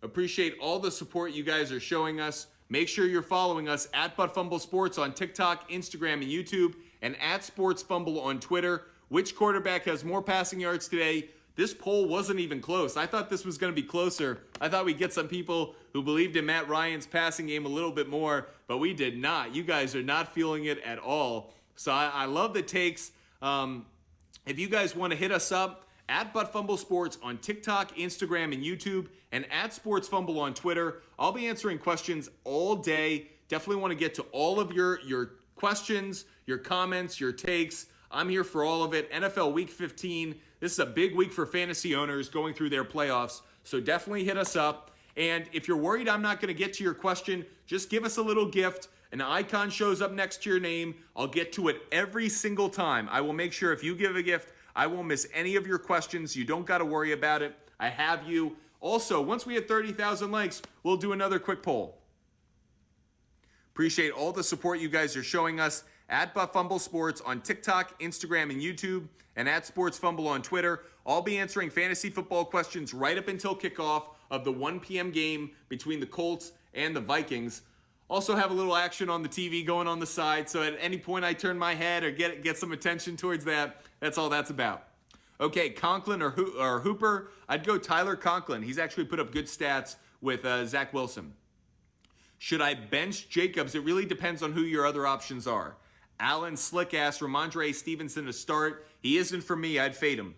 [SPEAKER 1] Appreciate all the support you guys are showing us. Make sure you're following us at Fumble Sports on TikTok, Instagram, and YouTube, and at Sports Fumble on Twitter. Which quarterback has more passing yards today? This poll wasn't even close. I thought this was going to be closer. I thought we'd get some people who believed in Matt Ryan's passing game a little bit more, but we did not. You guys are not feeling it at all. So I love the takes. If you guys want to hit us up, at Fumble Sports on TikTok, Instagram, and YouTube, and at Sports Fumble on Twitter. I'll be answering questions all day. Definitely want to get to all of your questions, your comments, your takes. I'm here for all of it. NFL Week 15. This is a big week for fantasy owners going through their playoffs. So definitely hit us up. And if you're worried I'm not going to get to your question, just give us a little gift. An icon shows up next to your name. I'll get to it every single time. I will make sure if you give a gift, I won't miss any of your questions. You don't got to worry about it. I have you. Also, once we hit 30,000 likes, we'll do another quick poll. Appreciate all the support you guys are showing us at Fumble Sports on TikTok, Instagram, and YouTube, and at Sports Fumble on Twitter. I'll be answering fantasy football questions right up until kickoff of the 1 p.m. game between the Colts and the Vikings. Also have a little action on the TV going on the side, so at any point I turn my head or get some attention towards that, that's all that's about. Okay, Conklin or Hooper, I'd go Tyler Conklin. He's actually put up good stats with Zach Wilson. Should I bench Jacobs? It really depends on who your other options are. Alan Slick asked Ramondre Stevenson to start. He isn't for me. I'd fade him.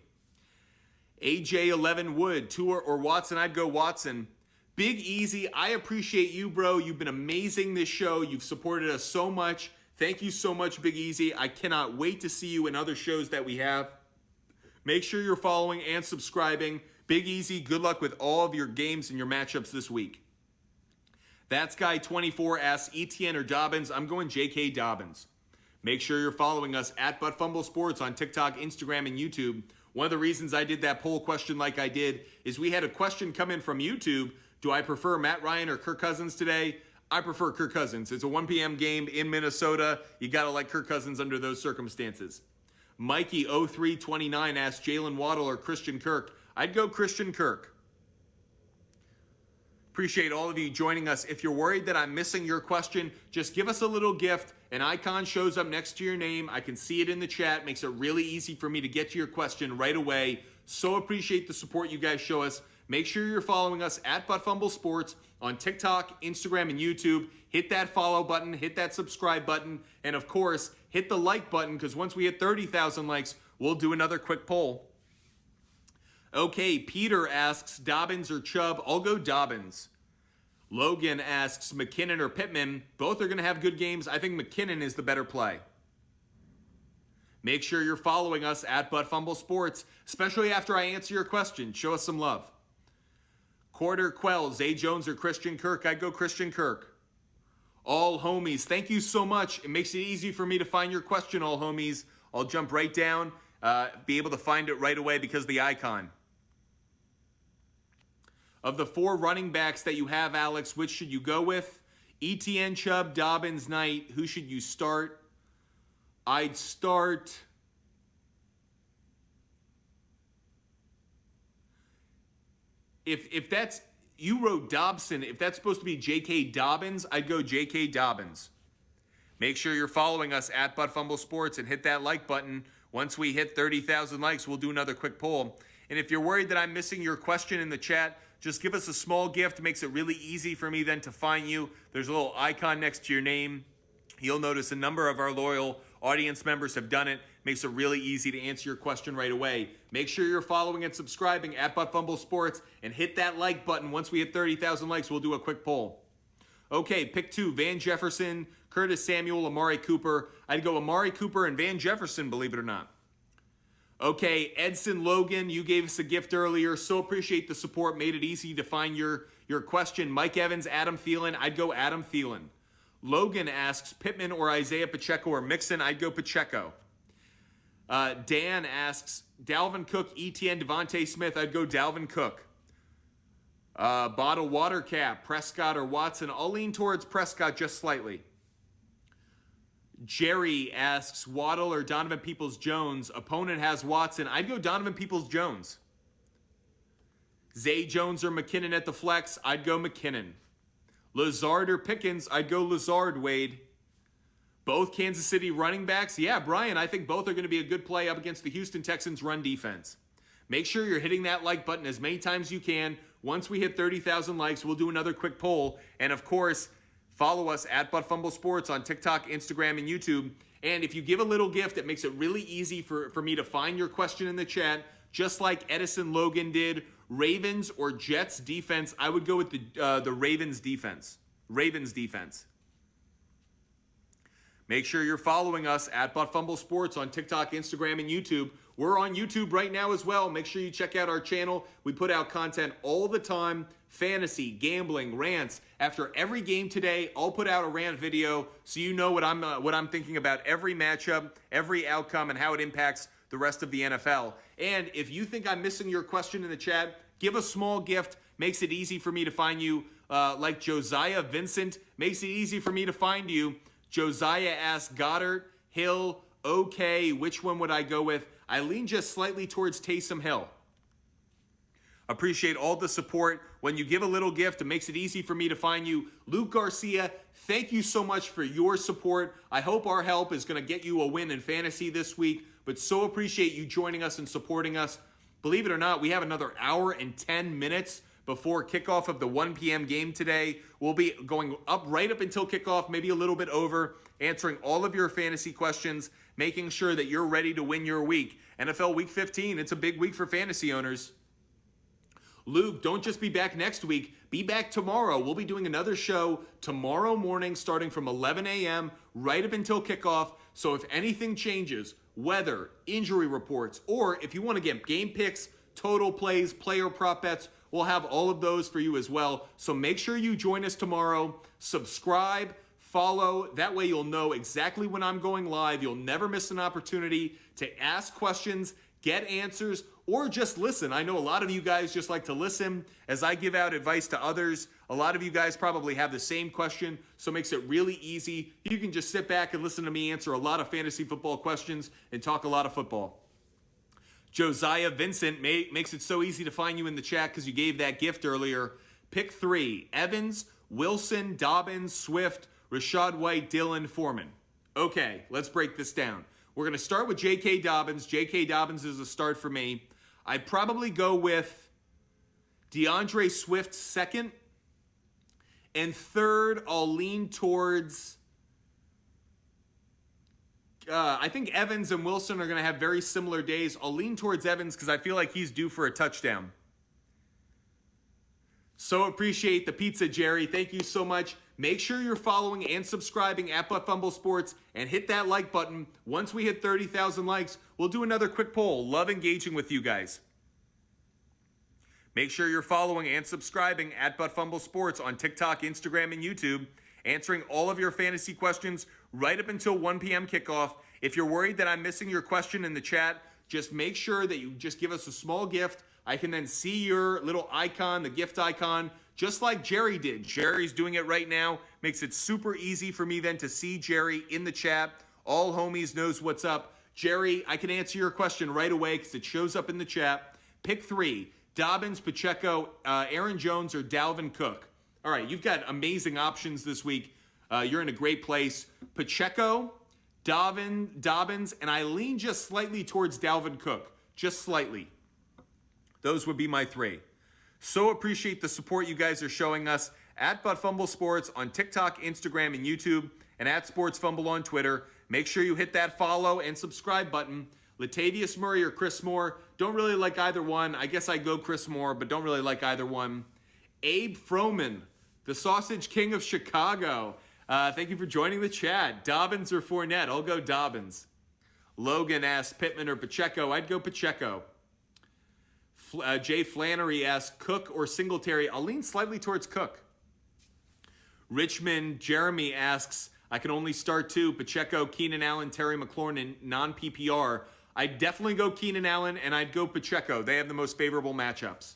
[SPEAKER 1] AJ11 Wood, Tua or Watson? I'd go Watson. Big Easy, I appreciate you, bro. You've been amazing this show. You've supported us so much. Thank you so much, Big Easy. I cannot wait to see you in other shows that we have. Make sure you're following and subscribing. Big Easy, good luck with all of your games and your matchups this week. That's Guy 24 asks Etienne or Dobbins. I'm going J.K. Dobbins. Make sure you're following us at Fumble Sports on TikTok, Instagram, and YouTube. One of the reasons I did that poll question like I did is we had a question come in from YouTube. Do I prefer Matt Ryan or Kirk Cousins today? I prefer Kirk Cousins. It's a 1 p.m. game in Minnesota. You got to like Kirk Cousins under those circumstances. Mikey0329 asks Jalen Waddle or Christian Kirk. I'd go Christian Kirk. Appreciate all of you joining us. If you're worried that I'm missing your question, just give us a little gift. An icon shows up next to your name. I can see it in the chat. Makes it really easy for me to get to your question right away. So appreciate the support you guys show us. Make sure you're following us at Fumble Sports on TikTok, Instagram, and YouTube. Hit that follow button, hit that subscribe button, and of course, hit the like button because once we hit 30,000 likes, we'll do another quick poll. Okay, Peter asks Dobbins or Chubb. I'll go Dobbins. Logan asks McKinnon or Pittman. Both are going to have good games. I think McKinnon is the better play. Make sure you're following us at Fumble Sports, especially after I answer your question. Show us some love. Quarter Quell, Zay Jones or Christian Kirk? I'd go Christian Kirk. All homies, thank you so much. It makes it easy for me to find your question, all homies. I'll jump right down, be able to find it right away because of the icon. Of the 4 running backs that you have, Alex, which should you go with? Etienne, Chubb, Dobbins, Knight. Who should you start? I'd start... If that's... You wrote Dobson. If that's supposed to be J.K. Dobbins, I'd go J.K. Dobbins. Make sure you're following us at Fumble Sports and hit that like button. Once we hit 30,000 likes, we'll do another quick poll. And if you're worried that I'm missing your question in the chat, just give us a small gift. It makes it really easy for me then to find you. There's a little icon next to your name. You'll notice a number of our loyal audience members have done it. Makes it really easy to answer your question right away. Make sure you're following and subscribing at Fumble Sports and hit that like button. Once we hit 30,000 likes, we'll do a quick poll. Okay, pick 2, Van Jefferson, Curtis Samuel, Amari Cooper. I'd go Amari Cooper and Van Jefferson, believe it or not. Okay, Edson Logan, you gave us a gift earlier. So appreciate the support. Made it easy to find your question. Mike Evans, Adam Thielen. I'd go Adam Thielen. Logan asks Pittman or Isaiah Pacheco or Mixon. I'd go Pacheco. Dan asks Dalvin Cook, Etienne, Devontae Smith. I'd go Dalvin Cook. Bottle Water Cap, Prescott or Watson. I'll lean towards Prescott just slightly. Jerry asks Waddle or Donovan Peoples-Jones. Opponent has Watson. I'd go Donovan Peoples-Jones. Zay Jones or McKinnon at the flex. I'd go McKinnon. Lazard or Pickens. I'd go Lazard, Wade. Both Kansas City running backs. Yeah, Brian, I think both are going to be a good play up against the Houston Texans run defense. Make sure you're hitting that like button as many times as you can. Once we hit 30,000 likes, we'll do another quick poll. And of course, follow us at Fumble Sports on TikTok, Instagram, and YouTube. And if you give a little gift, it makes it really easy for me to find your question in the chat, just like Edison Logan did. Ravens or Jets defense, I would go with the Ravens defense. Ravens defense. Make sure you're following us at Fumble Sports on TikTok, Instagram, and YouTube. We're on YouTube right now as well. Make sure you check out our channel. We put out content all the time. Fantasy, gambling, rants. After every game today, I'll put out a rant video so you know what I'm thinking about every matchup, every outcome, and how it impacts the rest of the NFL. And if you think I'm missing your question in the chat, give a small gift. makes it easy for me to find you. Like Josiah Vincent makes it easy for me to find you. Josiah asks Goddard, Hill, okay, which one would I go with? I lean just slightly towards Taysom Hill. Appreciate all the support. When you give a little gift, it makes it easy for me to find you. Luke Garcia, thank you so much for your support. I hope our help is going to get you a win in fantasy this week, but so appreciate you joining us and supporting us. Believe it or not, we have another hour and 10 minutes before kickoff of the 1 p.m. game today. We'll be going up right up until kickoff, maybe a little bit over, answering all of your fantasy questions, making sure that you're ready to win your week. NFL Week 15, it's a big week for fantasy owners. Luke, don't just be back next week. Be back tomorrow. We'll be doing another show tomorrow morning starting from 11 a.m. right up until kickoff. So if anything changes, weather, injury reports, or if you want to get game picks, total plays, player prop bets, we'll have all of those for you as well. So make sure you join us tomorrow. Subscribe, follow. That way you'll know exactly when I'm going live. You'll never miss an opportunity to ask questions, get answers, or just listen. I know a lot of you guys just like to listen as I give out advice to others. A lot of you guys probably have the same question, so it makes it really easy. You can just sit back and listen to me answer a lot of fantasy football questions and talk a lot of football. Josiah Vincent makes it so easy to find you in the chat because you gave that gift earlier. Pick 3, Evans, Wilson, Dobbins, Swift, Rashad White, Dillon, Foreman. Okay, let's break this down. We're going to start with J.K. Dobbins. J.K. Dobbins is a start for me. I'd probably go with DeAndre Swift second. And third, I'll lean towards... I think Evans and Wilson are going to have very similar days. I'll lean towards Evans because I feel like he's due for a touchdown. So appreciate the pizza, Jerry. Thank you so much. Make sure you're following and subscribing at Fumble Sports and hit that like button. Once we hit 30,000 likes, we'll do another quick poll. Love engaging with you guys. Make sure you're following and subscribing at Fumble Sports on TikTok, Instagram, and YouTube, answering all of your fantasy questions right up until 1 p.m. kickoff. If you're worried that I'm missing your question in the chat, just make sure that you just give us a small gift. I can then see your little icon, the gift icon, just like Jerry did. Jerry's doing it right now. Makes it super easy for me then to see Jerry in the chat. All homies knows what's up. Jerry, I can answer your question right away because it shows up in the chat. Pick 3, Dobbins, Pacheco, Aaron Jones, or Dalvin Cook. All right, you've got amazing options this week. You're in a great place. Pacheco, Dobbins, and I lean just slightly towards Dalvin Cook. Just slightly. Those would be my 3. So appreciate the support you guys are showing us at Fumble Sports on TikTok, Instagram, and YouTube, and at Sports Fumble on Twitter. Make sure you hit that follow and subscribe button. Latavius Murray or Chris Moore, don't really like either one. I guess I go Chris Moore, but don't really like either one. Abe Froman, the Sausage King of Chicago. Thank you for joining the chat. Dobbins or Fournette? I'll go Dobbins. Logan asks Pittman or Pacheco. I'd go Pacheco. Jay Flannery asks Cook or Singletary. I'll lean slightly towards Cook. Richmond Jeremy asks, I can only start 2, Pacheco, Keenan Allen, Terry McLaurin in non-PPR. I'd definitely go Keenan Allen, and I'd go Pacheco. They have the most favorable matchups.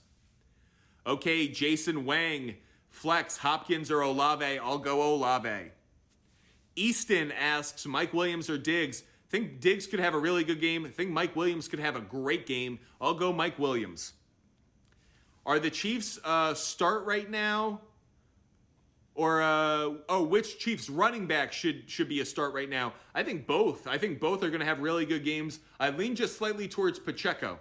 [SPEAKER 1] Okay, Jason Wang, flex, Hopkins or Olave. I'll go Olave. Easton asks Mike Williams or Diggs. Think Diggs could have a really good game. Think Mike Williams could have a great game. I'll go Mike Williams. Are the Chiefs start right now? Or, which Chiefs running back should be a start right now? I think both. I think both are going to have really good games. I lean just slightly towards Pacheco.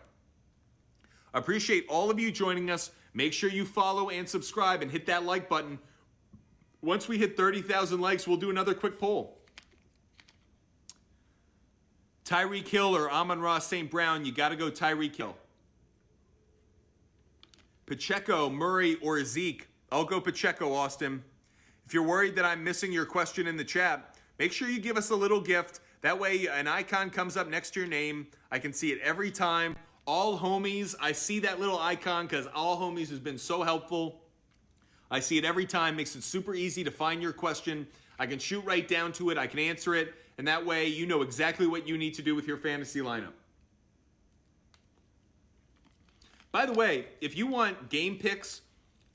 [SPEAKER 1] Appreciate all of you joining us. Make sure you follow and subscribe and hit that like button. Once we hit 30,000 likes, we'll do another quick poll. Tyreek Hill or Amon-Ra St. Brown, you got to go Tyreek Hill. Pacheco, Murray, or Zeke, I'll go Pacheco, Austin. If you're worried that I'm missing your question in the chat, make sure you give us a little gift. That way an icon comes up next to your name. I can see it every time. All homies, I see that little icon because all homies has been so helpful. I see it every time, makes it super easy to find your question. I can shoot right down to it, I can answer it, and that way you know exactly what you need to do with your fantasy lineup. By the way, if you want game picks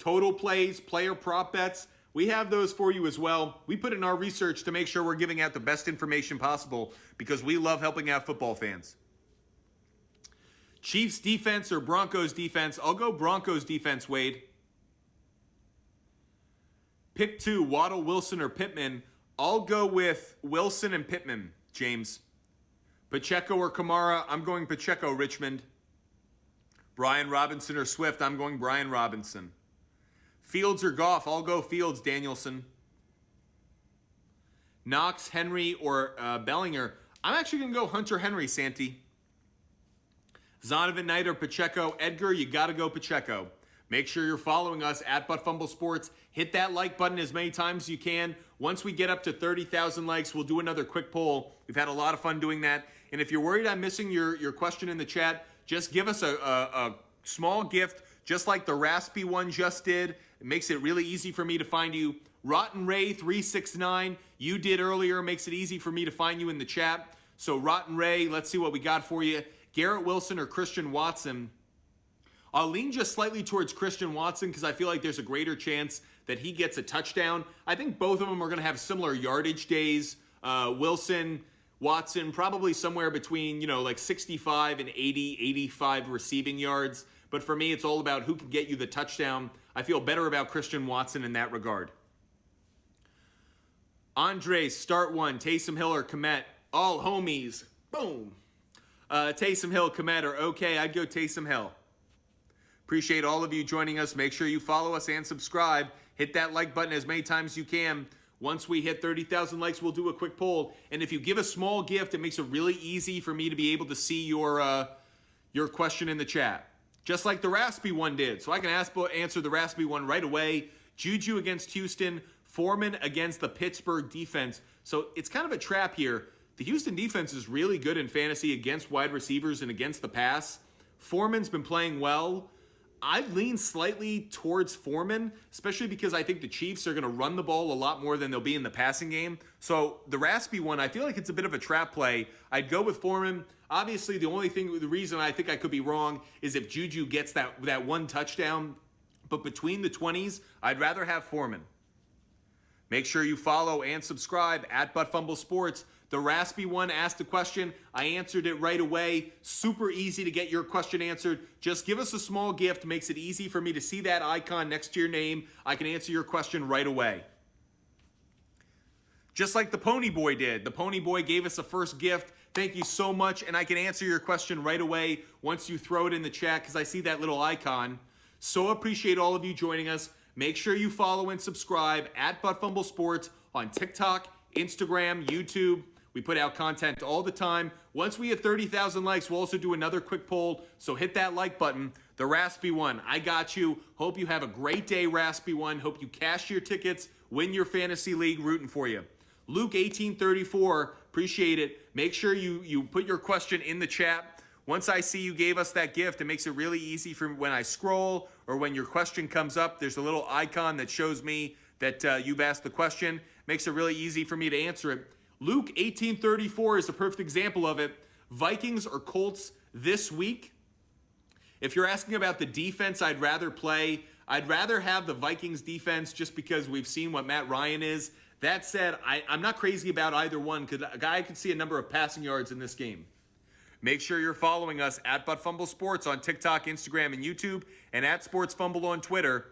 [SPEAKER 1] total plays, player prop bets. We have those for you as well. We put in our research to make sure we're giving out the best information possible because we love helping out football fans. Chiefs defense or Broncos defense? I'll go Broncos defense, Wade. Pick 2, Waddle, Wilson, or Pittman. I'll go with Wilson and Pittman, James. Pacheco or Kamara? I'm going Pacheco, Richmond. Brian Robinson or Swift? I'm going Brian Robinson. Fields or Goff? I'll go Fields, Danielson. Knox, Henry, or Bellinger? I'm actually going to go Hunter Henry, Santi. Zonovan Knight or Pacheco? Edgar, you got to go Pacheco. Make sure you're following us at Fumble Sports. Hit that like button as many times as you can. Once we get up to 30,000 likes, we'll do another quick poll. We've had a lot of fun doing that. And if you're worried I'm missing your question in the chat, just give us a small gift, just like the raspy one just did. It makes it really easy for me to find you. Rotten Ray 369, you did earlier, makes it easy for me to find you in the chat. So Rotten Ray, let's see what we got for you. Garrett Wilson or Christian Watson? I'll lean just slightly towards Christian Watson because I feel like there's a greater chance that he gets a touchdown. I think both of them are going to have similar yardage days. Wilson, Watson, probably somewhere between, like 65 and 80, 85 receiving yards. But for me, it's all about who can get you the touchdown. I feel better about Christian Watson in that regard. Andres, start 1. Taysom Hill or Kmet? All homies. Boom. Taysom Hill, Kmet, or okay, I'd go Taysom Hill. Appreciate all of you joining us. Make sure you follow us and subscribe. Hit that like button as many times as you can. Once we hit 30,000 likes, we'll do a quick poll. And if you give a small gift, it makes it really easy for me to be able to see your question in the chat. Just like the raspy one did. So I can answer the raspy one right away. Juju against Houston. Foreman against the Pittsburgh defense. So it's kind of a trap here. The Houston defense is really good in fantasy against wide receivers and against the pass. Foreman's been playing well. I'd lean slightly towards Foreman, especially because I think the Chiefs are going to run the ball a lot more than they'll be in the passing game. So the raspy one, I feel like it's a bit of a trap play. I'd go with Foreman. Obviously, the reason I think I could be wrong is if Juju gets that one touchdown. But between the 20s, I'd rather have Foreman. Make sure you follow and subscribe at Fumble Sports. The raspy one asked a question. I answered it right away. Super easy to get your question answered. Just give us a small gift. Makes it easy for me to see that icon next to your name. I can answer your question right away. Just like the Pony Boy did. The Pony Boy gave us a first gift. Thank you so much. And I can answer your question right away once you throw it in the chat because I see that little icon. So appreciate all of you joining us. Make sure you follow and subscribe at Fumble Sports on TikTok, Instagram, YouTube. We put out content all the time. Once we hit 30,000 likes, we'll also do another quick poll. So hit that like button. The raspy one, I got you. Hope you have a great day, raspy one. Hope you cash your tickets, win your fantasy league, rooting for you. Luke 1834, appreciate it. Make sure you put your question in the chat. Once I see you gave us that gift, it makes it really easy for when I scroll or when your question comes up. There's a little icon that shows me that you've asked the question. Makes it really easy for me to answer it. Luke 1834 is a perfect example of it. Vikings or Colts this week. If you're asking about the defense I'd rather have the Vikings defense just because we've seen what Matt Ryan is. That said, I'm not crazy about either one because a guy could see a number of passing yards in this game. Make sure you're following us at Fumble Sports on TikTok, Instagram, and YouTube, and at Sports Fumble on Twitter.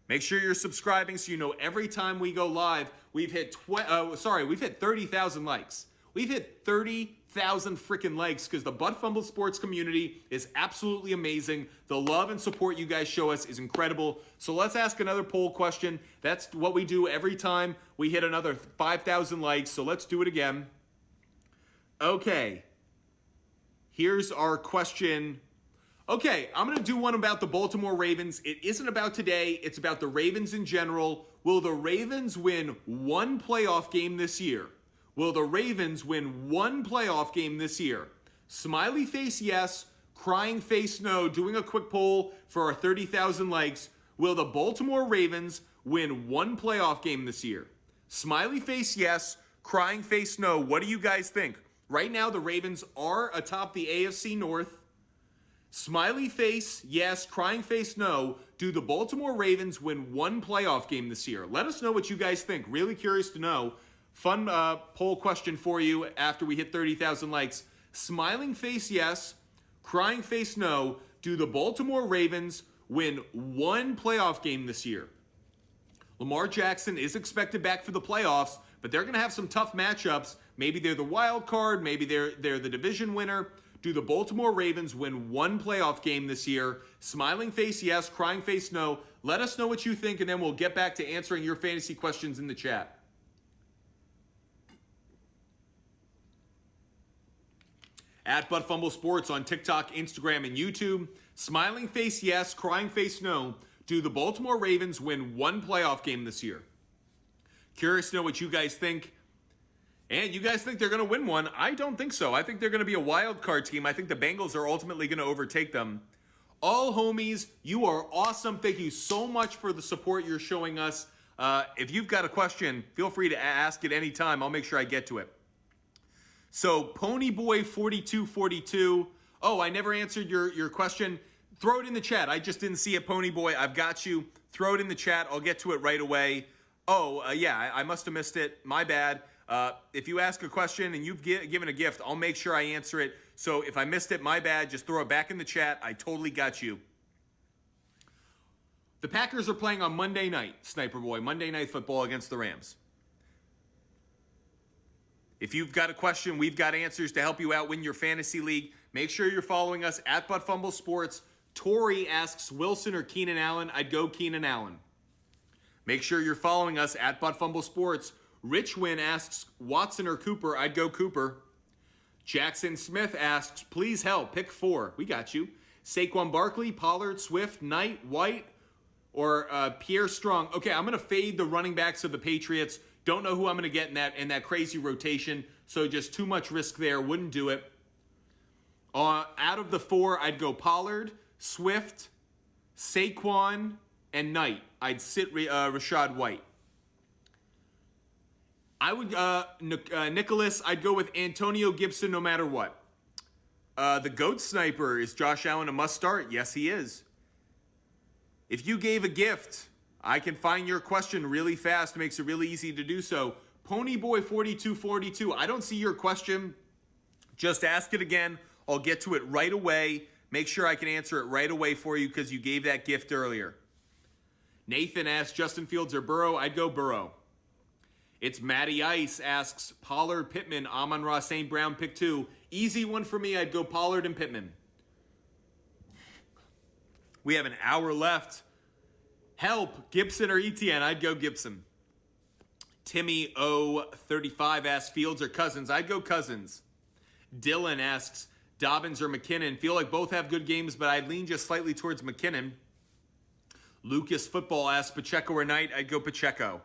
[SPEAKER 1] Make sure you're subscribing so you know every time we go live. We've hit 30,000 likes. We've hit 30,000 freaking likes because the Fumble Sports community is absolutely amazing. The love and support you guys show us is incredible. So let's ask another poll question. That's what we do every time we hit another 5,000 likes. So let's do it again. Okay. Here's our question. Okay, I'm going to do one about the Baltimore Ravens. It isn't about today. It's about the Ravens in general. Will the Ravens win one playoff game this year? Will the Ravens win one playoff game this year? Smiley face yes, crying face no. Doing a quick poll for our 30,000 likes. Will the Baltimore Ravens win one playoff game this year? Smiley face yes, crying face no. What do you guys think? Right now, the Ravens are atop the AFC North. Smiley face, yes. Crying face, no. Do the Baltimore Ravens win one playoff game this year? Let us know what you guys think. Really curious to know. Fun poll question for you after we hit 30,000 likes. Smiling face, yes. Crying face, no. Do the Baltimore Ravens win one playoff game this year? Lamar Jackson is expected back for the playoffs, but they're going to have some tough matchups. Maybe they're the wild card. Maybe they're the division winner. Do the Baltimore Ravens win one playoff game this year? Smiling face, yes. Crying face, no. Let us know what you think, and then we'll get back to answering your fantasy questions in the chat. At Butt Fumble Sports on TikTok, Instagram, and YouTube. Smiling face, yes. Crying face, no. Do the Baltimore Ravens win one playoff game this year? Curious to know what you guys think. And you guys think they're going to win one? I don't think so. I think they're going to be a wild card team. I think the Bengals are ultimately going to overtake them. All homies, you are awesome. Thank you so much for the support you're showing us. If you've got a question, feel free to ask at any time. I'll make sure I get to it. So, Ponyboy4242. Oh, I never answered your question. Throw it in the chat. I just didn't see it, Ponyboy. I've got you. Throw it in the chat. I'll get to it right away. Oh, yeah, I must have missed it. My bad. If you ask a question and you've given a gift, I'll make sure I answer it. So if I missed it, my bad. Just throw it back in the chat. I totally got you. The Packers are playing on Monday night, Sniper Boy. Monday Night Football against the Rams. If you've got a question, we've got answers to help you out win your fantasy league. Make sure you're following us at Butt Fumble Sports. Tori asks Wilson or Keenan Allen. I'd go Keenan Allen. Make sure you're following us at Butt Fumble Sports. Rich Win asks Watson or Cooper. I'd go Cooper. Jackson Smith asks, please help. Pick 4. We got you. Saquon Barkley, Pollard, Swift, Knight, White, or Pierre Strong. Okay, I'm going to fade the running backs of the Patriots. Don't know who I'm going to get in that crazy rotation. So just too much risk there. Wouldn't do it. Out of the 4, I'd go Pollard, Swift, Saquon, and Knight. I'd sit Rashad White. I would, Nicholas, I'd go with Antonio Gibson no matter what. The GOAT Sniper, is Josh Allen a must start? Yes, he is. If you gave a gift, I can find your question really fast. It makes it really easy to do so. Ponyboy4242, I don't see your question. Just ask it again. I'll get to it right away. Make sure I can answer it right away for you because you gave that gift earlier. Nathan asks Justin Fields or Burrow. I'd go Burrow. It's Matty Ice asks Pollard, Pittman, Amon-Ra, St. Brown, pick 2. Easy one for me. I'd go Pollard and Pittman. We have an hour left. Help, Gibson or Etienne? I'd go Gibson. Timmy O35 asks Fields or Cousins. I'd go Cousins. Dylan asks Dobbins or McKinnon. Feel like both have good games, but I'd lean just slightly towards McKinnon. Lucas Football asks Pacheco or Knight. I'd go Pacheco.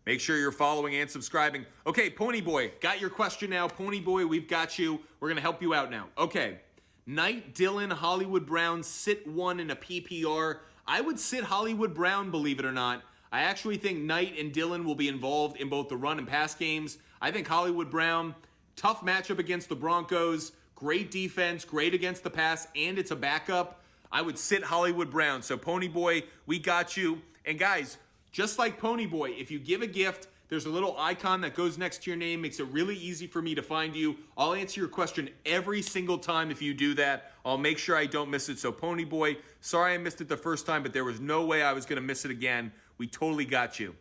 [SPEAKER 1] Make sure you're following and subscribing. Okay, Pony Boy, got your question now. Pony Boy, we've got you. We're going to help you out now. Okay, Knight, Dylan, Hollywood Brown, sit 1 in a PPR. I would sit Hollywood Brown, believe it or not. I actually think Knight and Dylan will be involved in both the run and pass games. I think Hollywood Brown, tough matchup against the Broncos, great defense, great against the pass, and it's a backup. I would sit Hollywood Brown. So Pony Boy, we got you. And guys, just like Pony Boy, if you give a gift, there's a little icon that goes next to your name, makes it really easy for me to find you. I'll answer your question every single time if you do that. I'll make sure I don't miss it. So Pony Boy, sorry I missed it the first time, but there was no way I was going to miss it again. We totally got you.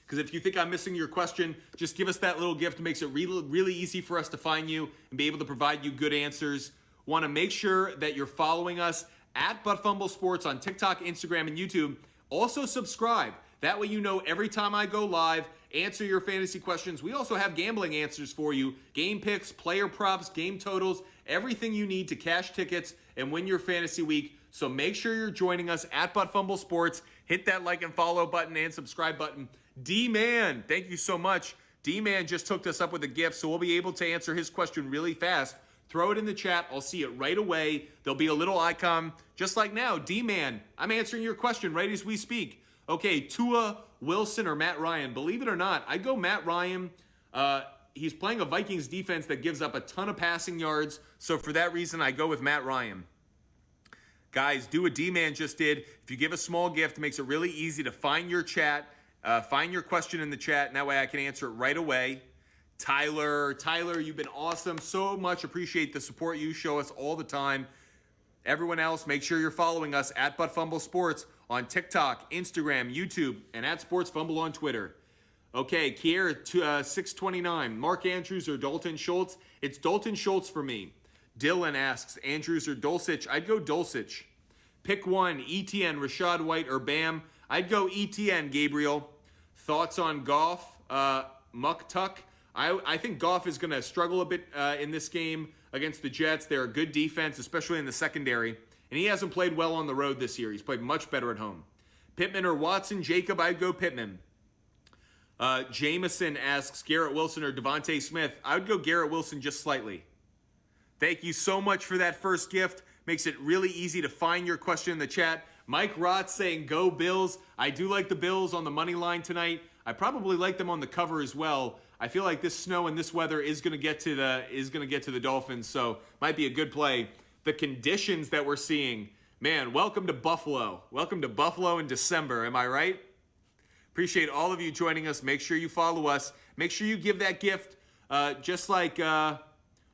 [SPEAKER 1] Because if you think I'm missing your question, just give us that little gift. It makes it really, really easy for us to find you and be able to provide you good answers. Want to make sure that you're following us at Butt Fumble Sports on TikTok, Instagram, and YouTube. Also subscribe. That way you know every time I go live, answer your fantasy questions. We also have gambling answers for you. Game picks, player props, game totals, everything you need to cash tickets and win your fantasy week. So make sure you're joining us at Butt Fumble Sports. Hit that like and follow button and subscribe button. D-Man, thank you so much. D-Man just hooked us up with a gift, so we'll be able to answer his question really fast. Throw it in the chat. I'll see it right away. There'll be a little icon, just like now. D-Man, I'm answering your question right as we speak. Okay, Tua, Wilson, or Matt Ryan. Believe it or not, I'd go Matt Ryan. he's playing a Vikings defense that gives up a ton of passing yards. So for that reason, I go with Matt Ryan. Guys, do what D-Man just did. If you give a small gift, it makes it really easy to find your chat, find your question in the chat, and that way I can answer it right away. Tyler, you've been awesome. So much appreciate the support you show us all the time. Everyone else, make sure you're following us at ButtFumble Sports on TikTok, Instagram, YouTube, and at SportsFumble on Twitter. Okay, Kiera 629. Mark Andrews or Dalton Schultz? It's Dalton Schultz for me. Dylan asks, Andrews or Dulcich? I'd go Dulcich. Pick one, ETN, Rashad White, or Bam? I'd go ETN, Gabriel. Thoughts on Goff? Muck Tuck? I think Goff is going to struggle a bit in this game against the Jets. They're a good defense, especially in the secondary. And he hasn't played well on the road this year. He's played much better at home. Pittman or Watson? Jacob, I'd go Pittman. Jameson asks, Garrett Wilson or Devontae Smith? I would go Garrett Wilson just slightly. Thank you so much for that first gift. Makes it really easy to find your question in the chat. Mike Roth saying, go Bills. I do like the Bills on the money line tonight. I probably like them on the cover as well. I feel like this snow and this weather is going to get to the Dolphins, so might be a good play. The conditions that we're seeing, man, welcome to Buffalo. Welcome to Buffalo in December, am I right? Appreciate all of you joining us. Make sure you follow us. Make sure you give that gift just like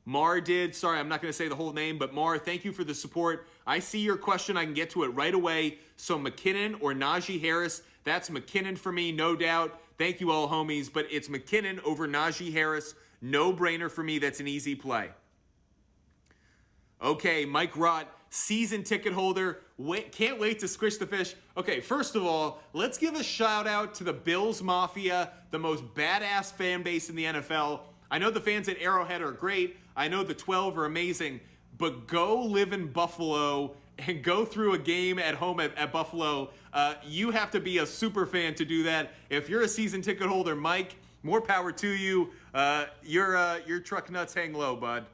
[SPEAKER 1] Mar did. Sorry, I'm not going to say the whole name, but Mar, thank you for the support. I see your question. I can get to it right away. So McKinnon or Najee Harris? That's McKinnon for me, no doubt. Thank you all, homies. But it's McKinnon over Najee Harris. No brainer for me. That's an easy play. Okay, Mike Rott, season ticket holder. Can't wait to squish the fish. Okay, first of all, let's give a shout out to the Bills Mafia, the most badass fan base in the NFL. I know the fans at Arrowhead are great. I know the 12 are amazing. But go live in Buffalo and go through a game at home at Buffalo. You have to be a super fan to do that. If you're a season ticket holder, Mike, more power to you. Your truck nuts hang low, bud.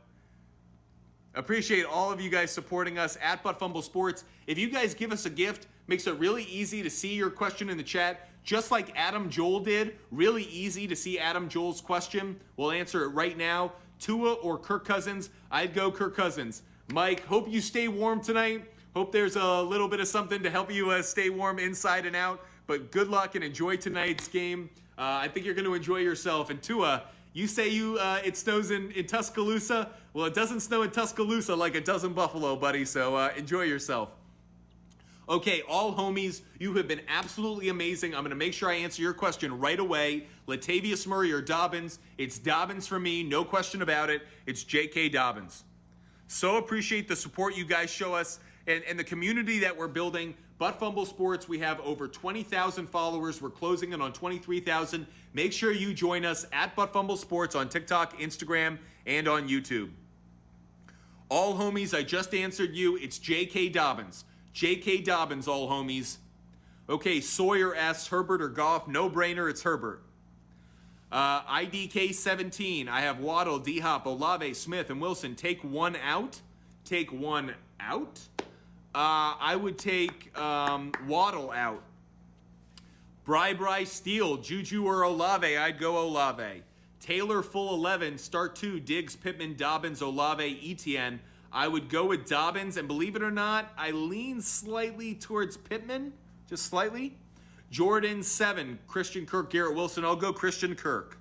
[SPEAKER 1] Appreciate all of you guys supporting us at ButtFumble Sports. If you guys give us a gift, makes it really easy to see your question in the chat, just like Adam Joel did. Really easy to see Adam Joel's question. We'll answer it right now. Tua or Kirk Cousins? I'd go Kirk Cousins. Mike, hope you stay warm tonight. Hope there's a little bit of something to help you stay warm inside and out. But good luck and enjoy tonight's game. I think you're going to enjoy yourself. And Tua, you say it snows in Tuscaloosa. Well, it doesn't snow in Tuscaloosa like it does in Buffalo, buddy. So enjoy yourself. Okay, all homies, you have been absolutely amazing. I'm going to make sure I answer your question right away. Latavius Murray or Dobbins? It's Dobbins for me, no question about it. It's J.K. Dobbins. So appreciate the support you guys show us and the community that we're building. ButtFumble Sports, we have over 20,000 followers. We're closing in on 23,000. Make sure you join us at ButtFumble Sports on TikTok, Instagram, and on YouTube. All homies, I just answered you. It's J.K. Dobbins. J.K. Dobbins, all homies. Okay, Sawyer asks Herbert or Goff. No brainer, it's Herbert. IDK 17. I have Waddle, D-Hop, Olave, Smith, and Wilson. Take one out. Take one out. I would take Waddle out. Bri, Steele, Juju, or Olave. I'd go Olave. Taylor, full 11. Start 2. Diggs, Pittman, Dobbins, Olave, Etienne. I would go with Dobbins, and believe it or not, I lean slightly towards Pittman, just slightly. Jordan, 7. Christian Kirk, Garrett Wilson. I'll go Christian Kirk.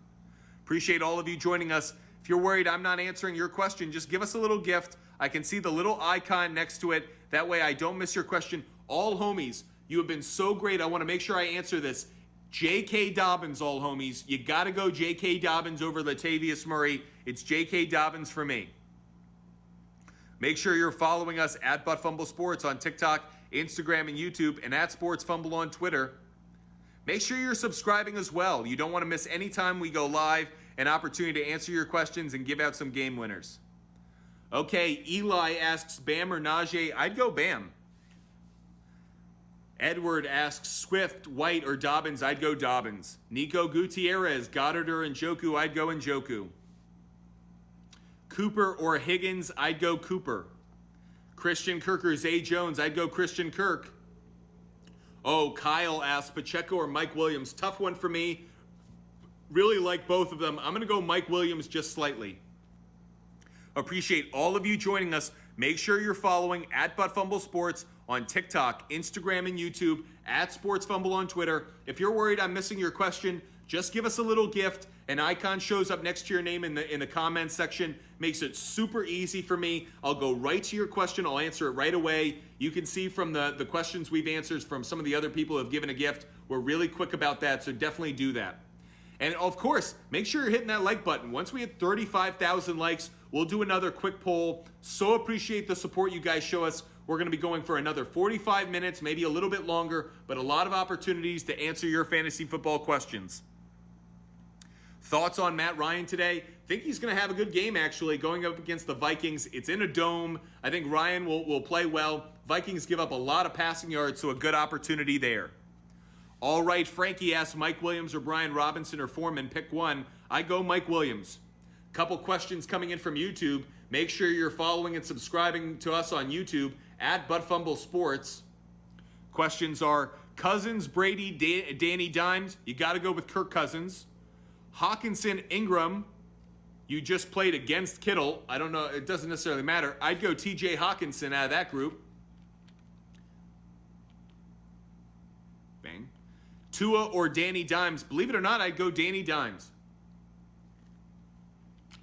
[SPEAKER 1] Appreciate all of you joining us. If you're worried I'm not answering your question, just give us a little gift. I can see the little icon next to it. That way I don't miss your question. All homies, you have been so great. I want to make sure I answer this. J.K. Dobbins, all homies. You got to go J.K. Dobbins over Latavius Murray. It's J.K. Dobbins for me. Make sure you're following us at ButtFumble Sports on TikTok, Instagram, and YouTube, and at SportsFumble on Twitter. Make sure you're subscribing as well. You don't want to miss any time we go live, an opportunity to answer your questions and give out some game winners. Okay, Eli asks Bam or Najee. I'd go Bam. Edward asks Swift, White, or Dobbins. I'd go Dobbins. Nico Gutierrez, Goddard or Njoku. I'd go Njoku. Cooper or Higgins. I'd go Cooper. Christian Kirk or Zay Jones. I'd go Christian Kirk. Oh, Kyle asks Pacheco or Mike Williams. Tough one for me. Really like both of them. I'm going to go Mike Williams just slightly. Appreciate all of you joining us. Make sure you're following at Fumble Sports on TikTok, Instagram, and YouTube, at Sports Fumble on Twitter. If you're worried I'm missing your question, just give us a little gift. An icon shows up next to your name in the comments section. Makes it super easy for me. I'll go right to your question. I'll answer it right away. You can see from the questions we've answered from some of the other people who have given a gift, we're really quick about that, so definitely do that. And of course, make sure you're hitting that like button. Once we hit 35,000 likes, we'll do another quick poll. So appreciate the support you guys show us. We're going to be going for another 45 minutes, maybe a little bit longer, but a lot of opportunities to answer your fantasy football questions. Thoughts on Matt Ryan today? Think he's going to have a good game, actually, going up against the Vikings. It's in a dome. I think Ryan will play well. Vikings give up a lot of passing yards, so a good opportunity there. All right, Frankie asks Mike Williams or Brian Robinson or Foreman. Pick one. I go Mike Williams. Couple questions coming in from YouTube. Make sure you're following and subscribing to us on YouTube at Fumble Sports. Questions are Cousins, Brady, Danny Dimes. You got to go with Kirk Cousins. Hawkinson, Ingram. You just played against Kittle. I don't know. It doesn't necessarily matter. I'd go TJ Hawkinson out of that group. Bang. Tua or Danny Dimes. Believe it or not, I'd go Danny Dimes.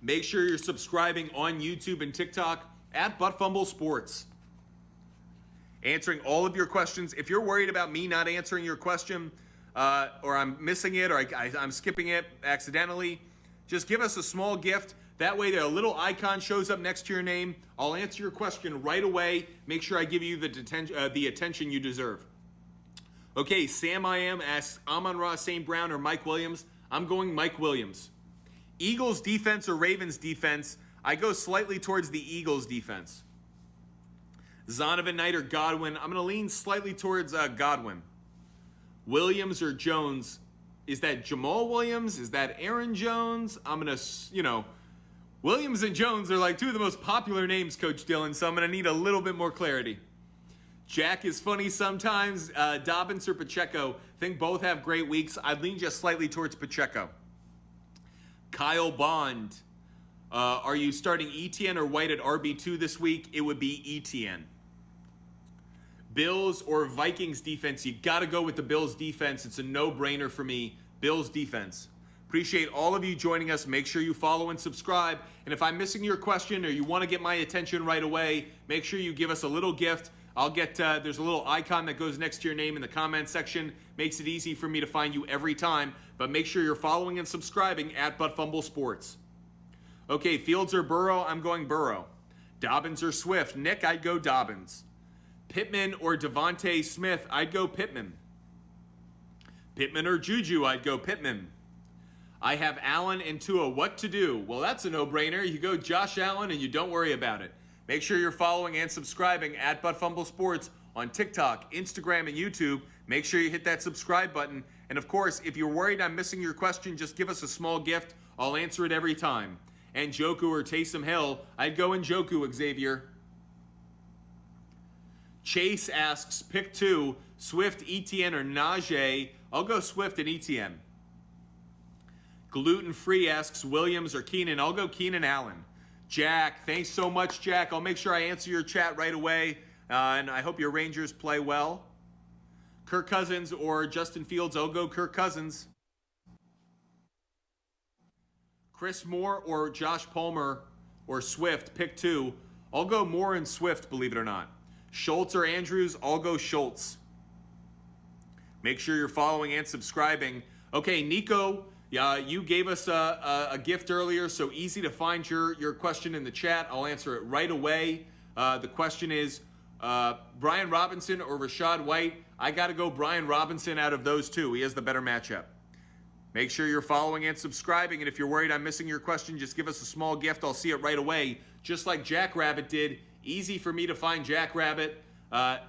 [SPEAKER 1] Make sure you're subscribing on YouTube and TikTok at Fumble Sports. Answering all of your questions. If you're worried about me not answering your question, or I'm missing it, or I'm skipping it accidentally, just give us a small gift. That way a little icon shows up next to your name. I'll answer your question right away. Make sure I give you the attention you deserve. Okay, Sam I Am asks Amon-Ra St. Brown or Mike Williams. I'm going Mike Williams. Eagles defense or Ravens defense? I go slightly towards the Eagles defense. Zonovan Knight or Godwin? I'm going to lean slightly towards Godwin. Williams or Jones? Is that Jamal Williams? Is that Aaron Jones? I'm going to, Williams and Jones are like two of the most popular names, Coach Dillon, so I'm going to need a little bit more clarity. Jack is funny sometimes. Dobbins or Pacheco? Think both have great weeks. I'd lean just slightly towards Pacheco. Kyle Bond. Are you starting ETN or White at RB2 this week? It would be ETN. Bills or Vikings defense? You got to go with the Bills defense. It's a no-brainer for me. Bills defense. Appreciate all of you joining us. Make sure you follow and subscribe. And if I'm missing your question or you want to get my attention right away, make sure you give us a little gift. I'll get, there's a little icon that goes next to your name in the comments section. Makes it easy for me to find you every time. But make sure you're following and subscribing at Fumble Sports. Okay, Fields or Burrow? I'm going Burrow. Dobbins or Swift? Nick, I'd go Dobbins. Pittman or Devontae Smith? I'd go Pittman. Pittman or Juju? I'd go Pittman. I have Allen and Tua. What to do? Well, that's a no-brainer. You go Josh Allen and you don't worry about it. Make sure you're following and subscribing at Fumble Sports on TikTok, Instagram, and YouTube. Make sure you hit that subscribe button. And of course, if you're worried I'm missing your question, just give us a small gift. I'll answer it every time. And Njoku or Taysom Hill? I'd go Njoku, Xavier. Chase asks, pick two, Swift, ETN, or Najee. I'll go Swift and ETN. Gluten Free asks Williams or Keenan. I'll go Keenan Allen. Jack, thanks so much, Jack. I'll make sure I answer your chat right away, and I hope your Rangers play well. Kirk Cousins or Justin Fields. I'll go Kirk Cousins. Chris Moore or Josh Palmer or Swift. Pick two. I'll go Moore and Swift, believe it or not. Schultz or Andrews? I'll go Schultz. Make sure you're following and subscribing. Okay, Nico, you gave us a gift earlier, so easy to find your question in the chat. I'll answer it right away. The question is, Brian Robinson or Rachaad White? I got to go Brian Robinson out of those two. He has the better matchup. Make sure you're following and subscribing, and if you're worried I'm missing your question, just give us a small gift. I'll see it right away, just like Jack Rabbit did. Easy for me to find Jack Rabbit.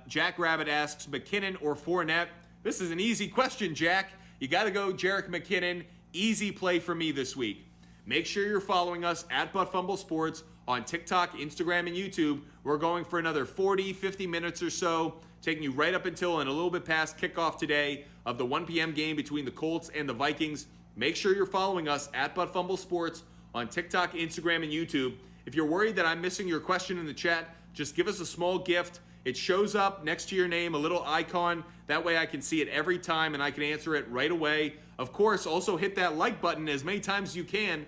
[SPEAKER 1] Jack Rabbit asks McKinnon or Fournette. This is an easy question, Jack. You got to go Jerick McKinnon. Easy play for me this week. Make sure you're following us at Fumble Sports on TikTok, Instagram, and YouTube. We're going for another 40, 50 minutes or so, taking you right up until and a little bit past kickoff today of the 1 p.m. game between the Colts and the Vikings. Make sure you're following us at Fumble Sports on TikTok, Instagram, and YouTube. If you're worried that I'm missing your question in the chat, just give us a small gift. It shows up next to your name, a little icon. That way I can see it every time and I can answer it right away. Of course, also hit that like button as many times as you can.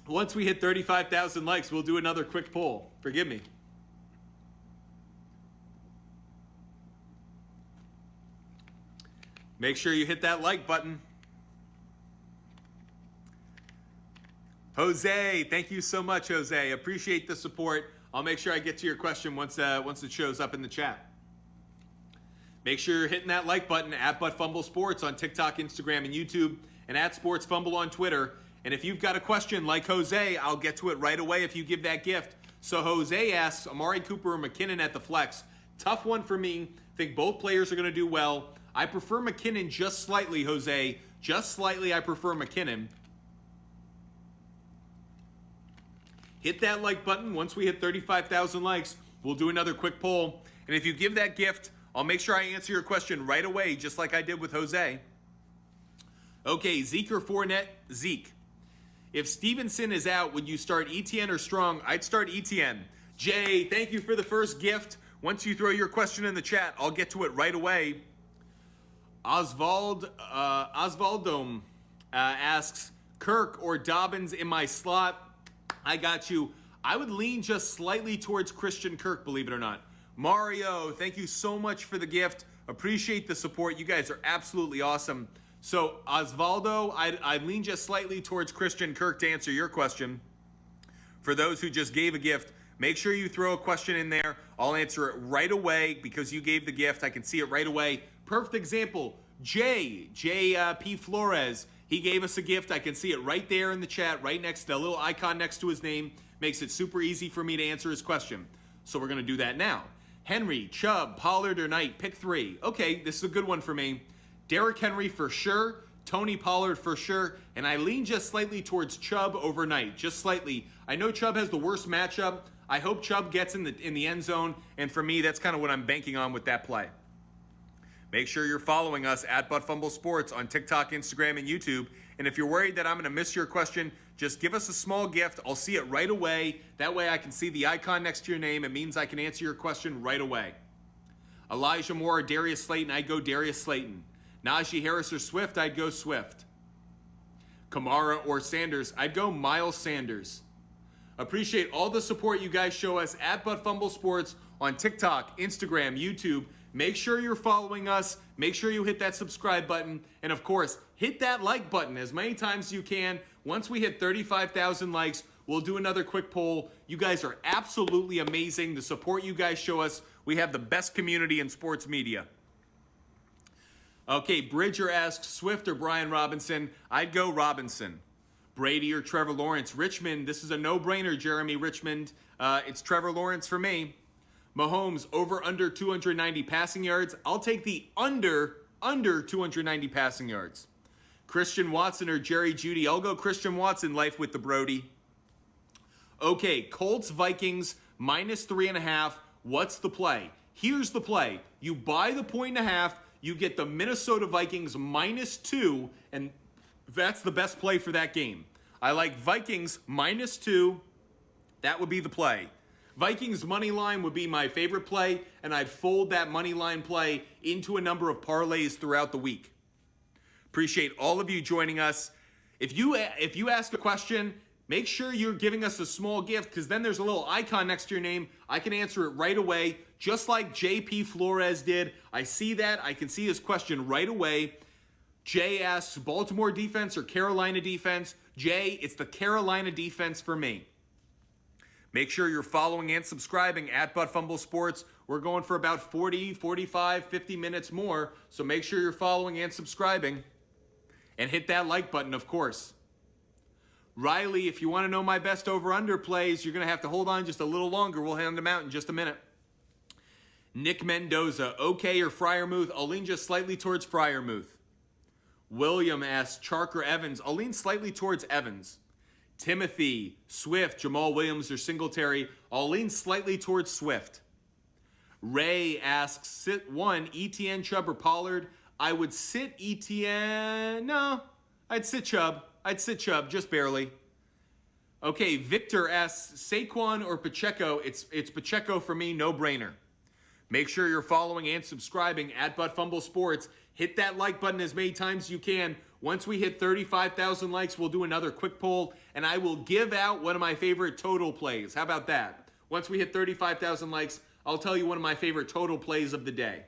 [SPEAKER 1] Once we hit 35,000 likes, we'll do another quick poll. Forgive me. Make sure you hit that like button. Jose, thank you so much, Jose. Appreciate the support. I'll make sure I get to your question once it shows up in the chat. Make sure you're hitting that like button at Fumble Sports on TikTok, Instagram, and YouTube, and at Sports Fumble on Twitter. And if you've got a question like Jose, I'll get to it right away if you give that gift. So Jose asks, Amari Cooper or McKinnon at the flex? Tough one for me. Think both players are going to do well. I prefer McKinnon just slightly, Jose. Just slightly, I prefer McKinnon. Hit that like button. Once we hit 35,000 likes, we'll do another quick poll. And if you give that gift, I'll make sure I answer your question right away, just like I did with Jose. Okay, Zeke or Fournette? Zeke. If Stevenson is out, would you start ETN or Strong? I'd start ETN. Jay, thank you for the first gift. Once you throw your question in the chat, I'll get to it right away. Osvaldome asks, Kirk or Dobbins in my slot? I got you. I would lean just slightly towards Christian Kirk, believe it or not. Mario, thank you so much for the gift. Appreciate the support. You guys are absolutely awesome. So, Osvaldo, I'd lean just slightly towards Christian Kirk to answer your question. For those who just gave a gift, make sure you throw a question in there. I'll answer it right away because you gave the gift. I can see it right away. Perfect example, J.P. Flores. He gave us a gift. I can see it right there in the chat, right next to the little icon next to his name. Makes it super easy for me to answer his question. So we're going to do that now. Henry, Chubb, Pollard, or Knight, pick three. Okay, this is a good one for me. Derrick Henry for sure, Tony Pollard for sure, and I lean just slightly towards Chubb over Knight, just slightly. I know Chubb has the worst matchup. I hope Chubb gets in the end zone, and for me, that's kind of what I'm banking on with that play. Make sure you're following us at Fumble Sports on TikTok, Instagram, and YouTube. And if you're worried that I'm going to miss your question, just give us a small gift. I'll see it right away. That way I can see the icon next to your name. It means I can answer your question right away. Elijah Moore or Darius Slayton? I'd go Darius Slayton. Najee Harris or Swift? I'd go Swift. Kamara or Sanders? I'd go Miles Sanders. Appreciate all the support you guys show us at Fumble Sports on TikTok, Instagram, YouTube. Make sure you're following us. Make sure you hit that subscribe button. And of course, hit that like button as many times as you can. Once we hit 35,000 likes, we'll do another quick poll. You guys are absolutely amazing. The support you guys show us. We have the best community in sports media. Okay, Bridger asks, Swift or Brian Robinson? I'd go Robinson. Brady or Trevor Lawrence? Richmond, this is a no-brainer, Jeremy Richmond. It's Trevor Lawrence for me. Mahomes, over under 290 passing yards. I'll take the under 290 passing yards. Christian Watson or Jerry Jeudy? I'll go Christian Watson, life with the Brody. Okay, Colts, Vikings, -3.5. What's the play? Here's the play. You buy the 1.5, you get the Minnesota Vikings -2, and that's the best play for that game. I like Vikings -2. That would be the play. Vikings money line would be my favorite play, and I'd fold that money line play into a number of parlays throughout the week. Appreciate all of you joining us. If you ask a question, make sure you're giving us a small gift, because then there's a little icon next to your name. I can answer it right away, just like J.P. Flores did. I see that. I can see his question right away. Jay asks, Baltimore defense or Carolina defense? Jay, it's the Carolina defense for me. Make sure you're following and subscribing at Fumble Sports. We're going for about 40, 45, 50 minutes more, so make sure you're following and subscribing. And hit that like button, of course. Riley, if you want to know my best over-under plays, you're going to have to hold on just a little longer. We'll hand them out in just a minute. Nick Mendoza, okay or Freiermuth? I'll lean just slightly towards Freiermuth. William asks, Chark or Evans? I'll lean slightly towards Evans. Timothy, Swift, Jamal Williams, or Singletary? I'll lean slightly towards Swift. Ray asks, sit one, ETN, Chubb, or Pollard? I would sit Etienne. No, I'd sit Chubb. Just barely. Okay, Victor asks, Saquon or Pacheco? It's Pacheco for me, no brainer. Make sure you're following and subscribing at Fumble Sports. Hit that like button as many times as you can. Once we hit 35,000 likes, we'll do another quick poll, and I will give out one of my favorite total plays. How about that? Once we hit 35,000 likes, I'll tell you one of my favorite total plays of the day.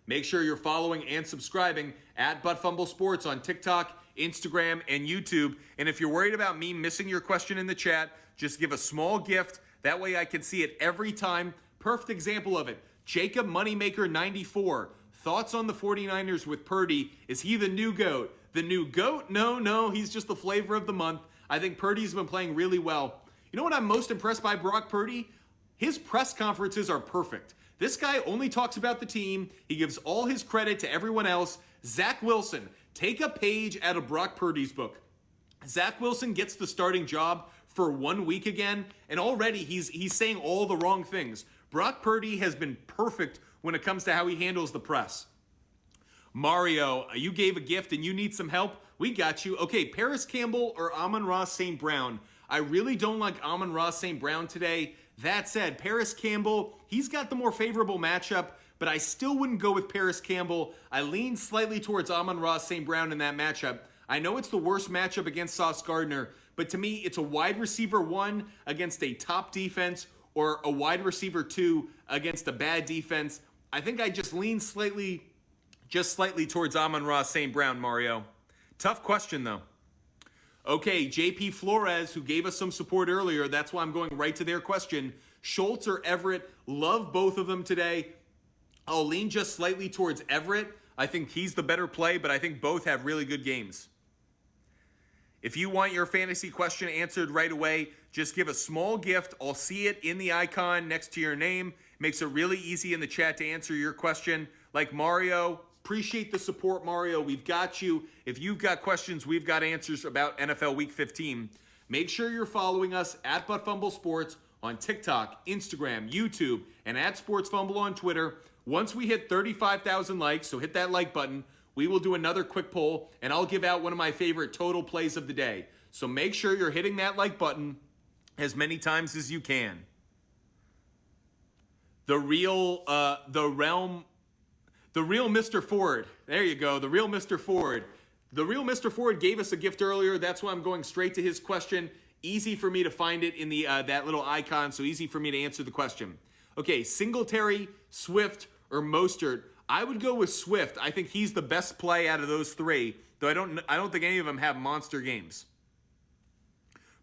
[SPEAKER 1] Make sure you're following and subscribing at Fumble Sports on TikTok, Instagram, and YouTube. And if you're worried about me missing your question in the chat, just give a small gift. That way I can see it every time. Perfect example of it. Jacob Moneymaker 94. Thoughts on the 49ers with Purdy? Is he the new GOAT? The new GOAT? No, he's just the flavor of the month. I think Purdy's been playing really well. You know what I'm most impressed by Brock Purdy? His press conferences are perfect. This guy only talks about the team. He gives all his credit to everyone else. Zach Wilson, take a page out of Brock Purdy's book. Zach Wilson gets the starting job for 1 week again, and already he's saying all the wrong things. Brock Purdy has been perfect when it comes to how he handles the press. Mario, you gave a gift and you need some help? We got you. Okay, Paris Campbell or Amon-Ra St. Brown? I really don't like Amon-Ra St. Brown today. That said, Paris Campbell, he's got the more favorable matchup, but I still wouldn't go with Paris Campbell. I lean slightly towards Amon-Ra St. Brown in that matchup. I know it's the worst matchup against Sauce Gardner, but to me, it's a wide receiver 1 against a top defense or a wide receiver 2 against a bad defense. I think I just lean slightly towards Amon-Ra St. Brown, Mario. Tough question, though. Okay, JP Flores, who gave us some support earlier, that's why I'm going right to their question. Schultz or Everett? Love both of them today. I'll lean just slightly towards Everett. I think he's the better play, but I think both have really good games. If you want your fantasy question answered right away, just give a small gift. I'll see it in the icon next to your name. Makes it really easy in the chat to answer your question. Like Mario, appreciate the support, Mario. We've got you. If you've got questions, we've got answers about NFL Week 15. Make sure you're following us at Fumble Sports on TikTok, Instagram, YouTube, and at Sports Fumble on Twitter. Once we hit 35,000 likes, so hit that like button, we will do another quick poll, and I'll give out one of my favorite total plays of the day. So make sure you're hitting that like button as many times as you can. The real Mr. Ford. There you go, the real Mr. Ford. The real Mr. Ford gave us a gift earlier. That's why I'm going straight to his question. Easy for me to find it in the that little icon, so easy for me to answer the question. Okay, Singletary, Swift, or Mostert. I would go with Swift. I think he's the best play out of those three, though I don't think any of them have monster games.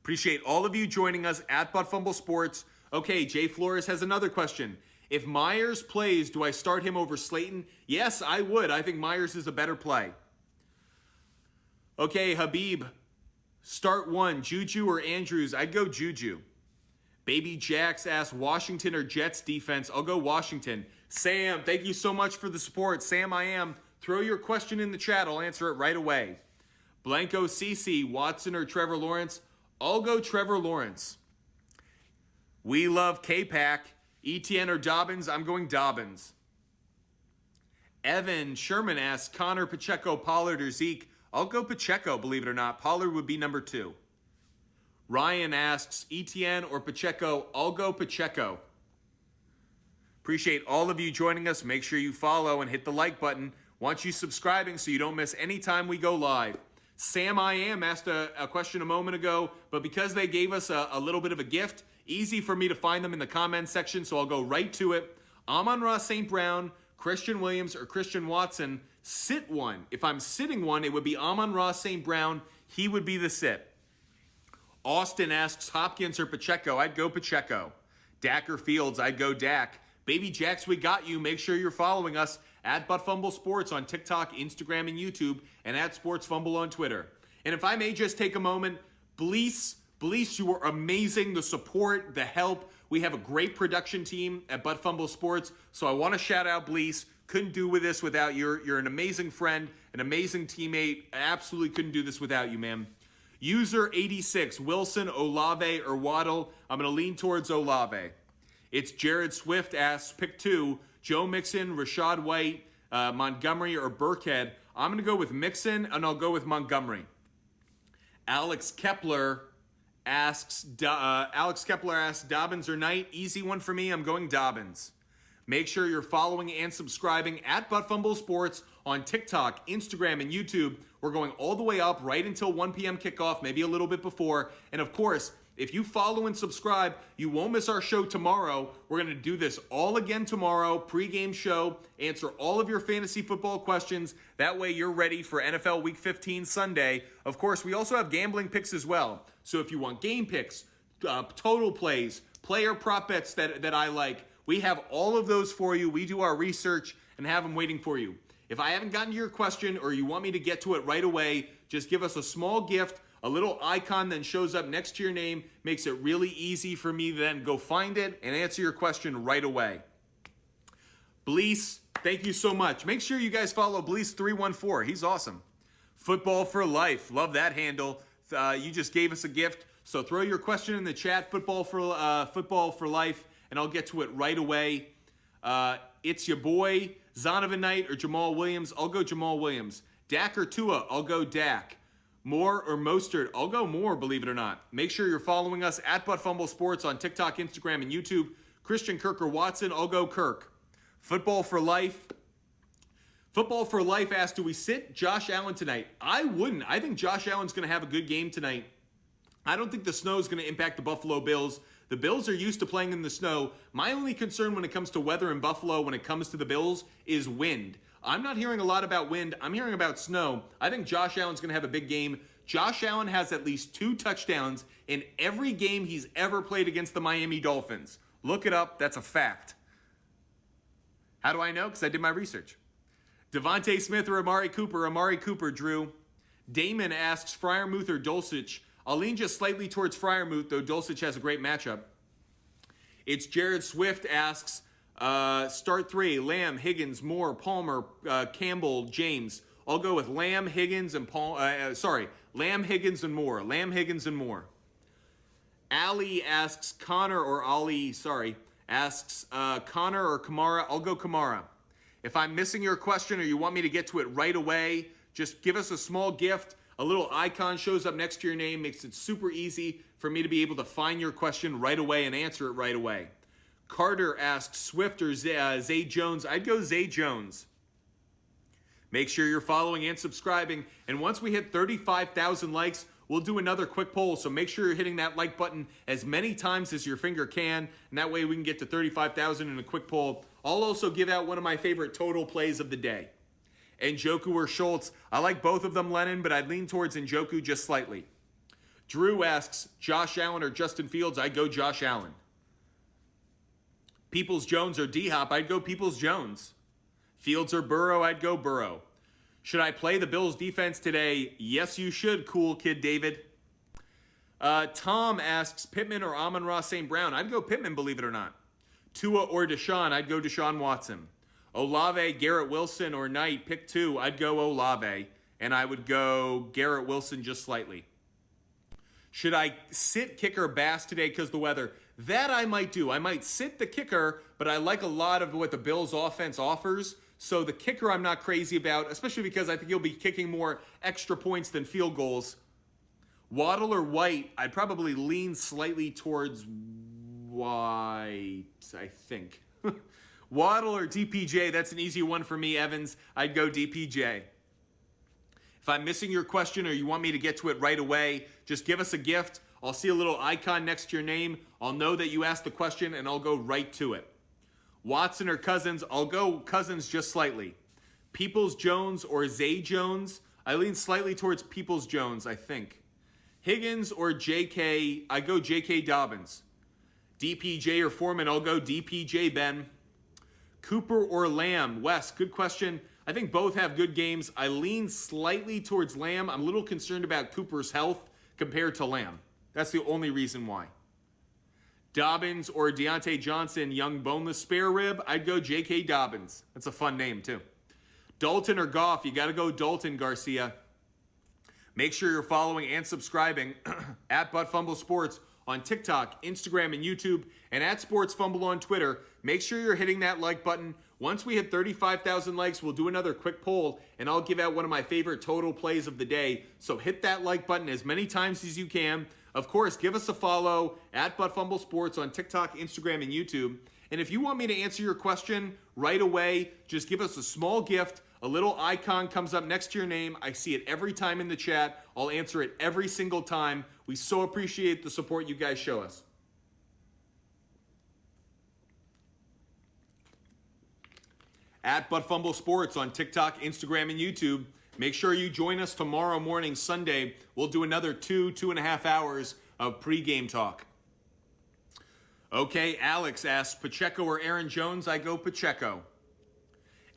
[SPEAKER 1] Appreciate all of you joining us at Fumble Sports. Okay, Jay Flores has another question. If Myers plays, do I start him over Slayton? Yes, I would. I think Myers is a better play. Okay, Habib, start one, Juju or Andrews? I'd go Juju. Baby Jax asks Washington or Jets defense. I'll go Washington. Sam, thank you so much for the support. Sam, I am. Throw your question in the chat. I'll answer it right away. Blanco CC, Watson or Trevor Lawrence? I'll go Trevor Lawrence. We love K-Pack. Etienne or Dobbins? I'm going Dobbins. Evan Sherman asks Connor, Pacheco, Pollard, or Zeke? I'll go Pacheco, believe it or not. Pollard would be number 2. Ryan asks Etienne or Pacheco? I'll go Pacheco. Appreciate all of you joining us. Make sure you follow and hit the like button. Want you subscribing so you don't miss any time we go live. Sam I Am asked a question a moment ago, but because they gave us a little bit of a gift, easy for me to find them in the comments section, so I'll go right to it. Amon-Ra St. Brown, Christian Williams, or Christian Watson, sit one. If I'm sitting one, it would be Amon-Ra St. Brown. He would be the sit. Austin asks Hopkins or Pacheco. I'd go Pacheco. Dak or Fields, I'd go Dak. Baby Jax, we got you. Make sure you're following us at Fumble Sports on TikTok, Instagram, and YouTube, and at Sports Fumble on Twitter. And if I may just take a moment, Blease, you were amazing. The support, the help. We have a great production team at Fumble Sports, so I want to shout out Blease. Couldn't do with this without you. You're an amazing friend, an amazing teammate. I absolutely couldn't do this without you, man. User 86, Wilson, Olave, or Waddle. I'm going to lean towards Olave. It's Jared Swift asks, pick 2, Joe Mixon, Rashad White, Montgomery or Burkhead. I'm going to go with Mixon, and I'll go with Montgomery. Alex Kepler asks, Dobbins or Knight? Easy one for me. I'm going Dobbins. Make sure you're following and subscribing at Fumble Sports on TikTok, Instagram, and YouTube. We're going all the way up right until 1 p.m. kickoff, maybe a little bit before. And of course, if you follow and subscribe, you won't miss our show tomorrow. We're going to do this all again tomorrow, pregame show, answer all of your fantasy football questions. That way you're ready for NFL Week 15 Sunday. Of course, we also have gambling picks as well. So if you want game picks, total plays, player prop bets that I like, we have all of those for you. We do our research and have them waiting for you. If I haven't gotten to your question or you want me to get to it right away, just give us a small gift. A little icon then shows up next to your name, makes it really easy for me to then go find it and answer your question right away. Blease, thank you so much. Make sure you guys follow Blease314. He's awesome. Football for Life. Love that handle. You just gave us a gift. So throw your question in the chat, Football for Life, and I'll get to it right away. It's your boy, Zonovan Knight or Jamal Williams. I'll go Jamal Williams. Dak or Tua. I'll go Dak. Moore or Mostert? I'll go Moore, believe it or not. Make sure you're following us at Fumble Sports on TikTok, Instagram, and YouTube. Christian, Kirk, or Watson? I'll go Kirk. Football for Life. Football for Life asks, do we sit Josh Allen tonight? I wouldn't. I think Josh Allen's going to have a good game tonight. I don't think the snow is going to impact the Buffalo Bills. The Bills are used to playing in the snow. My only concern when it comes to weather in Buffalo, when it comes to the Bills, is wind. I'm not hearing a lot about wind. I'm hearing about snow. I think Josh Allen's going to have a big game. Josh Allen has at least 2 touchdowns in every game he's ever played against the Miami Dolphins. Look it up. That's a fact. How do I know? Because I did my research. Devontae Smith or Amari Cooper? Amari Cooper, Drew. Damon asks, Freiermuth or Dulcich? I'll lean just slightly towards Freiermuth, though Dulcich has a great matchup. It's Jared Swift asks, start 3, Lamb, Higgins, Moore, Palmer, Campbell, James. I'll go with Lamb, Higgins, and Lamb, Higgins, and Moore. Lamb, Higgins, and Moore. Ali asks Connor or asks Connor or Kamara. I'll go Kamara. If I'm missing your question or you want me to get to it right away, just give us a small gift. A little icon shows up next to your name, makes it super easy for me to be able to find your question right away and answer it right away. Carter asks Swift or Zay Jones. I'd go Zay Jones. Make sure you're following and subscribing. And once we hit 35,000 likes, we'll do another quick poll. So make sure you're hitting that like button as many times as your finger can. And that way we can get to 35,000 in a quick poll. I'll also give out one of my favorite total plays of the day. Njoku or Schultz? I like both of them, Lennon, but I'd lean towards Njoku just slightly. Drew asks Josh Allen or Justin Fields. I'd go Josh Allen. Peoples-Jones or D-Hop? I'd go Peoples-Jones. Fields or Burrow? I'd go Burrow. Should I play the Bills defense today? Yes, you should, cool kid David. Tom asks Pittman or Amon-Ra St. Brown? I'd go Pittman, believe it or not. Tua or Deshaun? I'd go Deshaun Watson. Olave, Garrett Wilson, or Knight? Pick 2. I'd go Olave, and I would go Garrett Wilson just slightly. Should I sit kicker Bass today because of the weather? That I might do. I might sit the kicker, but I like a lot of what the Bills offense offers. So the kicker I'm not crazy about, especially because I think he'll be kicking more extra points than field goals. Waddle or White? I'd probably lean slightly towards White, I think. Waddle or DPJ? That's an easy one for me, Evans. I'd go DPJ. If I'm missing your question or you want me to get to it right away, just give us a gift. I'll see a little icon next to your name. I'll know that you asked the question, and I'll go right to it. Watson or Cousins? I'll go Cousins just slightly. Peoples-Jones or Zay Jones? I lean slightly towards Peoples-Jones, I think. Higgins or JK? I go JK Dobbins. DPJ or Foreman? I'll go DPJ Ben. Cooper or Lamb? Wes, good question. I think both have good games. I lean slightly towards Lamb. I'm a little concerned about Cooper's health compared to Lamb. That's the only reason why. Dobbins or Deontay Johnson, young boneless spare rib? I'd go J.K. Dobbins. That's a fun name, too. Dalton or Goff? You got to go Dalton, Garcia. Make sure you're following and subscribing at Fumble Sports on TikTok, Instagram, and YouTube, and at Sports Fumble on Twitter. Make sure you're hitting that like button. Once we hit 35,000 likes, we'll do another quick poll, and I'll give out one of my favorite total plays of the day. So hit that like button as many times as you can. Of course, give us a follow at Fumble Sports on TikTok, Instagram, and YouTube. And if you want me to answer your question right away, just give us a small gift. A little icon comes up next to your name. I see it every time in the chat. I'll answer it every single time. We so appreciate the support you guys show us. At Fumble Sports on TikTok, Instagram, and YouTube. Make sure you join us tomorrow morning, Sunday. We'll do another 2.5 hours of pregame talk. Okay, Alex asks, Pacheco or Aaron Jones? I go Pacheco.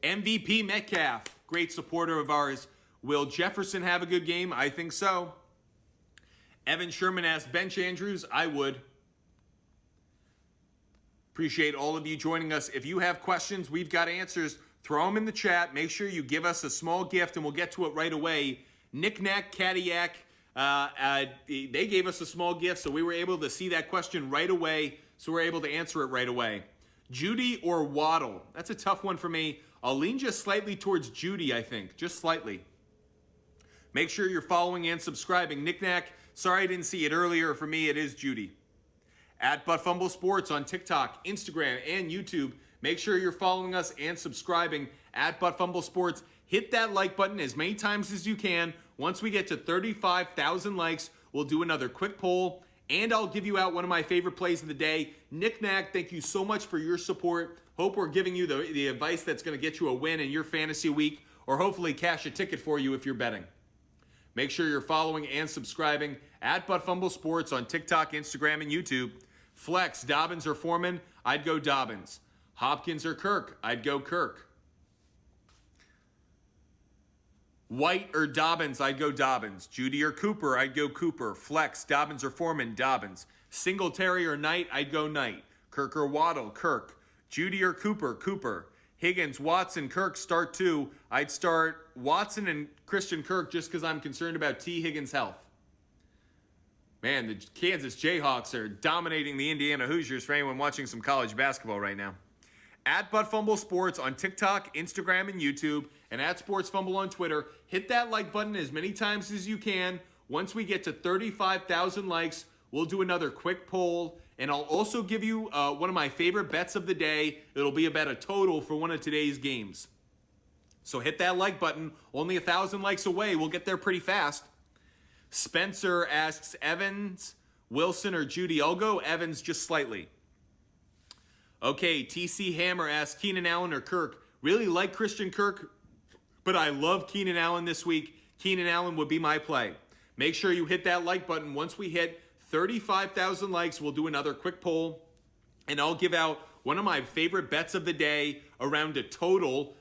[SPEAKER 1] MVP Metcalf, great supporter of ours. Will Jefferson have a good game? I think so. Evan Sherman asks, bench Andrews? I would. Appreciate all of you joining us. If you have questions, we've got answers. Throw them in the chat. Make sure you give us a small gift, and we'll get to it right away. Knick-knack, Cadillac, they gave us a small gift, so we were able to see that question right away, so we're able to answer it right away. Judy or Waddle? That's a tough one for me. I'll lean just slightly towards Judy, I think. Just slightly. Make sure you're following and subscribing. Knick-knack, sorry I didn't see it earlier. For me, it is Judy. At Fumble Sports on TikTok, Instagram, and YouTube. Make sure you're following us and subscribing at Fumble Sports. Hit that like button as many times as you can. Once we get to 35,000 likes, we'll do another quick poll, and I'll give you out one of my favorite plays of the day. Knick-knack, thank you so much for your support. Hope we're giving you the advice that's going to get you a win in your fantasy week, or hopefully cash a ticket for you if you're betting. Make sure you're following and subscribing at Fumble Sports on TikTok, Instagram, and YouTube. Flex, Dobbins or Foreman? I'd go Dobbins. Hopkins or Kirk? I'd go Kirk. White or Dobbins? I'd go Dobbins. Judy or Cooper? I'd go Cooper. Flex, Dobbins or Foreman? Dobbins. Singletary or Knight? I'd go Knight. Kirk or Waddle? Kirk. Judy or Cooper? Cooper. Higgins, Watson, Kirk, start two. I'd start Watson and Christian Kirk just because I'm concerned about T. Higgins' health. Man, the Kansas Jayhawks are dominating the Indiana Hoosiers for anyone watching some college basketball right now. At Fumble Sports on TikTok, Instagram, and YouTube, and at Sports Fumble on Twitter. Hit that like button as many times as you can. Once we get to 35,000 likes, we'll do another quick poll, and I'll also give you one of my favorite bets of the day. It'll be about a total for one of today's games. So hit that like button. Only 1,000 likes away. We'll get there pretty fast. Spencer asks, Evans, Wilson, or Judy? I'll go Evans just slightly. Okay, TC Hammer asks, Keenan Allen or Kirk? Really like Christian Kirk, but I love Keenan Allen this week. Keenan Allen would be my play. Make sure you hit that like button. Once we hit 35,000 likes, we'll do another quick poll, and I'll give out one of my favorite bets of the day around a total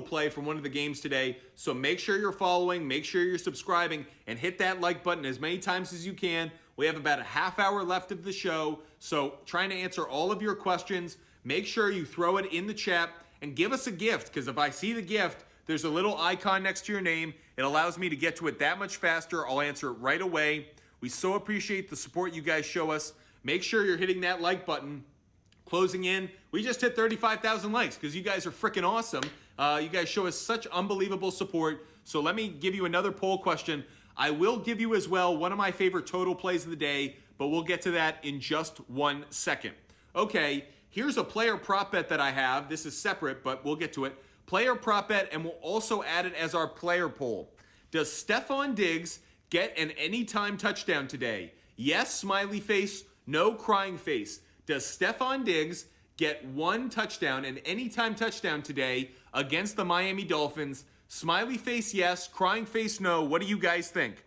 [SPEAKER 1] play from one of the games today. So make sure you're following, make sure you're subscribing, and hit that like button as many times as you can. We have about a half hour left of the show, so trying to answer all of your questions. Make sure you throw it in the chat and give us a gift, because if I see the gift, there's a little icon next to your name. It allows me to get to it that much faster. I'll answer it right away. We so appreciate the support you guys show us. Make sure you're hitting that like button. Closing in, we just hit 35,000 likes because you guys are freaking awesome. You guys show us such unbelievable support. So let me give you another poll question. I will give you as well one of my favorite total plays of the day, but we'll get to that in just 1 second. Okay, here's a player prop bet that I have. This is separate, but we'll get to it. Player prop bet, and we'll also add it as our player poll. Does Stephon Diggs get an anytime touchdown today? Yes, smiley face. No, crying face. Does Stephon Diggs get one touchdown, an anytime touchdown today against the Miami Dolphins? Smiley face, yes. Crying face, no. What do you guys think?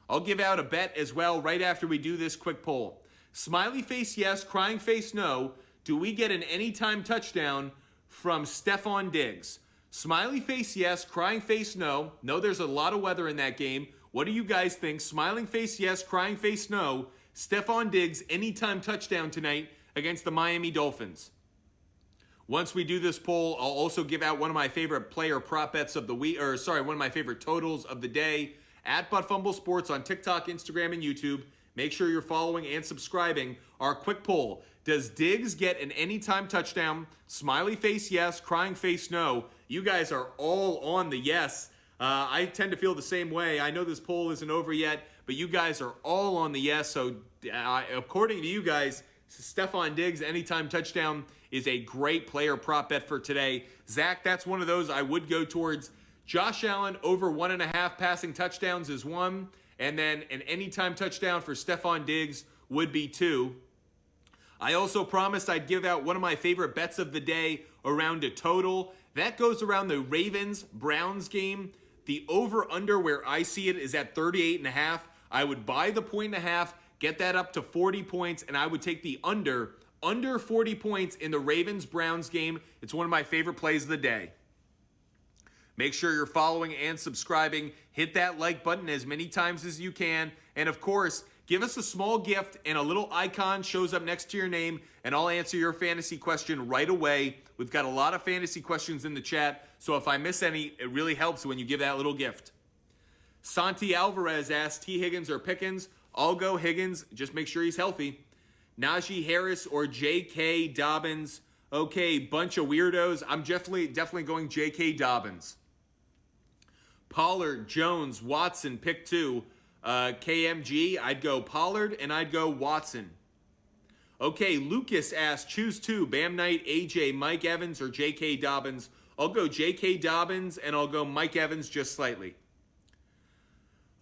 [SPEAKER 1] I'll give out a bet as well right after we do this quick poll. Smiley face, yes. Crying face, no. Do we get an anytime touchdown from Stephon Diggs? Smiley face, yes. Crying face, no. No, there's a lot of weather in that game. What do you guys think? Smiling face, yes. Crying face, no. Stephon Diggs, anytime touchdown tonight against the Miami Dolphins. Once we do this poll, I'll also give out one of my favorite player prop bets of the week, one of my favorite totals of the day at Fumble Sports on TikTok, Instagram, and YouTube. Make sure you're following and subscribing. Our quick poll. Does Diggs get an anytime touchdown? Smiley face yes, crying face no. You guys are all on the yes. I tend to feel the same way. I know this poll isn't over yet, but you guys are all on the yes. So according to you guys, Stephon Diggs anytime touchdown is a great player prop bet for today. Zach, that's one of those I would go towards. Josh Allen over 1.5 passing touchdowns is 1. And then an anytime touchdown for Stephon Diggs would be 2. I also promised I'd give out one of my favorite bets of the day around a total. That goes around the Ravens-Browns game. The over-under where I see it is at 38.5. I would buy the 1.5, get that up to 40 points, and I would take the under 40 points in the Ravens-Browns game. It's one of my favorite plays of the day. Make sure you're following and subscribing. Hit that like button as many times as you can. And of course, give us a small gift and a little icon shows up next to your name, and I'll answer your fantasy question right away. We've got a lot of fantasy questions in the chat, so if I miss any, it really helps when you give that little gift. Santi Alvarez asked T. Higgins or Pickens. I'll go Higgins. Just make sure he's healthy. Najee Harris or J.K. Dobbins. Okay, bunch of weirdos. I'm definitely going J.K. Dobbins. Pollard, Jones, Watson, pick 2. KMG, I'd go Pollard and I'd go Watson. Okay, Lucas asked, choose 2. Bam Knight, AJ, Mike Evans, or J.K. Dobbins. I'll go J.K. Dobbins and I'll go Mike Evans just slightly.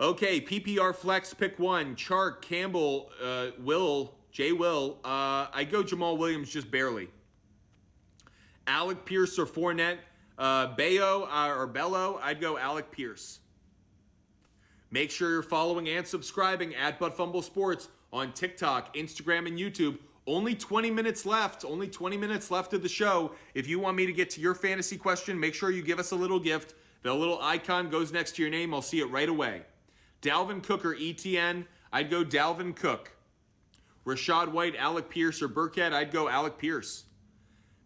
[SPEAKER 1] Okay, PPR flex, pick 1. Chark, Campbell, Will, I'd go Jamal Williams just barely. Alec Pierce or Fournette. Bayo or Bello, I'd go Alec Pierce. Make sure you're following and subscribing at Fumble Sports on TikTok, Instagram, and YouTube. Only 20 minutes left. Only 20 minutes left of the show. If you want me to get to your fantasy question, make sure you give us a little gift. The little icon goes next to your name. I'll see it right away. Dalvin Cook or ETN, I'd go Dalvin Cook. Rashad White, Alec Pierce, or Burkhead, I'd go Alec Pierce.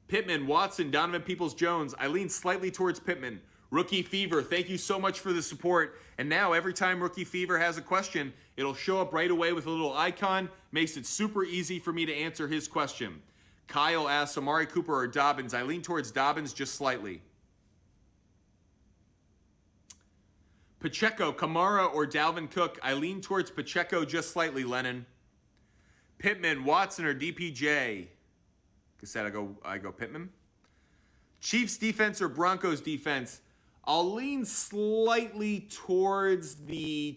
[SPEAKER 1] Pittman, Watson, Donovan Peoples-Jones. I lean slightly towards Pittman. Rookie Fever, thank you so much for the support. And now every time Rookie Fever has a question, it'll show up right away with a little icon. Makes it super easy for me to answer his question. Kyle asks, Amari Cooper or Dobbins. I lean towards Dobbins just slightly. Pacheco, Kamara, or Dalvin Cook. I lean towards Pacheco just slightly, Lennon. Pittman, Watson, or DPJ. Like I said, I go Pittman. Chiefs defense or Broncos defense. I'll lean slightly towards the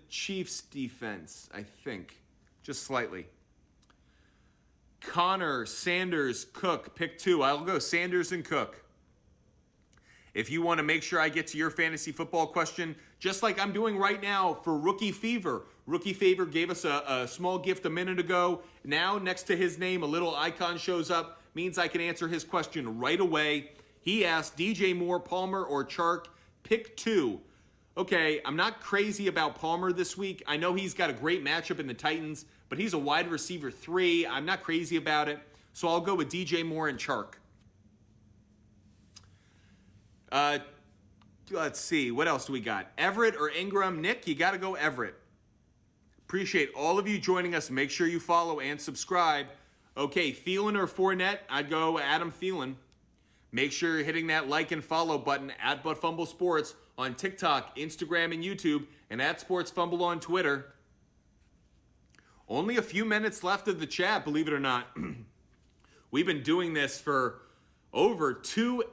[SPEAKER 1] Chiefs defense, I think. Just slightly. Connor, Sanders, Cook, pick 2. I'll go Sanders and Cook. If you want to make sure I get to your fantasy football question, just like I'm doing right now for Rookie Fever. Rookie Fever gave us a small gift a minute ago. Now, next to his name, a little icon shows up. Means I can answer his question right away. He asked, DJ Moore, Palmer, or Chark, pick 2. Okay, I'm not crazy about Palmer this week. I know he's got a great matchup in the Titans, but he's a wide receiver 3. I'm not crazy about it. So I'll go with DJ Moore and Chark. Let's see. What else do we got? Everett or Ingram? Nick, you got to go Everett. Appreciate all of you joining us. Make sure you follow and subscribe. Okay, Thielen or Fournette? I'd go Adam Thielen. Make sure you're hitting that like and follow button at Fumble Sports on TikTok, Instagram, and YouTube, and at Sports Fumble on Twitter. Only a few minutes left of the chat, believe it or not. We've been doing this for over 2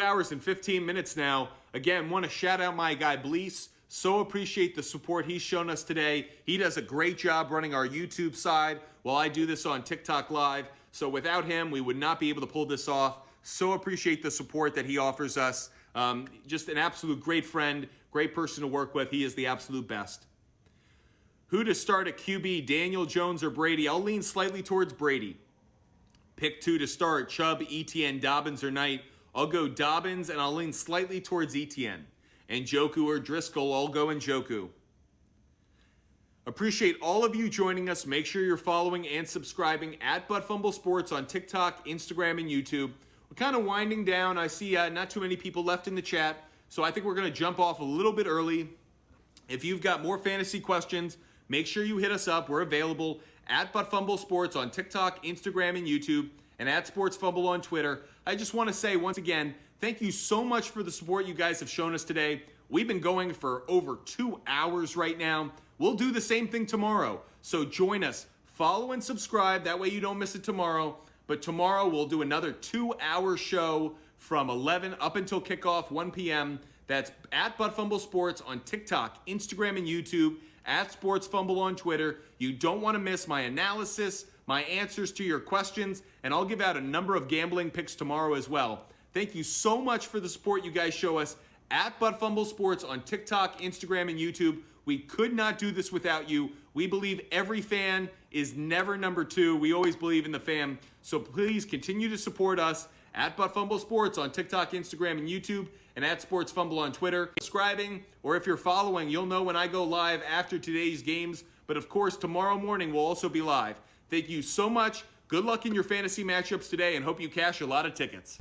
[SPEAKER 1] hours and 15 minutes now. Again, want to shout out my guy Blease. So appreciate the support he's shown us today. He does a great job running our YouTube side while I do this on TikTok Live. So without him, we would not be able to pull this off. So appreciate the support that he offers us. Just an absolute great friend, great person to work with. He is the absolute best. Who to start at QB, Daniel Jones or Brady? I'll lean slightly towards Brady. Pick 2 to start, Chubb, ETN, Dobbins, or Knight. I'll go Dobbins, and I'll lean slightly towards ETN. And Njoku or Driscoll, I'll go Njoku. Appreciate all of you joining us. Make sure you're following and subscribing at Fumble Sports on TikTok, Instagram, and YouTube. We're kind of winding down. I see not too many people left in the chat, so I think we're going to jump off a little bit early. If you've got more fantasy questions, make sure you hit us up. We're available at Fumble Sports on TikTok, Instagram, and YouTube, and at Sports Fumble on Twitter. I just want to say once again, thank you so much for the support you guys have shown us today. We've been going for over 2 hours right now. We'll do the same thing tomorrow. So join us. Follow and subscribe. That way you don't miss it tomorrow. But tomorrow we'll do another 2-hour show from 11 up until kickoff, 1 p.m. That's at Fumble Sports on TikTok, Instagram, and YouTube, at Sports Fumble on Twitter. You don't want to miss my analysis, my answers to your questions, and I'll give out a number of gambling picks tomorrow as well. Thank you so much for the support you guys show us at Fumble Sports on TikTok, Instagram, and YouTube. We could not do this without you. We believe every fan is never number two. We always believe in the fan. So please continue to support us at Fumble Sports on TikTok, Instagram, and YouTube, and at Sports Fumble on Twitter. Subscribing, or if you're following, you'll know when I go live after today's games. But of course, tomorrow morning we'll also be live. Thank you so much. Good luck in your fantasy matchups today, and hope you cash a lot of tickets.